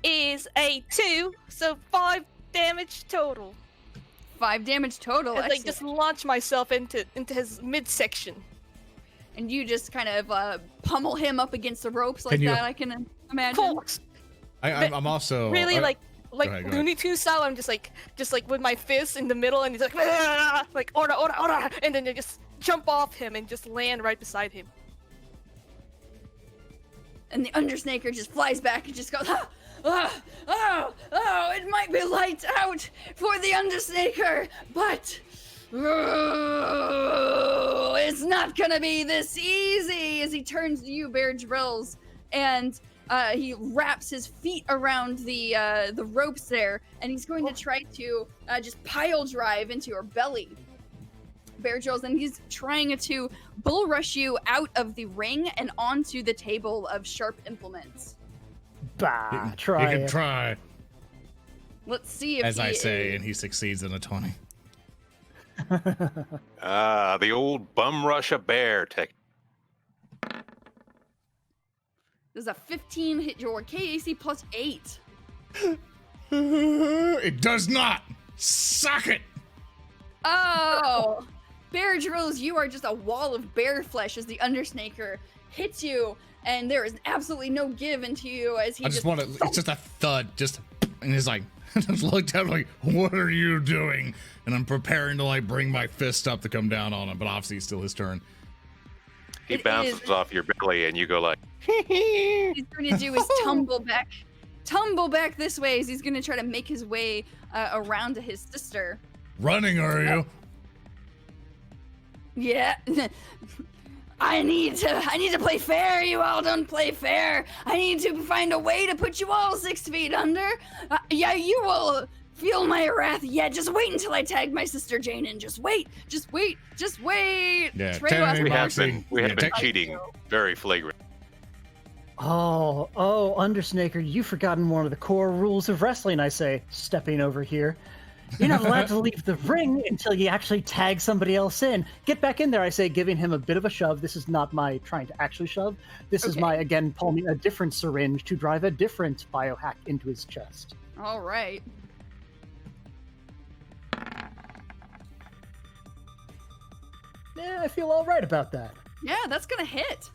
is a 2, so 5 damage total. 5 damage total. As I Excellent. just launch myself into his midsection. And you just kind of pummel him up against the ropes like Can you- that, I can imagine. Force. I'm also Really I- like ahead, go Looney Tunes style. I'm just like with my fist in the middle, and he's like "Ah!" like order, and then you just jump off him and just land right beside him. And the Undersnaker just flies back and just goes, oh, it might be lights out for the Undersnaker, but it's not gonna be this easy as he turns to you, Bear Drills, and he wraps his feet around the ropes there, and he's going to try to just pile drive into your belly. Bear Drills, and he's trying to bull rush you out of the ring and onto the table of sharp implements. Bah, You try can it. try, Let's see if as I he say, is- and he succeeds in a 20. The old bum rush a bear tech. Does a 15 hit your KAC plus 8? It does not. Suck it. Oh! Bear Drills, you are just a wall of bear flesh as the Undersnaker hits you, and there is absolutely no give into you as he I just want to. It's just a thud. Just and he's like, just looked at me like, what are you doing? And I'm preparing to like bring my fist up to come down on him, but obviously it's still his turn. He It bounces is- off your belly, and you go like, he's going to do is tumble back this way as he's going to try to make his way around to his sister. Running, are you? Yeah. I need to play fair. You all don't play fair. I need to find a way to put you all 6 feet under. Yeah, you will feel my wrath. Yeah, just wait until I tag my sister Jane in. Just wait. Yeah, Trey tag was me, we have Moxie. been Yeah, tag- cheating very flagrant. Oh, Undersnaker, you've forgotten one of the core rules of wrestling, I say, stepping over here. You're not allowed to leave the ring until you actually tag somebody else in. Get back in there, I say, giving him a bit of a shove. This is not my trying to actually shove. This is Okay. my, again, pulling a different syringe to drive a different biohack into his chest. All right. Yeah, I feel all right about that. Yeah, that's gonna hit.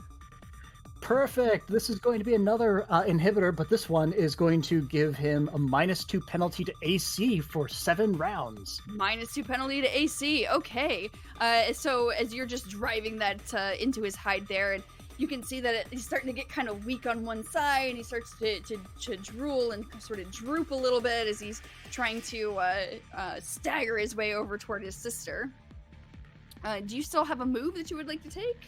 perfect. This is going to be another inhibitor, but this one is going to give him a -2 penalty to AC for 7 rounds. -2 penalty to AC. Okay. So as you're just driving that into his hide there, and you can see that he's starting to get kind of weak on one side, and he starts to drool and sort of droop a little bit as he's trying to stagger his way over toward his sister. Do you still have a move that you would like to take?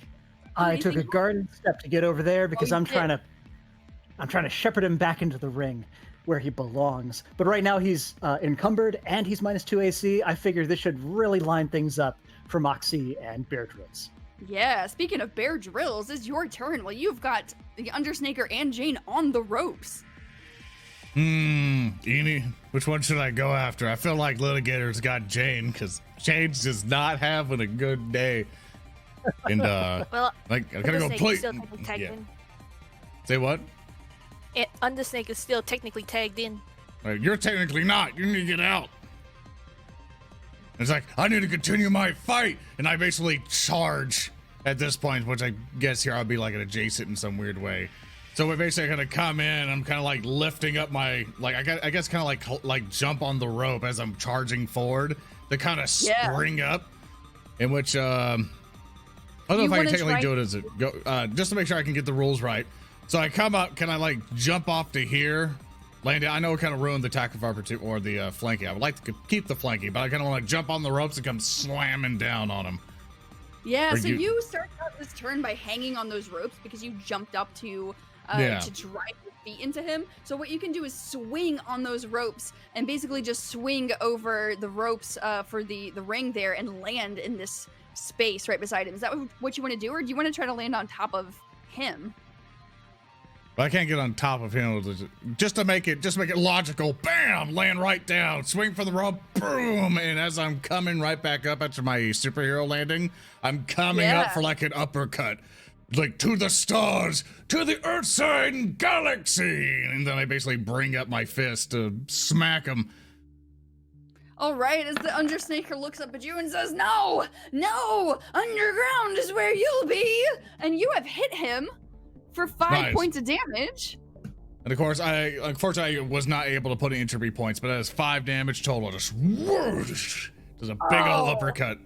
I took a guarded step to get over there because I'm trying to shepherd him back into the ring where he belongs. But right now he's encumbered and he's -2 AC. I figure this should really line things up for Moxie and Bear Drills. Yeah, speaking of Bear Drills, it's your turn. Well, you've got the Undersnaker and Jane on the ropes. Eni, which one should I go after? I feel like Litigator's got Jane, because Jane's just not having a good day. And, Well, like, I gotta go Undersnake play. is still technically tagged in. Say what? Undersnake is still technically tagged in. You're technically not. You need to get out. It's like, I need to continue my fight. And I basically charge at this point, which I guess here I'll be like an adjacent in some weird way. So we're basically gonna come in. I'm kind of like lifting up my, like, I guess kind of like jump on the rope as I'm charging forward to kind of spring up. In which, I don't know if I can technically do it as a go, just to make sure I can get the rules right. So I come up, can I like jump off to here? Land it. I know it kind of ruined the attack of opportunity or the flanking. I would like to keep the flanking, but I kind of want to jump on the ropes and come slamming down on him. Yeah, so you start out this turn by hanging on those ropes because you jumped up to drive your feet into him. So what you can do is swing on those ropes and basically just swing over the ropes for the ring there and land in this space right beside him. Is that what you want to do, or do you want to try to land on top of him? But I can't get on top of him just to make it logical. Bam! Land right down. Swing for the rope. Boom! And as I'm coming right back up after my superhero landing, I'm coming up for like an uppercut. Like, to the stars, to the Earthside and galaxy. And then I basically bring up my fist to smack him. All right, as the Undersnaker looks up at you and says, no, underground is where you'll be. And you have hit him for 5 points of damage. And of course, unfortunately, I was not able to put in entry points, but that is 5 damage total. Just whoosh, does a big old uppercut.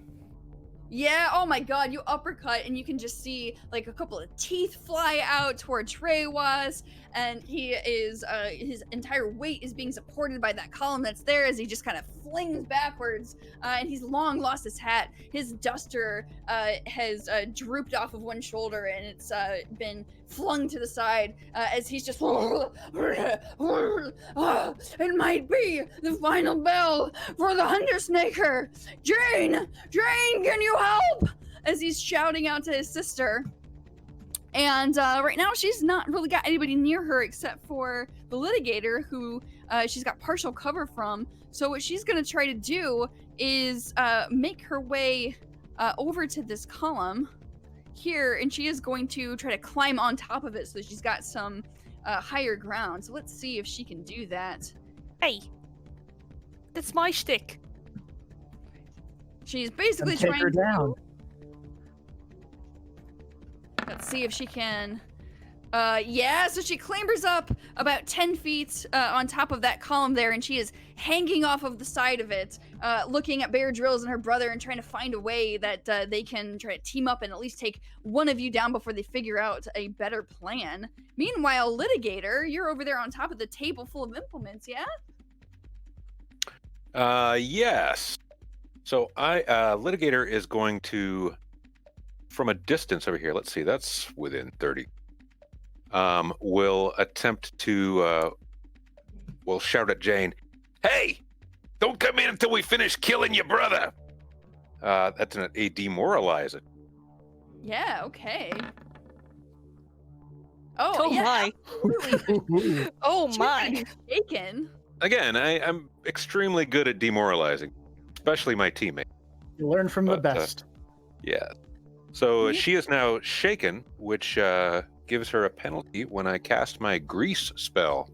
Yeah, oh my god, you uppercut and you can just see like a couple of teeth fly out toward Tehwas, and he is, his entire weight is being supported by that column that's there as he just kind of flings backwards, and he's long lost his hat. His duster has drooped off of one shoulder and it's been flung to the side as he's just it might be the final bell for the Undersnaker. Jane, can you help? As he's shouting out to his sister. And right now she's not really got anybody near her except for the Litigator, who she's got partial cover from. So what she's gonna try to do is make her way over to this column here, and she is going to try to climb on top of it so she's got some higher ground. So let's see if she can do that. Hey, that's my shtick. She's basically Take trying her down. Let's see if she can. So she clambers up about 10 feet on top of that column there, and she is hanging off of the side of it, looking at Bear Drills and her brother and trying to find a way that they can try to team up and at least take one of you down before they figure out a better plan. Meanwhile, Litigator, you're over there on top of the table full of implements, yeah? Yes. So Litigator is going to, from a distance over here, let's see, that's within 30. Will attempt to, will shout at Jane, "Hey, don't come in until we finish killing your brother." That's a demoralize it. Yeah, okay. Oh yeah, my. absolutely. Oh She's my. getting shaken. Again, I'm extremely good at demoralizing, especially my teammate. You learn from the But, best. Yeah. So she is now shaken, which gives her a penalty when I cast my grease spell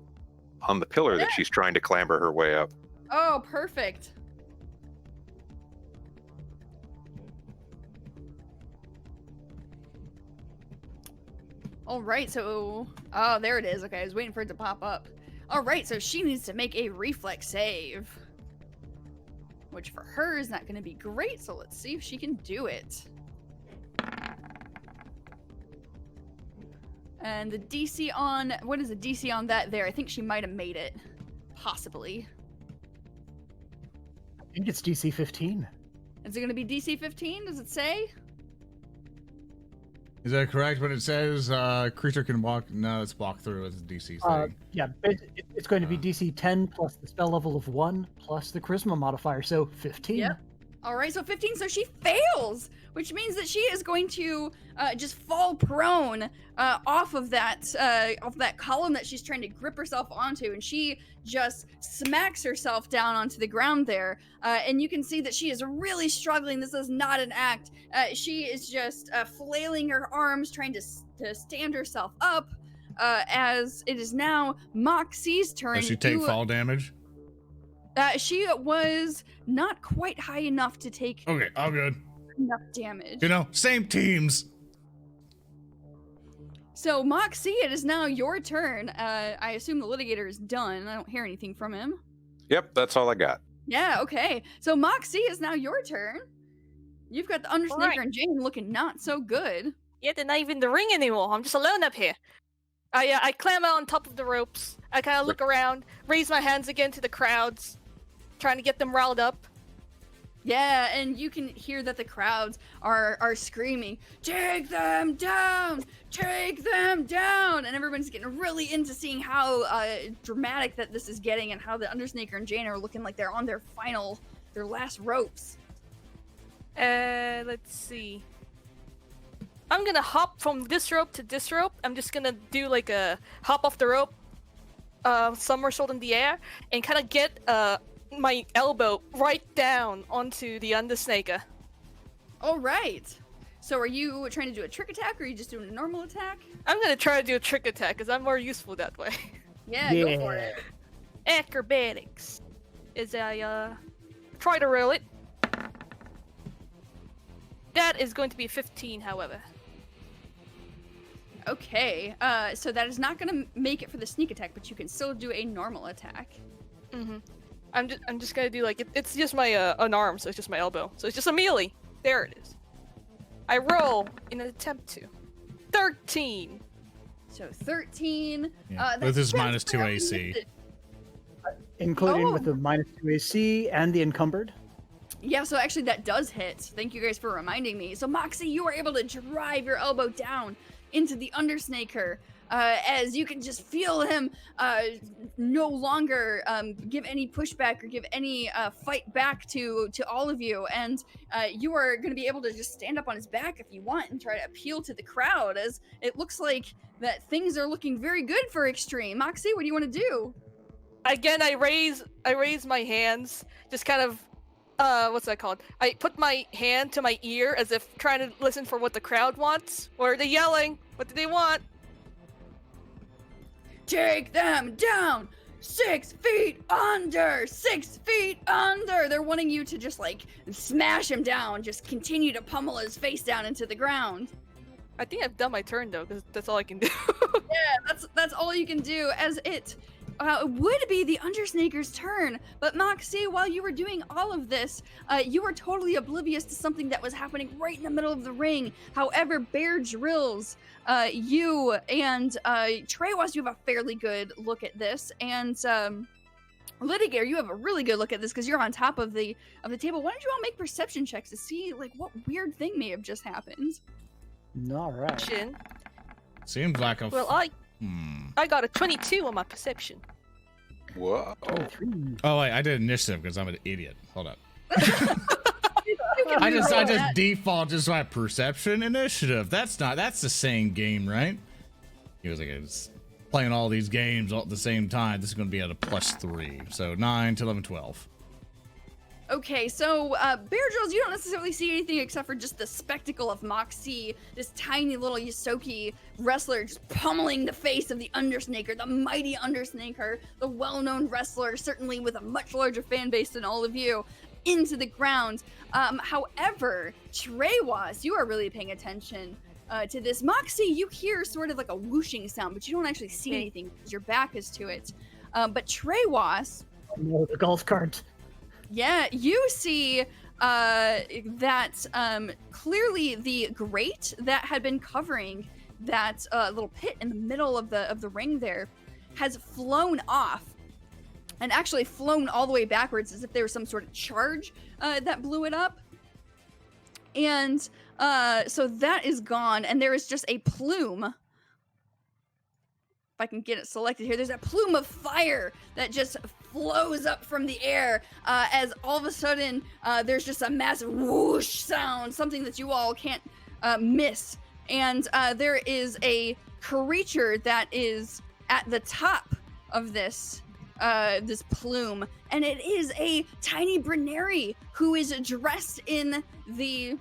on the pillar that she's trying to clamber her way up. Oh, perfect. All right, so oh, there it is. Okay, I was waiting for it to pop up. All right, so she needs to make a reflex save, which for her is not going to be great. So let's see if she can do it. And the DC on what is the DC on that? There, I think she might have made it, possibly. I think it's DC 15. Is it going to be DC 15? Does it say? Is that correct? When it says creature can walk, no, it's walk through as a DC thing. Yeah, it's going to be DC 10 plus the spell level of 1 plus the charisma modifier, so 15. Yep. All right, so 15. So she fails, which means that she is going to just fall prone off of that column that she's trying to grip herself onto, and she just smacks herself down onto the ground there. And you can see that she is really struggling. This is not an act. She is just flailing her arms, trying to stand herself up. As it is now Moxie's turn. Does she take fall damage? She was not quite high enough to take Okay, all good. enough damage. You know, same teams. So, Moxie, it is now your turn. I assume the litigator is done. I don't hear anything from him. Yep, that's all I got. Yeah, okay. So, Moxie, is now your turn. You've got the Undersnaker Alright. and Jane looking not so good. Yeah, they're not even in the ring anymore. I'm just alone up here. I climb out on top of the ropes. I kind of look around, raise my hands again to the crowds, trying to get them riled up. Yeah, and you can hear that the crowds are screaming, "Take them down! Take them down!" And everyone's getting really into seeing how dramatic that this is getting, and how the Undersnaker and Jane are looking like they're on their last ropes. Let's see. I'm gonna hop from this rope to this rope. I'm just gonna do like a hop off the rope, somersault in the air, and kind of get my elbow right down onto the Undersnaker. All right. So are you trying to do a trick attack, or are you just doing a normal attack? I'm gonna try to do a trick attack because I'm more useful that way. Yeah, go for it. Acrobatics. As I try to roll it. That is going to be 15, however. Okay. So that is not gonna make it for the sneak attack, but you can still do a normal attack. Mm-hmm. I'm just gonna do like it's just my unarmed, so it's just my elbow. So it's just a melee. There it is. I roll in an attempt to 13. So 13. Yeah. That's With his just minus 2 barely AC. missed it. Including with Oh. the minus 2 AC and the encumbered. Yeah, so actually that does hit. Thank you guys for reminding me. So Moxie, you are able to drive your elbow down into the Undersnaker, as you can just feel him no longer give any pushback or give any fight back to all of you, and you are going to be able to just stand up on his back if you want and try to appeal to the crowd, as it looks like that things are looking very good for X.T.R.E.M. Moxie, what do you want to do? Again, I raise my hands, just kind of what's that called? I put my hand to my ear as if trying to listen for what the crowd wants. What are they yelling? What do they want? Take them down! 6 feet under! 6 feet under! They're wanting you to just like smash him down, just continue to pummel his face down into the ground. I think I've done my turn though, because that's all I can do. Yeah, that's all you can do, as it would be the Undersnaker's turn. But Moxie, while you were doing all of this, you were totally oblivious to something that was happening right in the middle of the ring. However, Bear Drills, you and Tehwas, you have a fairly good look at this, and Litigator, you have a really good look at this because you're on top of the table. Why don't you all make perception checks to see like what weird thing may have just happened? All right. Shin. Seems like a. Well, I got a 22 on my perception. Whoa. Oh wait, I did initiative because I'm an idiot. Hold up. You can I just reroll that. default just my perception initiative. That's the same game, right? He was like, it's playing all these games all at the same time. This is going to be at a +3, so 9 to 11, 12. Okay, so Bear Drills, you don't necessarily see anything except for just the spectacle of Moxie, this tiny little Yosoki wrestler just pummeling the face of the Undersnaker, the mighty Undersnaker, the well-known wrestler, certainly with a much larger fan base than all of you, into the ground. However, Tehwas, you are really paying attention. to this. Moxie, you hear sort of like a whooshing sound, but you don't actually see anything because your back is to it. But Tehwas, Oh, no, the golf cart. yeah, you see that clearly the grate that had been covering that little pit in the middle of the ring there has flown off, and actually flown all the way backwards as if there was some sort of charge that blew it up. And so that is gone, and there is just a plume. If I can get it selected here, there's a plume of fire that just flows up from the air as all of a sudden there's just a massive whoosh sound, something that you all can't miss. And there is a creature that is at the top of this plume, and it is a tiny Brenneri who is dressed in the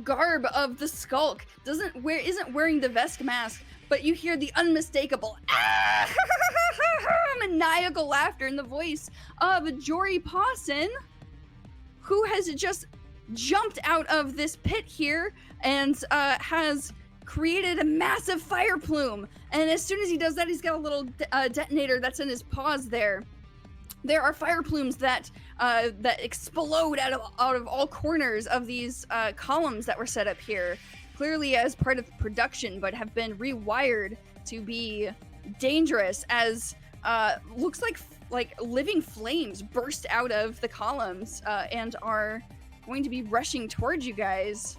garb of the skulk. Isn't wearing the Vesk mask, but you hear the unmistakable maniacal laughter in the voice of Jory Pawson, who has just jumped out of this pit here and has created a massive fire plume. And as soon as he does that, he's got a little detonator that's in his paws there. There are fire plumes that explode out of all corners of these columns that were set up here, clearly as part of production, but have been rewired to be dangerous as looks like living flames burst out of the columns and are going to be rushing towards you guys.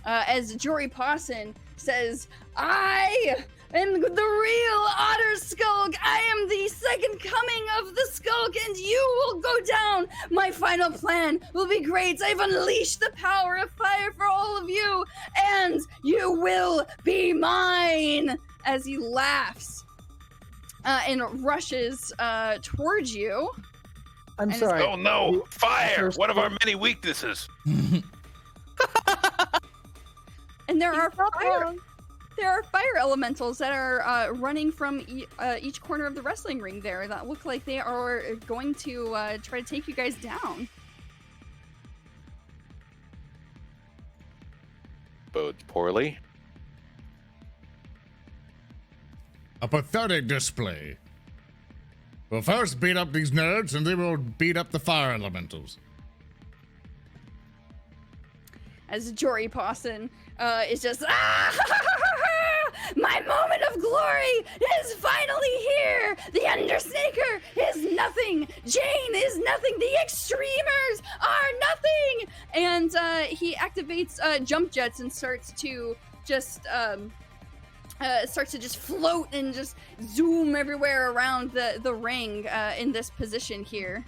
As Jory Pawson says, "I am the real Otter Skulk. I am the second coming of the Skulk, and you will go down. My final plan will be great. I've unleashed the power of fire for all of you, and you will be mine." As he laughs and rushes towards you. I'm And sorry. Oh no! Fire! One of our many weaknesses. And there are Not fire. wrong. There are fire elementals that are running from each corner of the wrestling ring there that look like they are going to try to take you guys down. Bodes poorly. A pathetic display. We'll first beat up these nerds, and then we'll beat up the fire elementals. As Jory Pawson is just, my moment of glory is finally here. The Undersnaker is nothing. Jane is nothing. The Xtremers are nothing. And he activates jump jets and starts to just float and just zoom everywhere around the ring in this position here.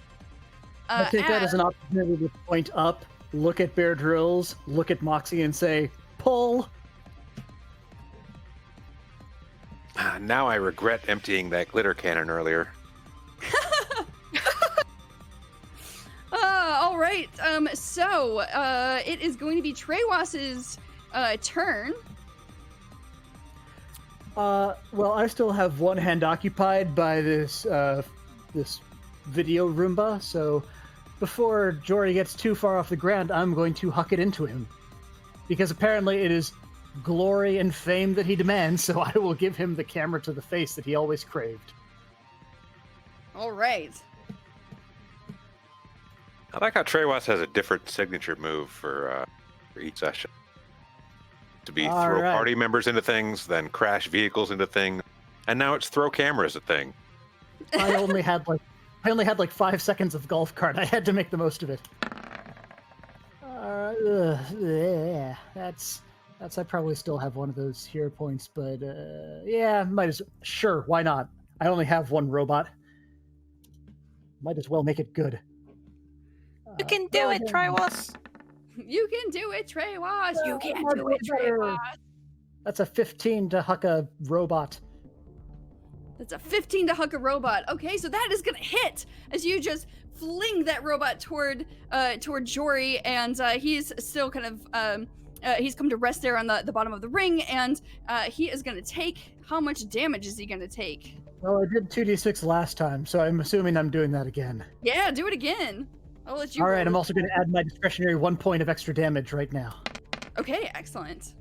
I take that as an opportunity to point up, look at Bear Drills, look at Moxie, and say, "Pull." Now I regret emptying that glitter cannon earlier. All right. So it is going to be Tehwas's turn. Well, I still have one hand occupied by this video Roomba, so before Jory gets too far off the ground, I'm going to huck it into him. Because apparently it is glory and fame that he demands, so I will give him the camera to the face that he always craved. All right. I like how Tehwas has a different signature move for each session. To be All throw right. party members into things, then crash vehicles into things, and now it's throw cameras at thing. I only had like 5 seconds of golf cart. I had to make the most of it. Yeah, that's I probably still have one of those hero points, but yeah, sure, why not? I only have one robot. Might as well make it good. You can do it, Tehwas. You can do it, Tehwas. You can Much do it, better. Tehwas. That's a 15 to huck a robot. That's a 15 to huck a robot. Okay, so that is gonna hit as you just fling that robot toward Jory, and he's still kind of he's come to rest there on the bottom of the ring, and he is gonna take. How much damage is he gonna take? Well, I did 2d6 last time, so I'm assuming I'm doing that again. Yeah, do it again. I'll let you. All right, roll. I'm also going to add my discretionary 1 point of extra damage right now. Okay, excellent.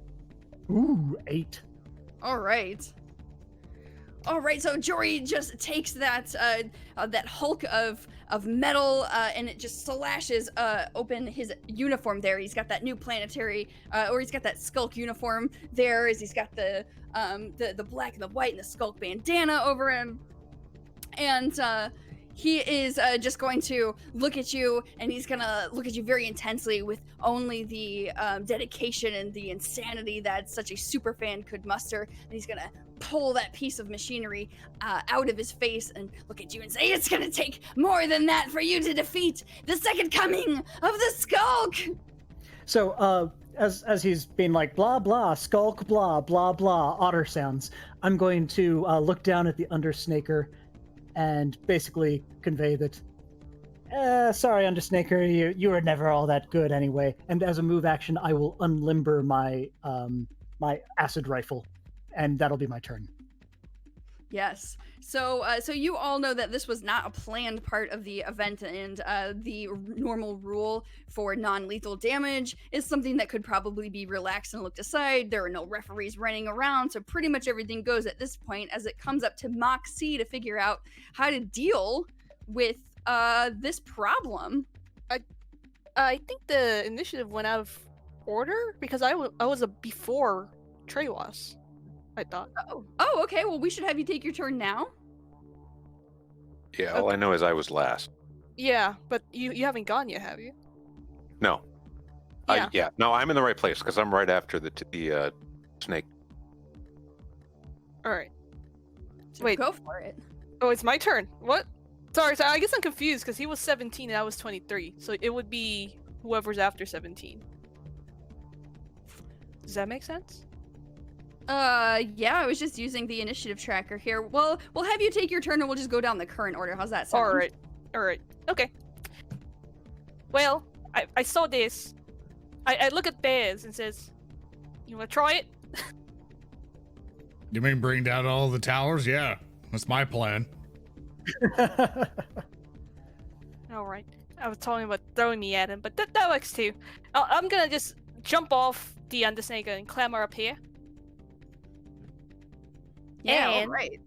Ooh, 8. All right. All right, so Jory just takes that that hulk of metal and it just slashes open his uniform there. He's got that new planetary, or he's got that skulk uniform there. As he's got the black and the white and the skulk bandana over him, and he is just going to look at you, and he's gonna look at you very intensely with only the dedication and the insanity that such a super fan could muster. And he's gonna pull that piece of machinery out of his face and look at you and say, "It's gonna take more than that for you to defeat the second coming of the Skulk." So, as he's been like, blah, blah, skulk, blah, blah, blah, otter sounds, I'm going to look down at the Undersnaker and basically convey that, sorry, Undersnaker, you were never all that good anyway. And as a move action, I will unlimber my my acid rifle, and that'll be my turn. Yes. So you all know that this was not a planned part of the event, and the normal rule for non-lethal damage is something that could probably be relaxed and looked aside. There are no referees running around, so pretty much everything goes at this point, as it comes up to Moxie to figure out how to deal with this problem. I think the initiative went out of order because I was before Tehwas, I thought. Oh, okay. Well, we should have you take your turn now. Yeah, all I know is I was last. Yeah, but you haven't gone yet, have you? No. Yeah. No, I'm in the right place because I'm right after the snake. All right. So Wait. go for it. Oh, it's my turn. What? Sorry, I guess I'm confused because he was 17 and I was 23. So it would be whoever's after 17. Does that make sense? Yeah, I was just using the initiative tracker here. Well, we'll have you take your turn and we'll just go down the current order. How's that sound? All right. Okay. Well, I saw this. I look at theirs and says, "You want to try it?" You mean bring down all the towers? Yeah, that's my plan. All right. I was talking about throwing me at him, but that works too. I'm gonna just jump off the Undersnaker and clamber up here. Yeah, And, all right.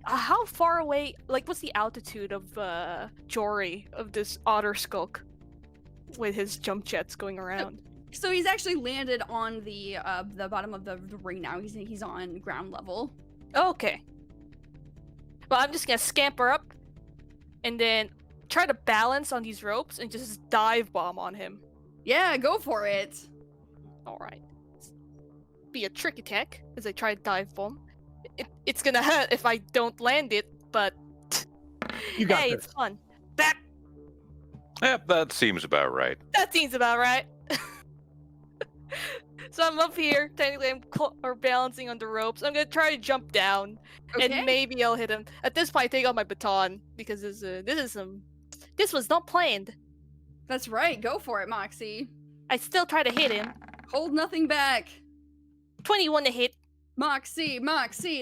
How far away? Like, what's the altitude of Jory, of this otter skulk, with his jump jets going around? So he's actually landed on the bottom of the ring now. He's on ground level. Okay. Well, I'm just gonna scamper up, and then try to balance on these ropes and just dive bomb on him. Yeah, go for it. All right. Be a trick attack as I try to dive bomb. It's gonna hurt if I don't land it, but You got hey, this. it's fun. That That seems about right. seems about right. So I'm up here. Technically, I'm balancing on the ropes. I'm gonna try to jump down, Okay. and maybe I'll hit him. At this point, I take out my baton because this was not planned. That's right. Go for it, Moxie. I still try to hit him. Hold nothing back. 21 to hit. Moxie,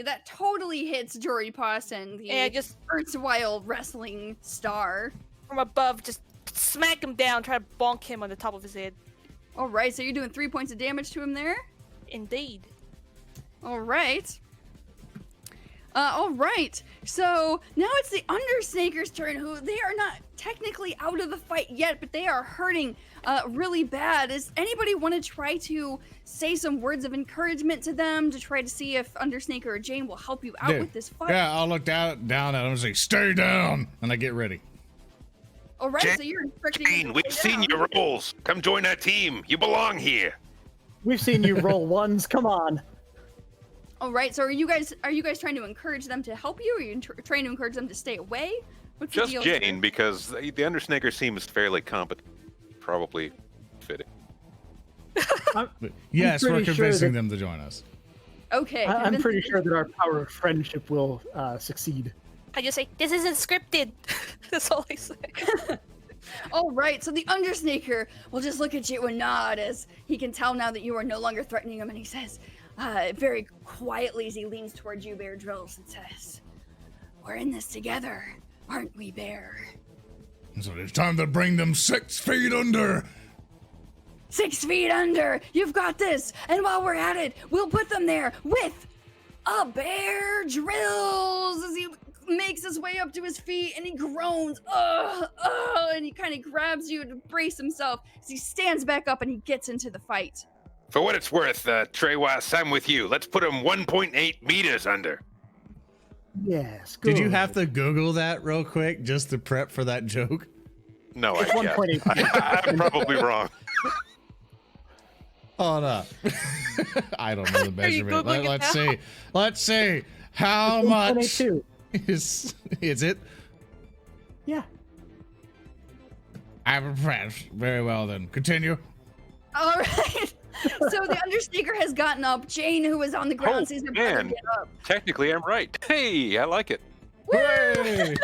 that totally hits Jory Pawson, the And I just erstwhile wrestling star. from above, just smack him down, try to bonk him on the top of his head. All right, so you're doing 3 points of damage to him there? Indeed. All right. All right. So now it's the Undersnaker's turn, who they are not technically out of the fight yet, but they are hurting really bad. Does anybody want to try to say some words of encouragement to them to try to see if Undersnaker or Jane will help you out Yeah. with this fight? Yeah, I'll look down at him and say, "Stay down," and I get ready. All right, Jane, so you're instructing them Jane, to we've stay seen down. your roles. Come join our team. You belong here. We've seen you roll ones. Come on. All right, so are you guys trying to encourage them to help you, or are you trying to encourage them to stay away? What's the Just deal Jane, here? because the Undersnaker seems fairly competent. Probably fitting. Yes, we're pretty sure convincing that- them to join us. Okay, I'm convince pretty them. sure that our power of friendship will succeed. I just say, this isn't scripted. That's all I say. All right, so the Undersnaker will just look at you and nod as he can tell now that you are no longer threatening him, and he says, very quietly as he leans towards you, Bear Drills, and says, "We're in this together, aren't we, Bear?" So it's time to bring them 6 feet under. 6 feet under. You've got this. And while we're at it, we'll put them there with a bear drills as he makes his way up to his feet and he groans, and he kind of grabs you to brace himself as he stands back up and he gets into the fight. For what it's worth, Tehwas, I'm with you. Let's put him 1.8 meters under. Yes. Did you good. have to Google that real quick just to prep for that joke? No, It's 1.8. I'm probably wrong. Hold up. I don't know the Are you measurement. Googling it Let's now? see. Let's see. How much 1.82. is it? Yeah. I'm impressed. Very well then. Continue. All right. So the Undersneaker has gotten up. Jane, who was on the ground, Oh, sees her brother man. get up. Technically, I'm right. Hey, I like it. Hooray!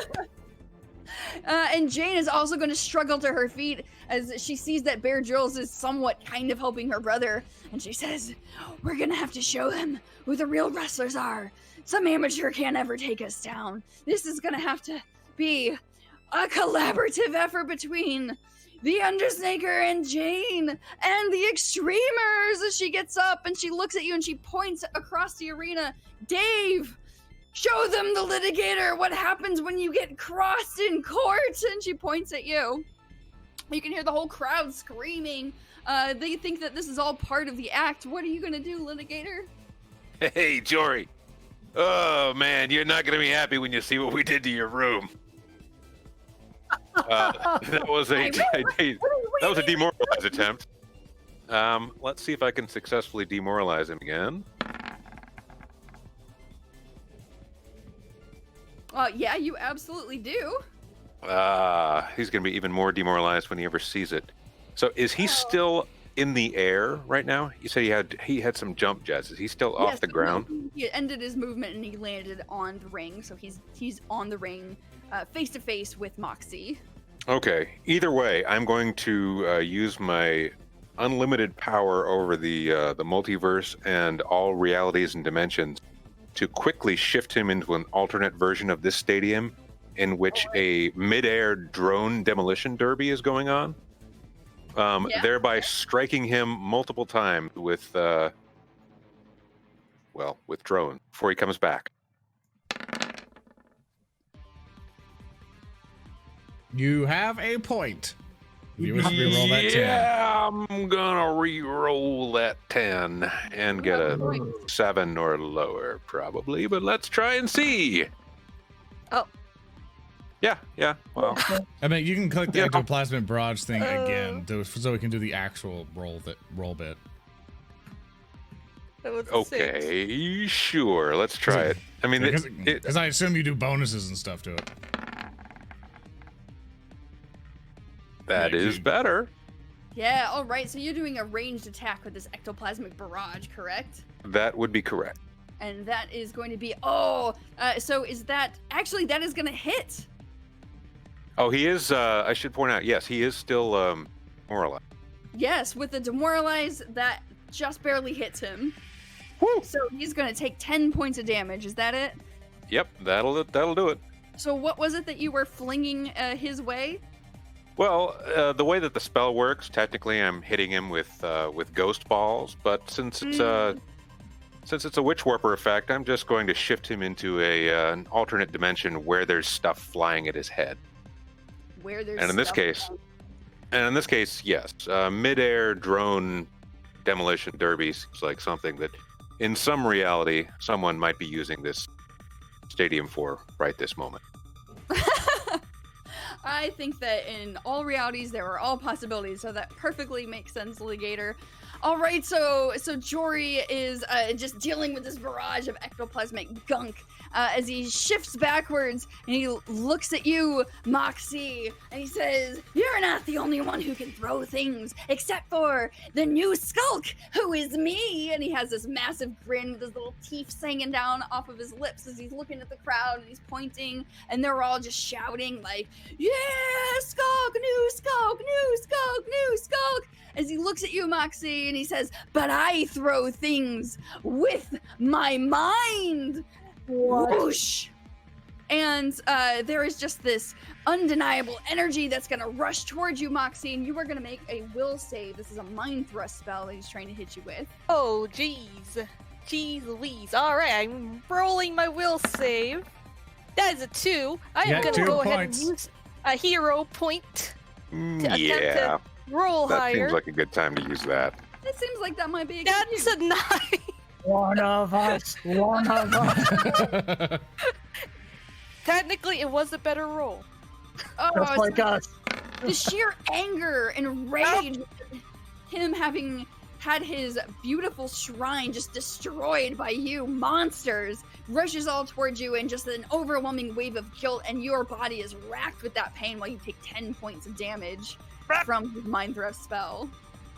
And Jane is also going to struggle to her feet as she sees that Bear Drills is somewhat kind of helping her brother. And she says, we're going to have to show them who the real wrestlers are. Some amateur can't ever take us down. This is going to have to be a collaborative effort between the Undersnaker and Jane and the Xtremers. As she gets up and she looks at you and she points across the arena. Daeve, show them the Litigator. What happens when you get crossed in court? And she points at you. You can hear the whole crowd screaming. They think that this is all part of the act. What are you going to do, Litigator? Hey, Jory. Oh, man, you're not going to be happy when you see what we did to your room. That was a demoralized attempt. Let's see if I can successfully demoralize him again. Yeah, you absolutely do. He's going to be even more demoralized when he ever sees it. So is he still in the air right now? You said he had some jump jets. Is he still off the ground? No, he ended his movement and he landed on the ring. So he's on the ring, face to face with Moxie. Okay. Either way, I'm going to use my unlimited power over the multiverse and all realities and dimensions to quickly shift him into an alternate version of this stadium in which a mid-air drone demolition derby is going on, thereby striking him multiple times with drones before he comes back. You have a point. You wish to re-roll that 10. Yeah, I'm gonna re-roll that 10 and get a 7 or lower, probably. But let's try and see. Oh. Yeah. Well, I mean, you can click the Yeah. ectoplasmic barrage thing again so we can do the actual roll bit. That was a 6. okay, sure. Let's try it. I mean, Because I assume you do bonuses and stuff to it. that is better. Yeah, all right. So you're doing a ranged attack with this ectoplasmic barrage, correct? That would be correct. And that is going to be so is that actually that is going to hit? Oh, he is. I should point out, yes, he is still moralized. Yes, with the demoralize that just barely hits him. Woo! So he's going to take 10 points of damage. Is that it? Yep, that'll do it. So what was it that you were flinging his way? Well, the way that the spell works, technically, I'm hitting him with ghost balls. But since it's a witch warper effect, I'm just going to shift him into an alternate dimension where there's stuff flying at his head. Where there's And in this case, yes, mid-air drone demolition derby seems like something that, in some reality, someone might be using this stadium for right this moment. I think that in all realities there are all possibilities, so that perfectly makes sense, Litigator. All right, so Jory is just dealing with this barrage of ectoplasmic gunk as he shifts backwards and he looks at you, Moxie, and he says, "You're not the only one who can throw things, except for the new Skulk, who is me." And he has this massive grin with his little teeth hanging down off of his lips as he's looking at the crowd and he's pointing, and they're all just shouting like, "Yeah, Skulk, new Skulk, new Skulk, new Skulk." As he looks at you, Moxie, and he says, "But I throw things with my mind." Whoosh! And there is just this undeniable energy that's going to rush towards you, Moxie, and you are going to make a will save. This is a mind thrust spell that he's trying to hit you with. Oh, jeez. Jeez Louise. All right, I'm rolling my will save. That is a 2. I am going to go ahead and use a hero point to attempt to roll that higher. Seems like a good time to use that. It seems like that might be a good That's a 9. One of us. One of us. Technically, it was a better roll. Oh, Just like us. the sheer anger and rage, him having had his beautiful shrine just destroyed by you monsters, rushes all towards you in just an overwhelming wave of guilt, and your body is racked with that pain while you take 10 points of damage from his mind thrust spell.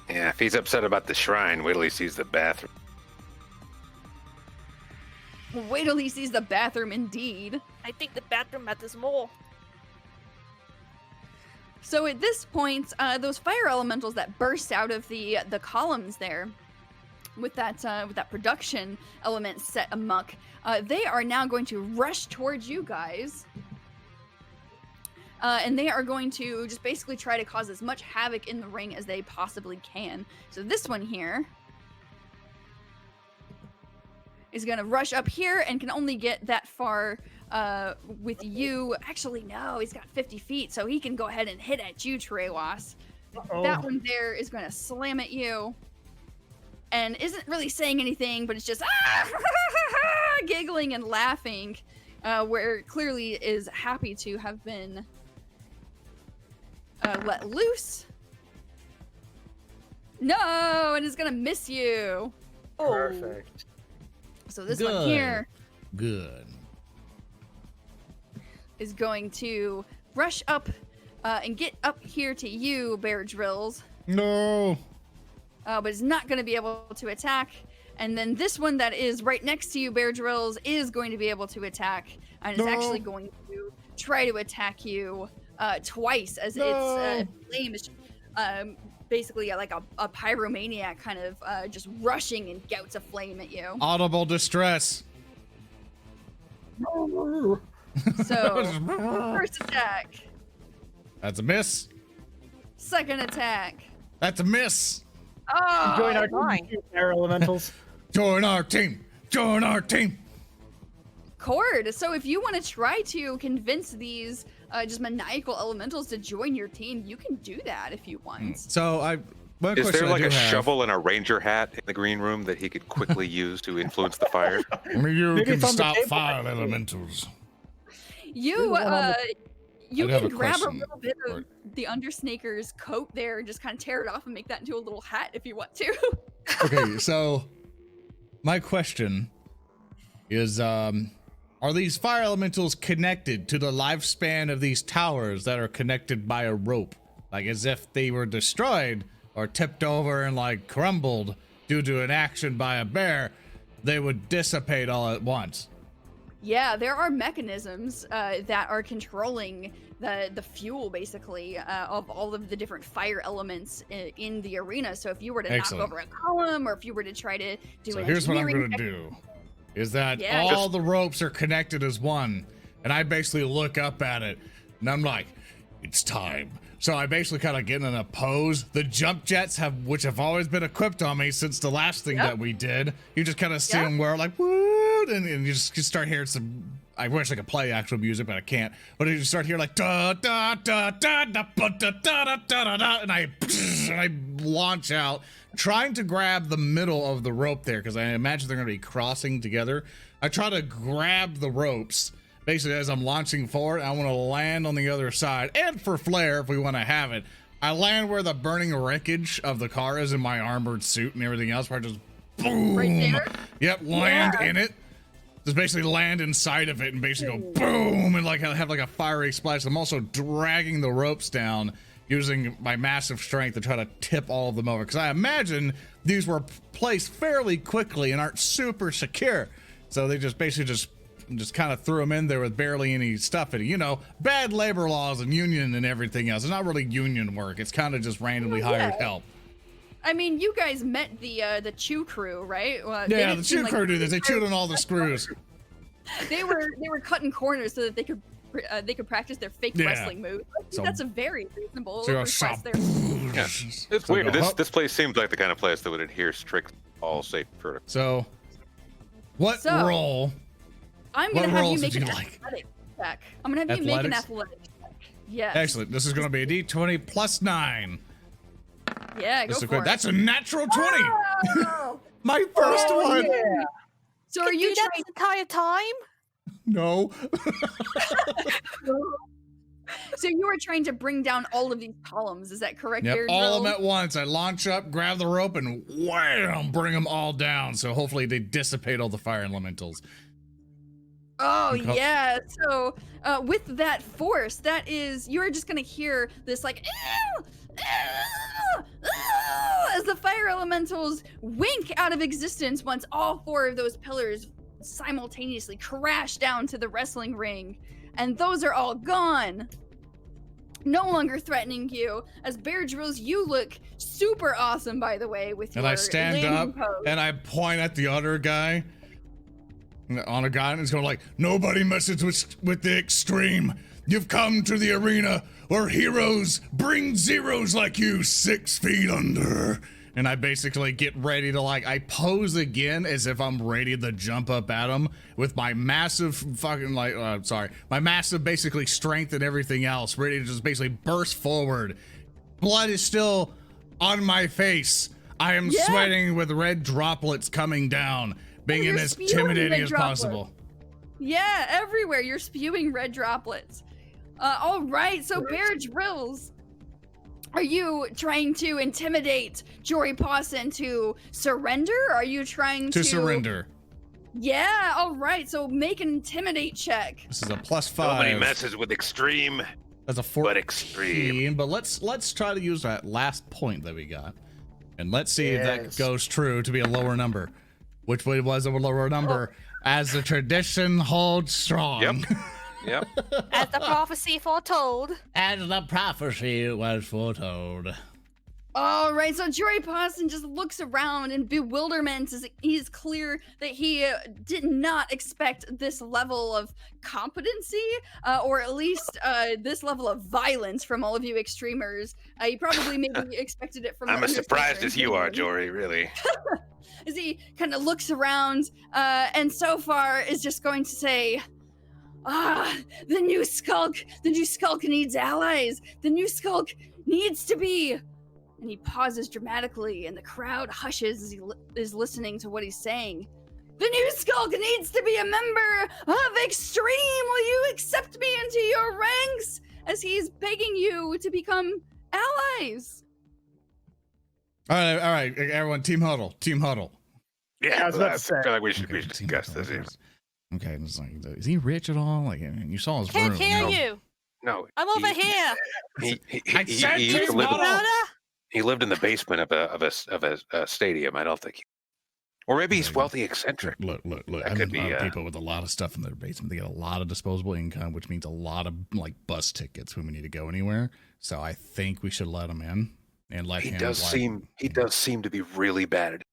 Yeah, if he's upset about the shrine, wait till he sees the bathroom. Wait till he sees the bathroom, indeed. I think the bathroom matters more. So at this point, those fire elementals that burst out of the columns there, with that production element set amok, they are now going to rush towards you guys, and they are going to just basically try to cause as much havoc in the ring as they possibly can. So this one here is going to rush up here and can only get that far with you. Actually, no, he's got 50 feet, so he can go ahead and hit at you, Tehwas. That one there is going to slam at you and isn't really saying anything, but it's just giggling and laughing, where it clearly is happy to have been let loose. No, and it's going to miss you. Perfect. So this one here Good. is going to rush up and get up here to you, Bear Drills. No. But is not going to be able to attack. And then this one that is right next to you, Bear Drills, is going to be able to attack. And is actually going to try to attack you twice, as its flame is basically like a pyromaniac kind of just rushing in gouts of flame at you. Audible distress. So, first attack. That's a miss. Second attack. That's a miss. Oh, Join our fine. team, Air Elementals. Join our team. Join our team. Cord. So if you want to try to convince these just maniacal elementals to join your team, you can do that if you want. So one Is question there like I a do have, shovel and a ranger hat in the green room that he could quickly use to influence the fire? You Maybe can it's on the stop table. fire elementals. You you I do have can a grab a question. little bit of the Undersnaker's coat there and just kind of tear it off and make that into a little hat if you want to. Okay, so my question is, are these fire elementals connected to the lifespan of these towers that are connected by a rope? Like as if they were destroyed or tipped over and like crumbled due to an action by a bear, they would dissipate all at once. Yeah, there are mechanisms that are controlling the fuel, basically, of all of the different fire elements in the arena. So if you were to Excellent. knock over a column, or if you were to try to do So an here's what I'm engineering gonna do, is that Yeah. all the ropes are connected as one, and I basically look up at it, and I'm like, it's time. So I basically kind of get in a pose. The jump jets which have always been equipped on me since the last thing that we did. You just kind of see Yep. them wear like, woo, and you just start hearing some. I wish I could play actual music, but I can't. But you start hearing like da da da da da da da da da da, and I launch out, trying to grab the middle of the rope there because I imagine they're going to be crossing together. I try to grab the ropes. Basically, as I'm launching forward, I want to land on the other side. And for flair, if we want to have it, I land where the burning wreckage of the car is in my armored suit and everything else, where I just boom. Right there? Yep, land Yeah. in it. Just basically land inside of it and basically go boom and like have like a fiery splash. I'm also dragging the ropes down using my massive strength to try to tip all of them over. Because I imagine these were placed fairly quickly and aren't super secure. So they just basically just kind of threw them in there with barely any stuff in it. You know, bad labor laws and union and everything else. It's not really union work. It's kind of just randomly hired help. I mean, you guys met the Chew crew, right? They Yeah, didn't the seem chew like- crew do this. They chewed on all the screws. They were cutting corners so that they could practice their fake Yeah. wrestling moves. I think So- that's a very reasonable So you're request there. Yeah. It's So weird. go, This place seems like the kind of place that would adhere strict all safe protocol. So, what So, role? I'm What gonna have you rolls make would an you like? athletic check. I'm gonna have you make an Athletics? athletic check. Yes. Excellent. This is going to be a D20 plus 9. Yeah, go for it. That's a natural 20. Oh! My first Oh, one. yeah. So are you do that trying? the entire time? No. So you are trying to bring down all of these columns? Is that correct? Yep, Bear all of them Drill? at once. I launch up, grab the rope, and wham, bring them all down. So hopefully they dissipate all the fire elementals. Oh Okay. yeah. So with that force, that is, you're just gonna hear this like "Ew! Ew! Ew!" as the fire elementals wink out of existence once all 4 of those pillars simultaneously crash down to the wrestling ring, and those are all gone. No longer threatening you. As Bear Drills, you look super awesome, by the way, with And your I stand landing up pose. and I point at the other guy. On a guy, and he's going like, nobody messes with the extreme. You've come to the arena where heroes bring zeros like you 6 feet under. And I basically get ready to I pose again as if I'm ready to jump up at him with my massive fucking my massive basically strength and everything else, ready to just basically burst forward. Blood is still on my face. I am Yeah. sweating with red droplets coming down, being you're as spewing intimidating red as droplets. possible. Yeah, everywhere. You're spewing red droplets. All right, so Bear Drills, are you trying to intimidate Jory Pawson to surrender? Are you trying to Surrender. Yeah, all right. So make an intimidate check. This is a plus 5. Nobody messes with extreme. That's a But 14. extreme. But let's try to use that last point that we got, and let's see if that Yes. goes true to be a lower number. Which way was a lower number? As the tradition holds strong. Yep. Yep. As the prophecy foretold. As the prophecy was foretold. All right, so Jory Pawson just looks around in bewilderment as he's clear that he did not expect this level of competency, or at least this level of violence from all of you extremers. He probably maybe expected it from I'm the as surprised Undertaker as you are, and Jory, really. as he kind of looks around, and so far is just going to say, the new Skulk needs allies. The new Skulk needs to be. And he pauses dramatically, and the crowd hushes as he is listening to what he's saying. The new Skulk needs to be a member of Xtreme. Will you accept me into your ranks? As he's begging you to become allies. All right, everyone, team huddle. Yeah, I was about to say. I feel like we should Okay, team discuss huddle this. Here. first. Okay, it's like, is he rich at all? Like, I mean, you saw his Can't room. hear No. you. No. I'm over here. I said He team used to live, huddle. Louder? he lived in the basement of a stadium. I don't think. Or maybe he's Okay. wealthy eccentric. Look. That I could know be, people with a lot of stuff in their basement. They get a lot of disposable income, which means a lot of bus tickets when we need to go anywhere. So I think we should let him in and let He him. does seem to be really bad at it.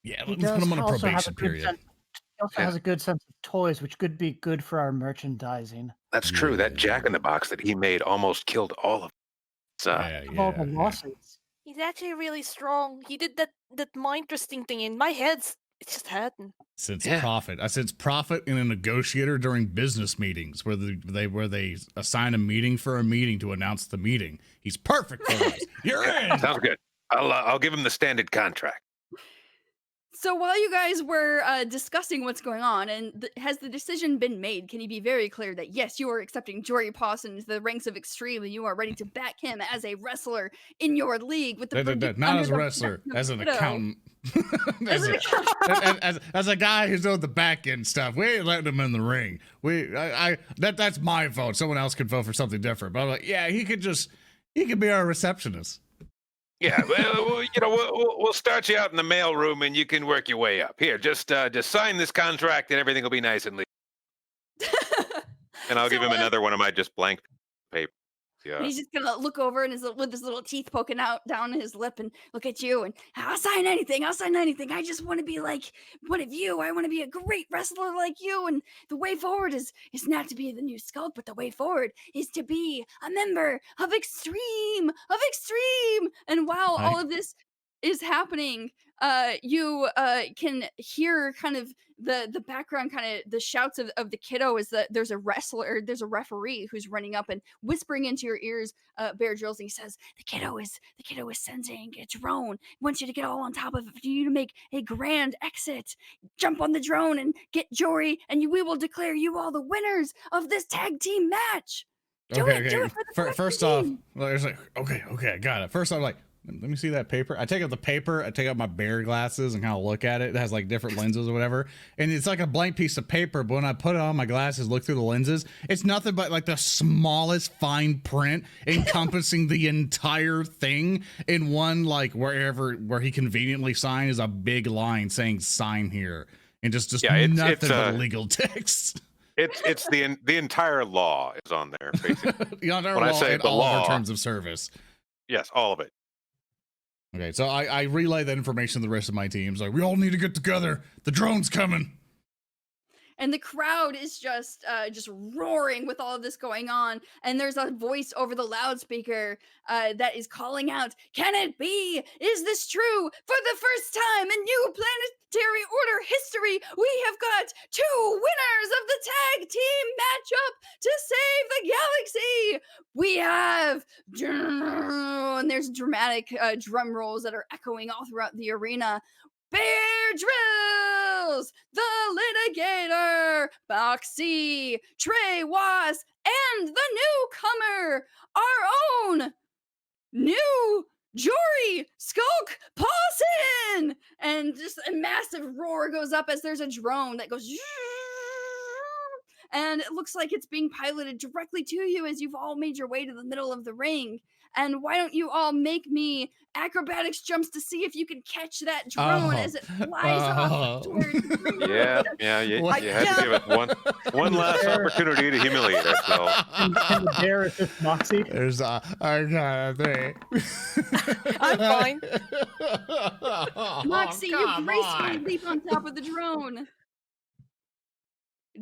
Yeah, He let's put does him on a also have probation good period. sense- He also Yeah. has a good sense of toys, which could be good for our merchandising. That's true. That Yeah. Jack in the Box that he made almost killed all of us. Of all the lawsuits. He's actually really strong. He did that more interesting thing in my head. It's just hurting. Since Yeah. profit, I sense profit in a negotiator during business meetings where they assign a meeting for a meeting to announce the meeting. He's perfect for us. You're in. Sounds good. I'll give him the standard contract. So while you guys were discussing what's going on, and has the decision been made? Can you be very clear that yes, you are accepting Jory Pawson into the ranks of Xtreme, and you are ready to back him as a wrestler in your league with the Not under as a the wrestler, protection of as an Widow? accountant. As as, an as a guy who's doing the back end stuff. We ain't letting him in the ring. That's my vote. Someone else could vote for something different. But I'm like, yeah, he could be our receptionist. Yeah, well, we'll start you out in the mail room, and you can work your way up. Here, just sign this contract, and everything will be nice and legal. And I'll So give him another one of my just blank paper. Yeah. And he's just gonna look over and with his little teeth poking out down his lip and look at you and I'll sign anything. I just want to be like one of you. I want to be a great wrestler like you. And the way forward is not to be the new Skulk, but the way forward is to be a member of Xtreme. And while all of this is happening, you can hear kind of the background, kind of the shouts of the kiddo, is that there's a referee who's running up and whispering into your ears, Bear Drills, and he says the kiddo is sending a drone. He wants you to get all on top of it for you to make a grand exit. Jump on the drone and get Jory, and we will declare you all the winners of this tag team match. Do it for the First off, there's like, okay, I got it. First, I'm like, let me see that paper. I take out the paper, I take out my bear glasses and kind of look at it. It has like different lenses or whatever. And it's like a blank piece of paper, but when I put it on my glasses, look through the lenses, it's nothing but like the smallest fine print encompassing the entire thing in one, like where he conveniently signed is a big line saying sign here. And just nothing but legal text. It's the entire law is on there, basically. The entire law and all of our terms of service. Yes, all of it. Okay, so I relay that information to the rest of my teams. Like, we all need to get together. The drone's coming. And the crowd is just roaring with all of this going on. And there's a voice over the loudspeaker that is calling out, "Can it be? Is this true? For the first time in new planetary order history, we have got 2 winners of the tag team matchup to save the galaxy. We have," and there's dramatic drum rolls that are echoing all throughout the arena. "Bear Drills, the Litigator, Moxie, Tehwas, and the newcomer, our own new Jory Skulk Pawson!" And just a massive roar goes up as there's a drone that goes, and it looks like it's being piloted directly to you as you've all made your way to the middle of the ring. And why don't you all make me acrobatics jumps to see if you can catch that drone as it flies off towards Yeah, you had to give it one last opportunity to humiliate ourselves. And the bear assist Moxie. There's I got a 3. I'm fine. Moxie, you gracefully leap on top of the drone.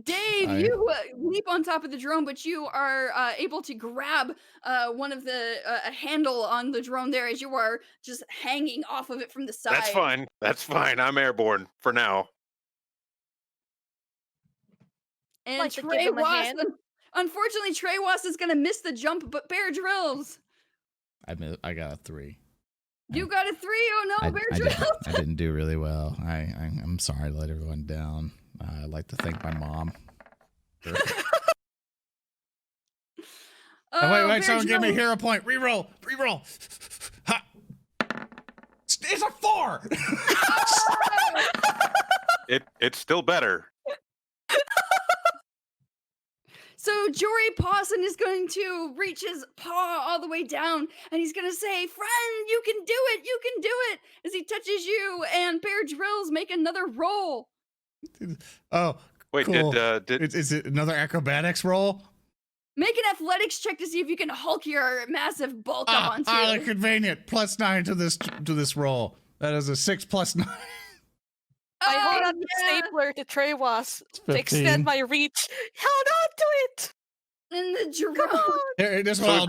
Daeve, you leap on top of the drone, but you are able to grab one of the a handle on the drone there as you are just hanging off of it from the side. That's fine. I'm airborne for now. And Like to give him a hand. Unfortunately, Tehwas is going to miss the jump, but Bear Drills. I got a 3. You got a 3? Oh no, Bear Drills. I didn't do really well. I'm sorry to let everyone down. I'd like to thank my mom. Wait, someone give me a hero point. Reroll. Ha. It's a 4. It's still better. So Jory Pawson is going to reach his paw all the way down, and he's going to say, "Friend, you can do it," as he touches you, and Bear Drills make another roll. Oh, wait, cool. Is it another acrobatics roll? Make an athletics check to see if you can hulk your massive bulk up onto it. Convenient. +9 to this roll. That is a 6 + 9. I hold out the stapler to Tehwas to extend my reach. Hold on to it! And the drone. This one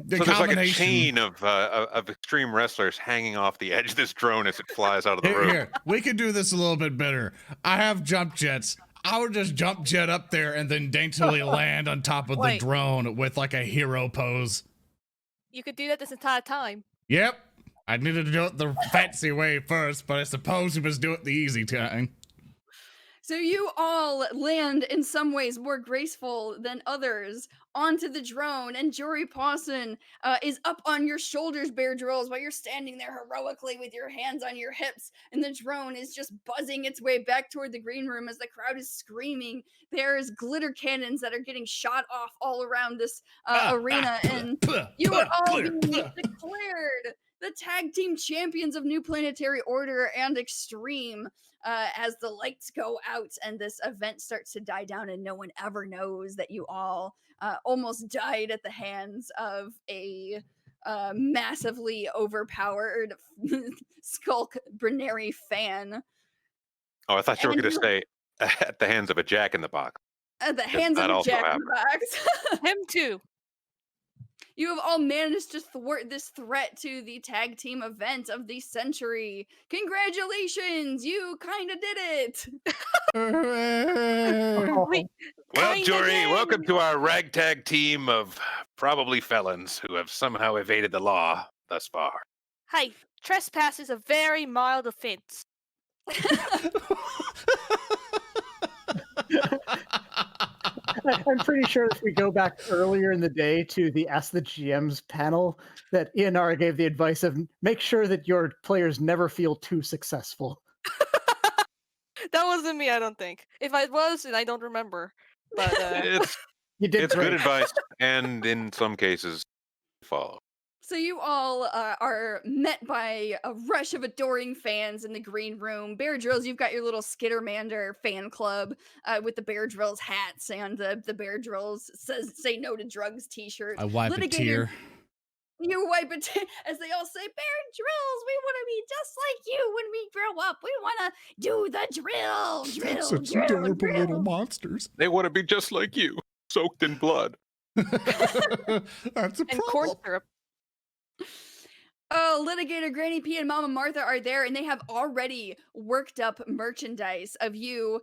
there's like a chain of extreme wrestlers hanging off the edge of this drone as it flies out of the room. Here, we could do this a little bit better. I have jump jets. I would just jump jet up there and then daintily land on top of the drone with like a hero pose. You could do that this entire time. Yep. I needed to do it the fancy way first, but I suppose we must do it the easy time. So you all land in some ways more graceful than others onto the drone, and Jory Pawson is up on your shoulders, Bear Drills, while you're standing there heroically with your hands on your hips, and the drone is just buzzing its way back toward the green room as the crowd is screaming. There's glitter cannons that are getting shot off all around this arena, and you are all being declared the tag team champions of New Planetary Order and Xtreme as the lights go out and this event starts to die down and no one ever knows that you all almost died at the hands of a massively overpowered Skulk Brinary fan. Oh, I thought you were And going to say at the hands of a Jack in the Box. at the hands of that a also Jack in happened. the Box. Him too. You have all managed to thwart this threat to the tag team event of the century. Congratulations! You kinda did it! Oh, Wait, Well, kinda Jory, did. welcome to our ragtag team of probably felons who have somehow evaded the law thus far. Hey, trespass is a very mild offense. I'm pretty sure if we go back earlier in the day to the Ask the GMs panel, that Ianara gave the advice of make sure that your players never feel too successful. That wasn't me, I don't think. If I was, and I don't remember. But It's You did it's great. good advice, and in some cases, follow. So you all are met by a rush of adoring fans in the green room. Bear Drills, you've got your little Skittermander fan club with the Bear Drills hats and the Bear Drills "Say No to Drugs" t-shirt. I wipe a Litigator, tear. you wipe a tear as they all say, "Bear Drills, we want to be just like you when we grow up. We want to do the drill, Such drill, adorable drill." little monsters. They want to be just like you, soaked in blood. That's a and corn problem. syrup. Litigator, Granny P, and Mama Martha are there, and they have already worked up merchandise of you,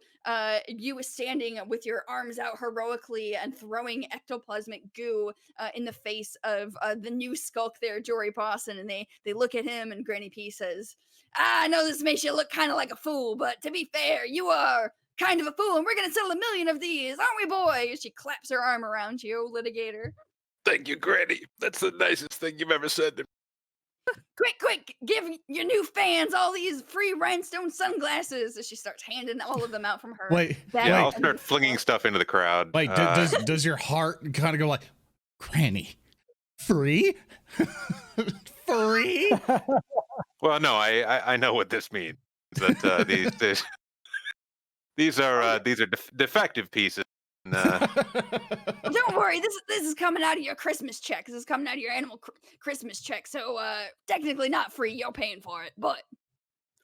you standing with your arms out heroically and throwing ectoplasmic goo in the face of the new Skulk there, Jory Pawson, and they look at him, and Granny P says, "I know this makes you look kind of like a fool, but to be fair, you are kind of a fool, and we're gonna sell 1 million of these, aren't we, boy?" She claps her arm around you, Litigator. Thank you, Granny. That's the nicest thing you've ever said to me. Quick, give your new fans all these free rhinestone sunglasses. As she starts handing all of them out from her. Wait, bag. Yeah, I'll wait, start flinging stuff into the crowd. wait. Does your heart kind of go like, Granny, free, free? Well, no, I know what this means. That these are defective pieces. And, Don't worry, this is coming out of your Christmas check. This is coming out of your animal Christmas check. So technically not free. You're paying for it, but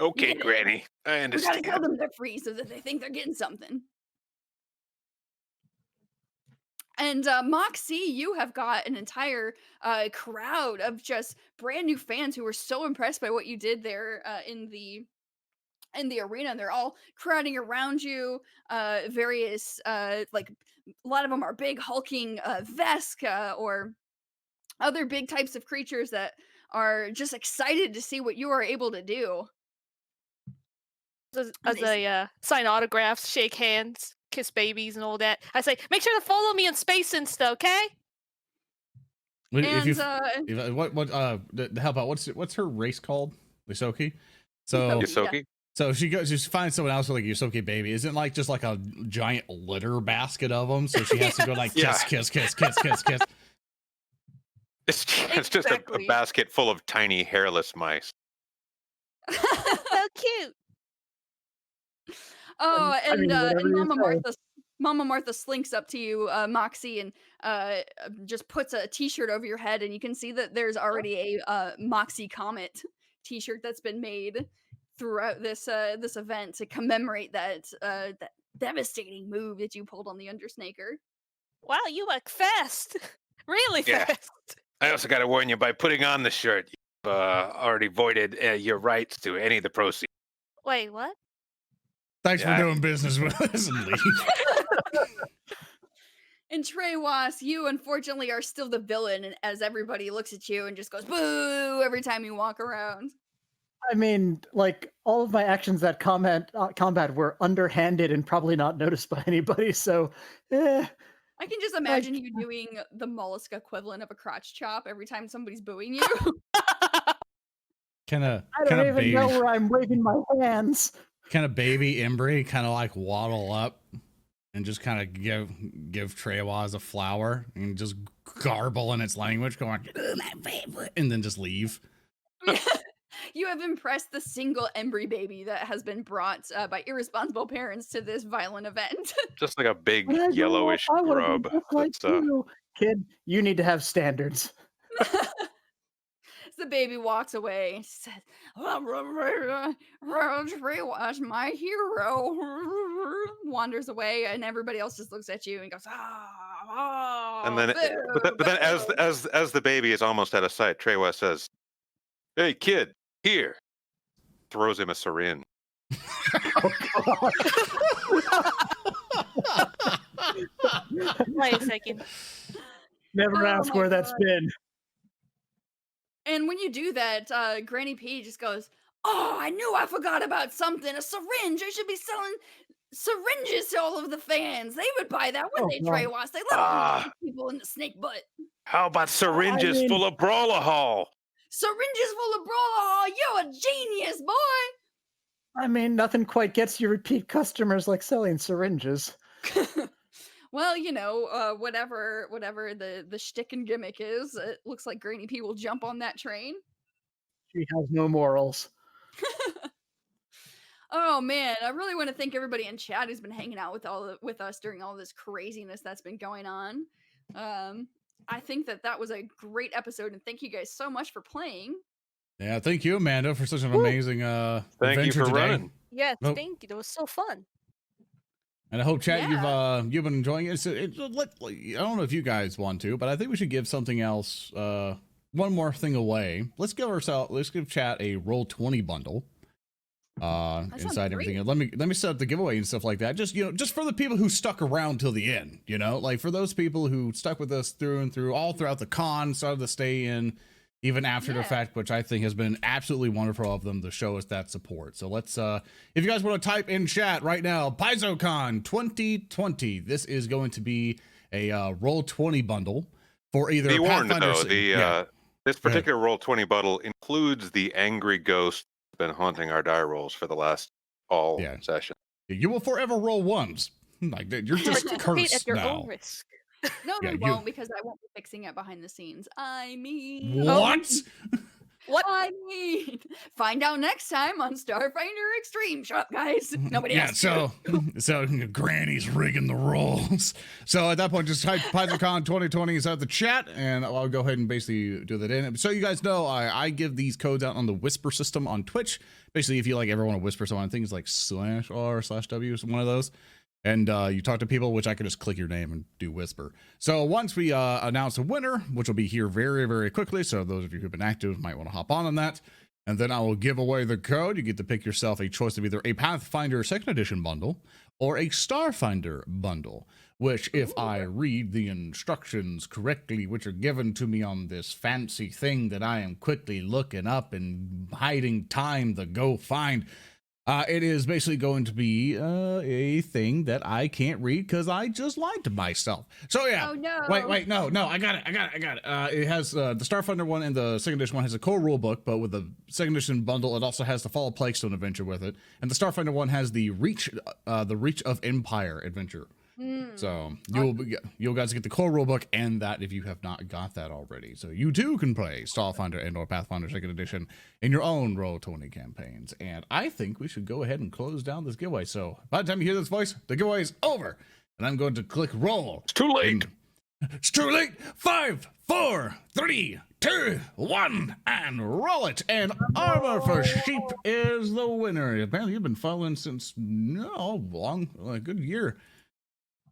okay, get it. Granny, I we gotta understand. tell them they're free so that they think they're getting something. And Moxie, you have got an entire crowd of just brand new fans who were so impressed by what you did there in the arena. They're all crowding around you. Various like a lot of them are big hulking Vesk or other big types of creatures that are just excited to see what you are able to do. As Nice. I sign autographs, shake hands, kiss babies, and all that, I say, make sure to follow me on Space Insta, okay? If And you, how about what's her race called? Lisoki. So Yosoki? so she goes, she finds someone else with like Yosoki baby. Isn't like just like a giant litter basket of them? So she has to go like Yeah. kiss. It's just a Exactly. basket full of tiny hairless mice. So cute. oh, I mean, whatever and you say. Mama Martha slinks up to you, Moxie, and just puts a T-shirt over your head, and you can see that there's already a Moxie Comet T-shirt that's been made throughout this event to commemorate that devastating move that you pulled on the Undersnaker. Wow, you look fast. Really Yeah. fast. I also got to warn you, by putting on the shirt, you've already voided your rights to any of the proceeds. Wait, what? Thanks Yeah. for doing business with us and leave. And Tehwas, you unfortunately are still the villain, and as everybody looks at you and just goes boo every time you walk around. I mean, like all of my actions that combat were underhanded and probably not noticed by anybody. So, I can just imagine you doing the mollusk equivalent of a crotch chop every time somebody's booing you. Kind of I don't even know where I'm waving my hands. kind of baby Embry kind of like waddle up and just kind of give Tehwas a flower and just garble in its language, going, "Oh, my favorite," and then just leave. You have impressed the single embry baby that has been brought by irresponsible parents to this violent event. Just like a big When I grow up, yellowish I want to grub. be just like That's you. Kid, you need to have standards. The baby walks away. Says, "Tehwas, my hero." Wanders away, and everybody else just looks at you and goes, and "Ah, then, but then as the baby is almost out of sight, Tehwas says, "Hey kid, here." Throws him a syringe. Oh, God. Wait a second. Never Oh ask my where that's God. been. And when you do that, Granny P just goes, "Oh, I knew I forgot about something. A syringe. I should be selling syringes to all of the fans. They would buy that, Oh, wouldn't they, God. Tehwas? They love Ah, people in the snake butt. how about I syringes mean, full of brawlahol? Syringes full of brawlahol. You're a genius, nothing quite gets you repeat customers like selling syringes. boy." Well, you know, whatever the shtick and gimmick is, it looks like Granny P will jump on that train. She has no morals. Oh man, I really want to thank everybody in chat who's been hanging out with us during all this craziness that's been going on. I think that was a great episode, and thank you guys so much for playing. Yeah, thank you, Amanda, for such an Woo. amazing Thank you adventure for today. running. Yes, Nope. thank you. That was so fun. And I hope, chat, Yeah. you've been enjoying it. I don't know if you guys want to, but I think we should give something else, one more thing away. Let's give chat a Roll20 bundle. sounds Inside great. everything. Let me set up the giveaway and stuff like that. Just just for the people who stuck around till the end. Like for those people who stuck with us through and through, all throughout the con, started to stay in, even after the Yeah. fact, which I think has been absolutely wonderful of them to show us that support. So let's, if you guys want to type in chat right now, PaizoCon 2020. This is going to be a Roll20 bundle for either Be warned Pathfinder. though, this Go ahead. particular Roll20 bundle includes the angry ghost that's been haunting our die rolls for the last all Yeah. session. You will forever roll ones. Like you're just Participate cursed at your now. own risk. No, Yeah, they you- won't, because I won't be fixing it behind the scenes. I mean, What? What? I mean, find out next time on Starfinder Xtreme. Shut up, guys. Nobody Yeah, asked you. so Granny's rigging the rolls. So at that point, just type PaizoCon 2020 inside the chat, and I'll go ahead and basically do that in. So you guys know, I give these codes out on the Whisper system on Twitch. Basically, if you ever want to whisper someone, things like /R/W is one of those. And you talk to people, which I can just click your name and do whisper. So once we announce a winner, which will be here very, very quickly, so those of you who've been active might want to hop on that. And then I will give away the code. You get to pick yourself a choice of either a Pathfinder 2nd Edition bundle or a Starfinder bundle, which if I read the instructions correctly, which are given to me on this fancy thing that I am quickly looking up and hiding time to go find, it is basically going to be a thing that I can't read because I just lied to myself. So yeah. Oh no. Wait, no, I got it. It has the Starfinder one and the 2nd edition one has a core rule book, but with the 2nd edition bundle, it also has the Fall of Plaguestone adventure with it, and the Starfinder one has the Reach of Empire adventure. So you'll guys get the core rulebook and that if you have not got that already. So you too can play Starfinder and or Pathfinder 2nd Edition in your own Roll20 campaigns. And I think we should go ahead and close down this giveaway. So by the time you hear this voice, the giveaway is over. And I'm going to click roll. It's too late. It's too late. 5, 4, 3, 2, 1, and roll it. And Armor for Sheep is the winner. Apparently you've been following since a good year.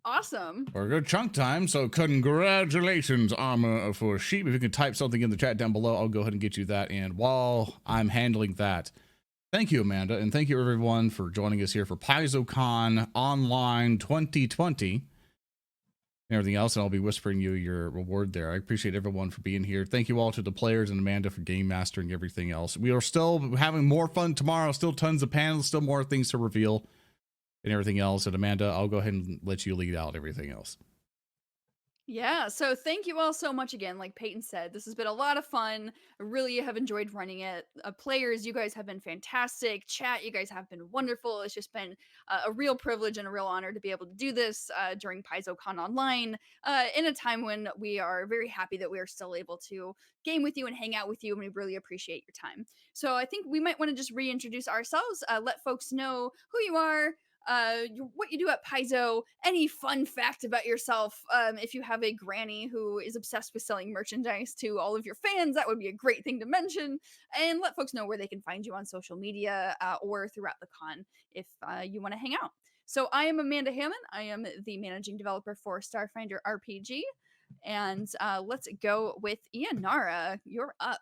Awesome. For a good chunk time, so congratulations, Armor for Sheep. If you can type something in the chat down below, I'll go ahead and get you that. And while I'm handling that, thank you, Amanda, and thank you, everyone, for joining us here for PaizoCon Online 2020 and everything else, and I'll be whispering you your reward there. I appreciate everyone for being here. Thank you all to the players and Amanda for game mastering everything else. We are still having more fun tomorrow, still tons of panels, still more things to reveal and everything else. And Amanda, I'll go ahead and let you lead out everything else. Yeah, so thank you all so much again. Like Peyton said, this has been a lot of fun. I really have enjoyed running it. Players, you guys have been fantastic. Chat, you guys have been wonderful. It's just been a real privilege and a real honor to be able to do this during PaizoCon Online in a time when we are very happy that we are still able to game with you and hang out with you, and we really appreciate your time. So I think we might want to just reintroduce ourselves, let folks know who you are, what you do at Paizo, any fun fact about yourself. If you have a granny who is obsessed with selling merchandise to all of your fans, that would be a great thing to mention. And let folks know where they can find you on social media or throughout the con if you want to hang out. So I am Amanda Hamon. I am the managing developer for Starfinder RPG. And let's go with Ianara. You're up.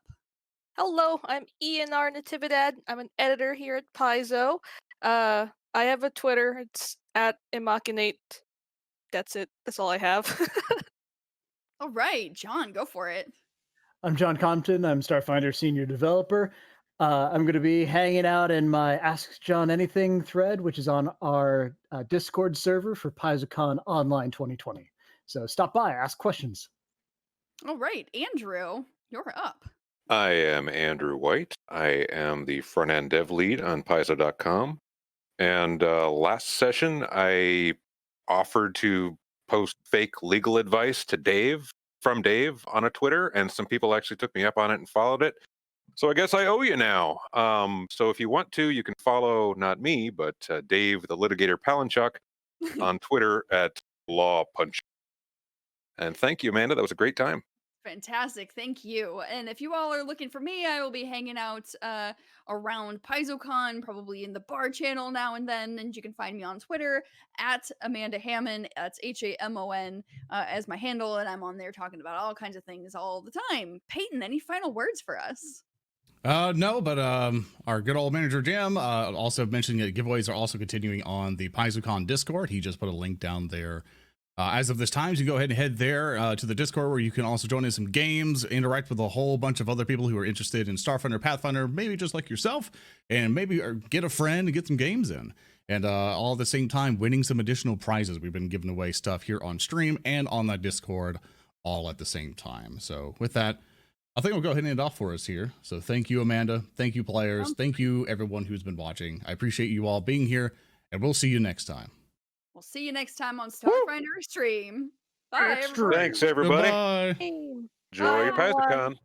Hello, I'm ENR Natividad. I'm an editor here at Paizo. I have a Twitter. It's at Immaculate. That's it. That's all I have. All right, John, go for it. I'm John Compton. I'm Starfinder Senior Developer. I'm going to be hanging out in my Ask John Anything thread, which is on our Discord server for PaizoCon Online 2020. So stop by, ask questions. All right, Andrew, you're up. I am Andrew White. I am the front end dev lead on Paizo.com. And last session, I offered to post fake legal advice to Daeve from Daeve on a Twitter, and some people actually took me up on it and followed it. So I guess I owe you now. So if you want to, you can follow not me, but Daeve the Litigator Palanshuk on Twitter at LawPunch. And thank you, Amanda. That was a great time. Fantastic, thank you. And if you all are looking for me, I will be hanging out around PaizoCon, probably in the bar channel now and then. And you can find me on Twitter at Amanda Hamon. That's Hamon as my handle, and I'm on there talking about all kinds of things all the time. Peyton, any final words for us? No, but our good old manager Jim also mentioning that giveaways are also continuing on the PaizoCon Discord. He just put a link down there. As of this time, so you go ahead and head there to the Discord, where you can also join in some games, interact with a whole bunch of other people who are interested in Starfinder, Pathfinder, maybe just like yourself, and maybe get a friend and get some games in. And all at the same time, winning some additional prizes. We've been giving away stuff here on stream and on that Discord all at the same time. So with that, I think we'll go ahead and end off for us here. So thank you, Amanda. Thank you, players. Thank you, everyone who's been watching. I appreciate you all being here, and we'll see you next time. We'll see you next time on Starfinder Xtreme. Bye, Xtreme. everybody. Thanks, everybody. Goodbye. Enjoy your PaizoCon.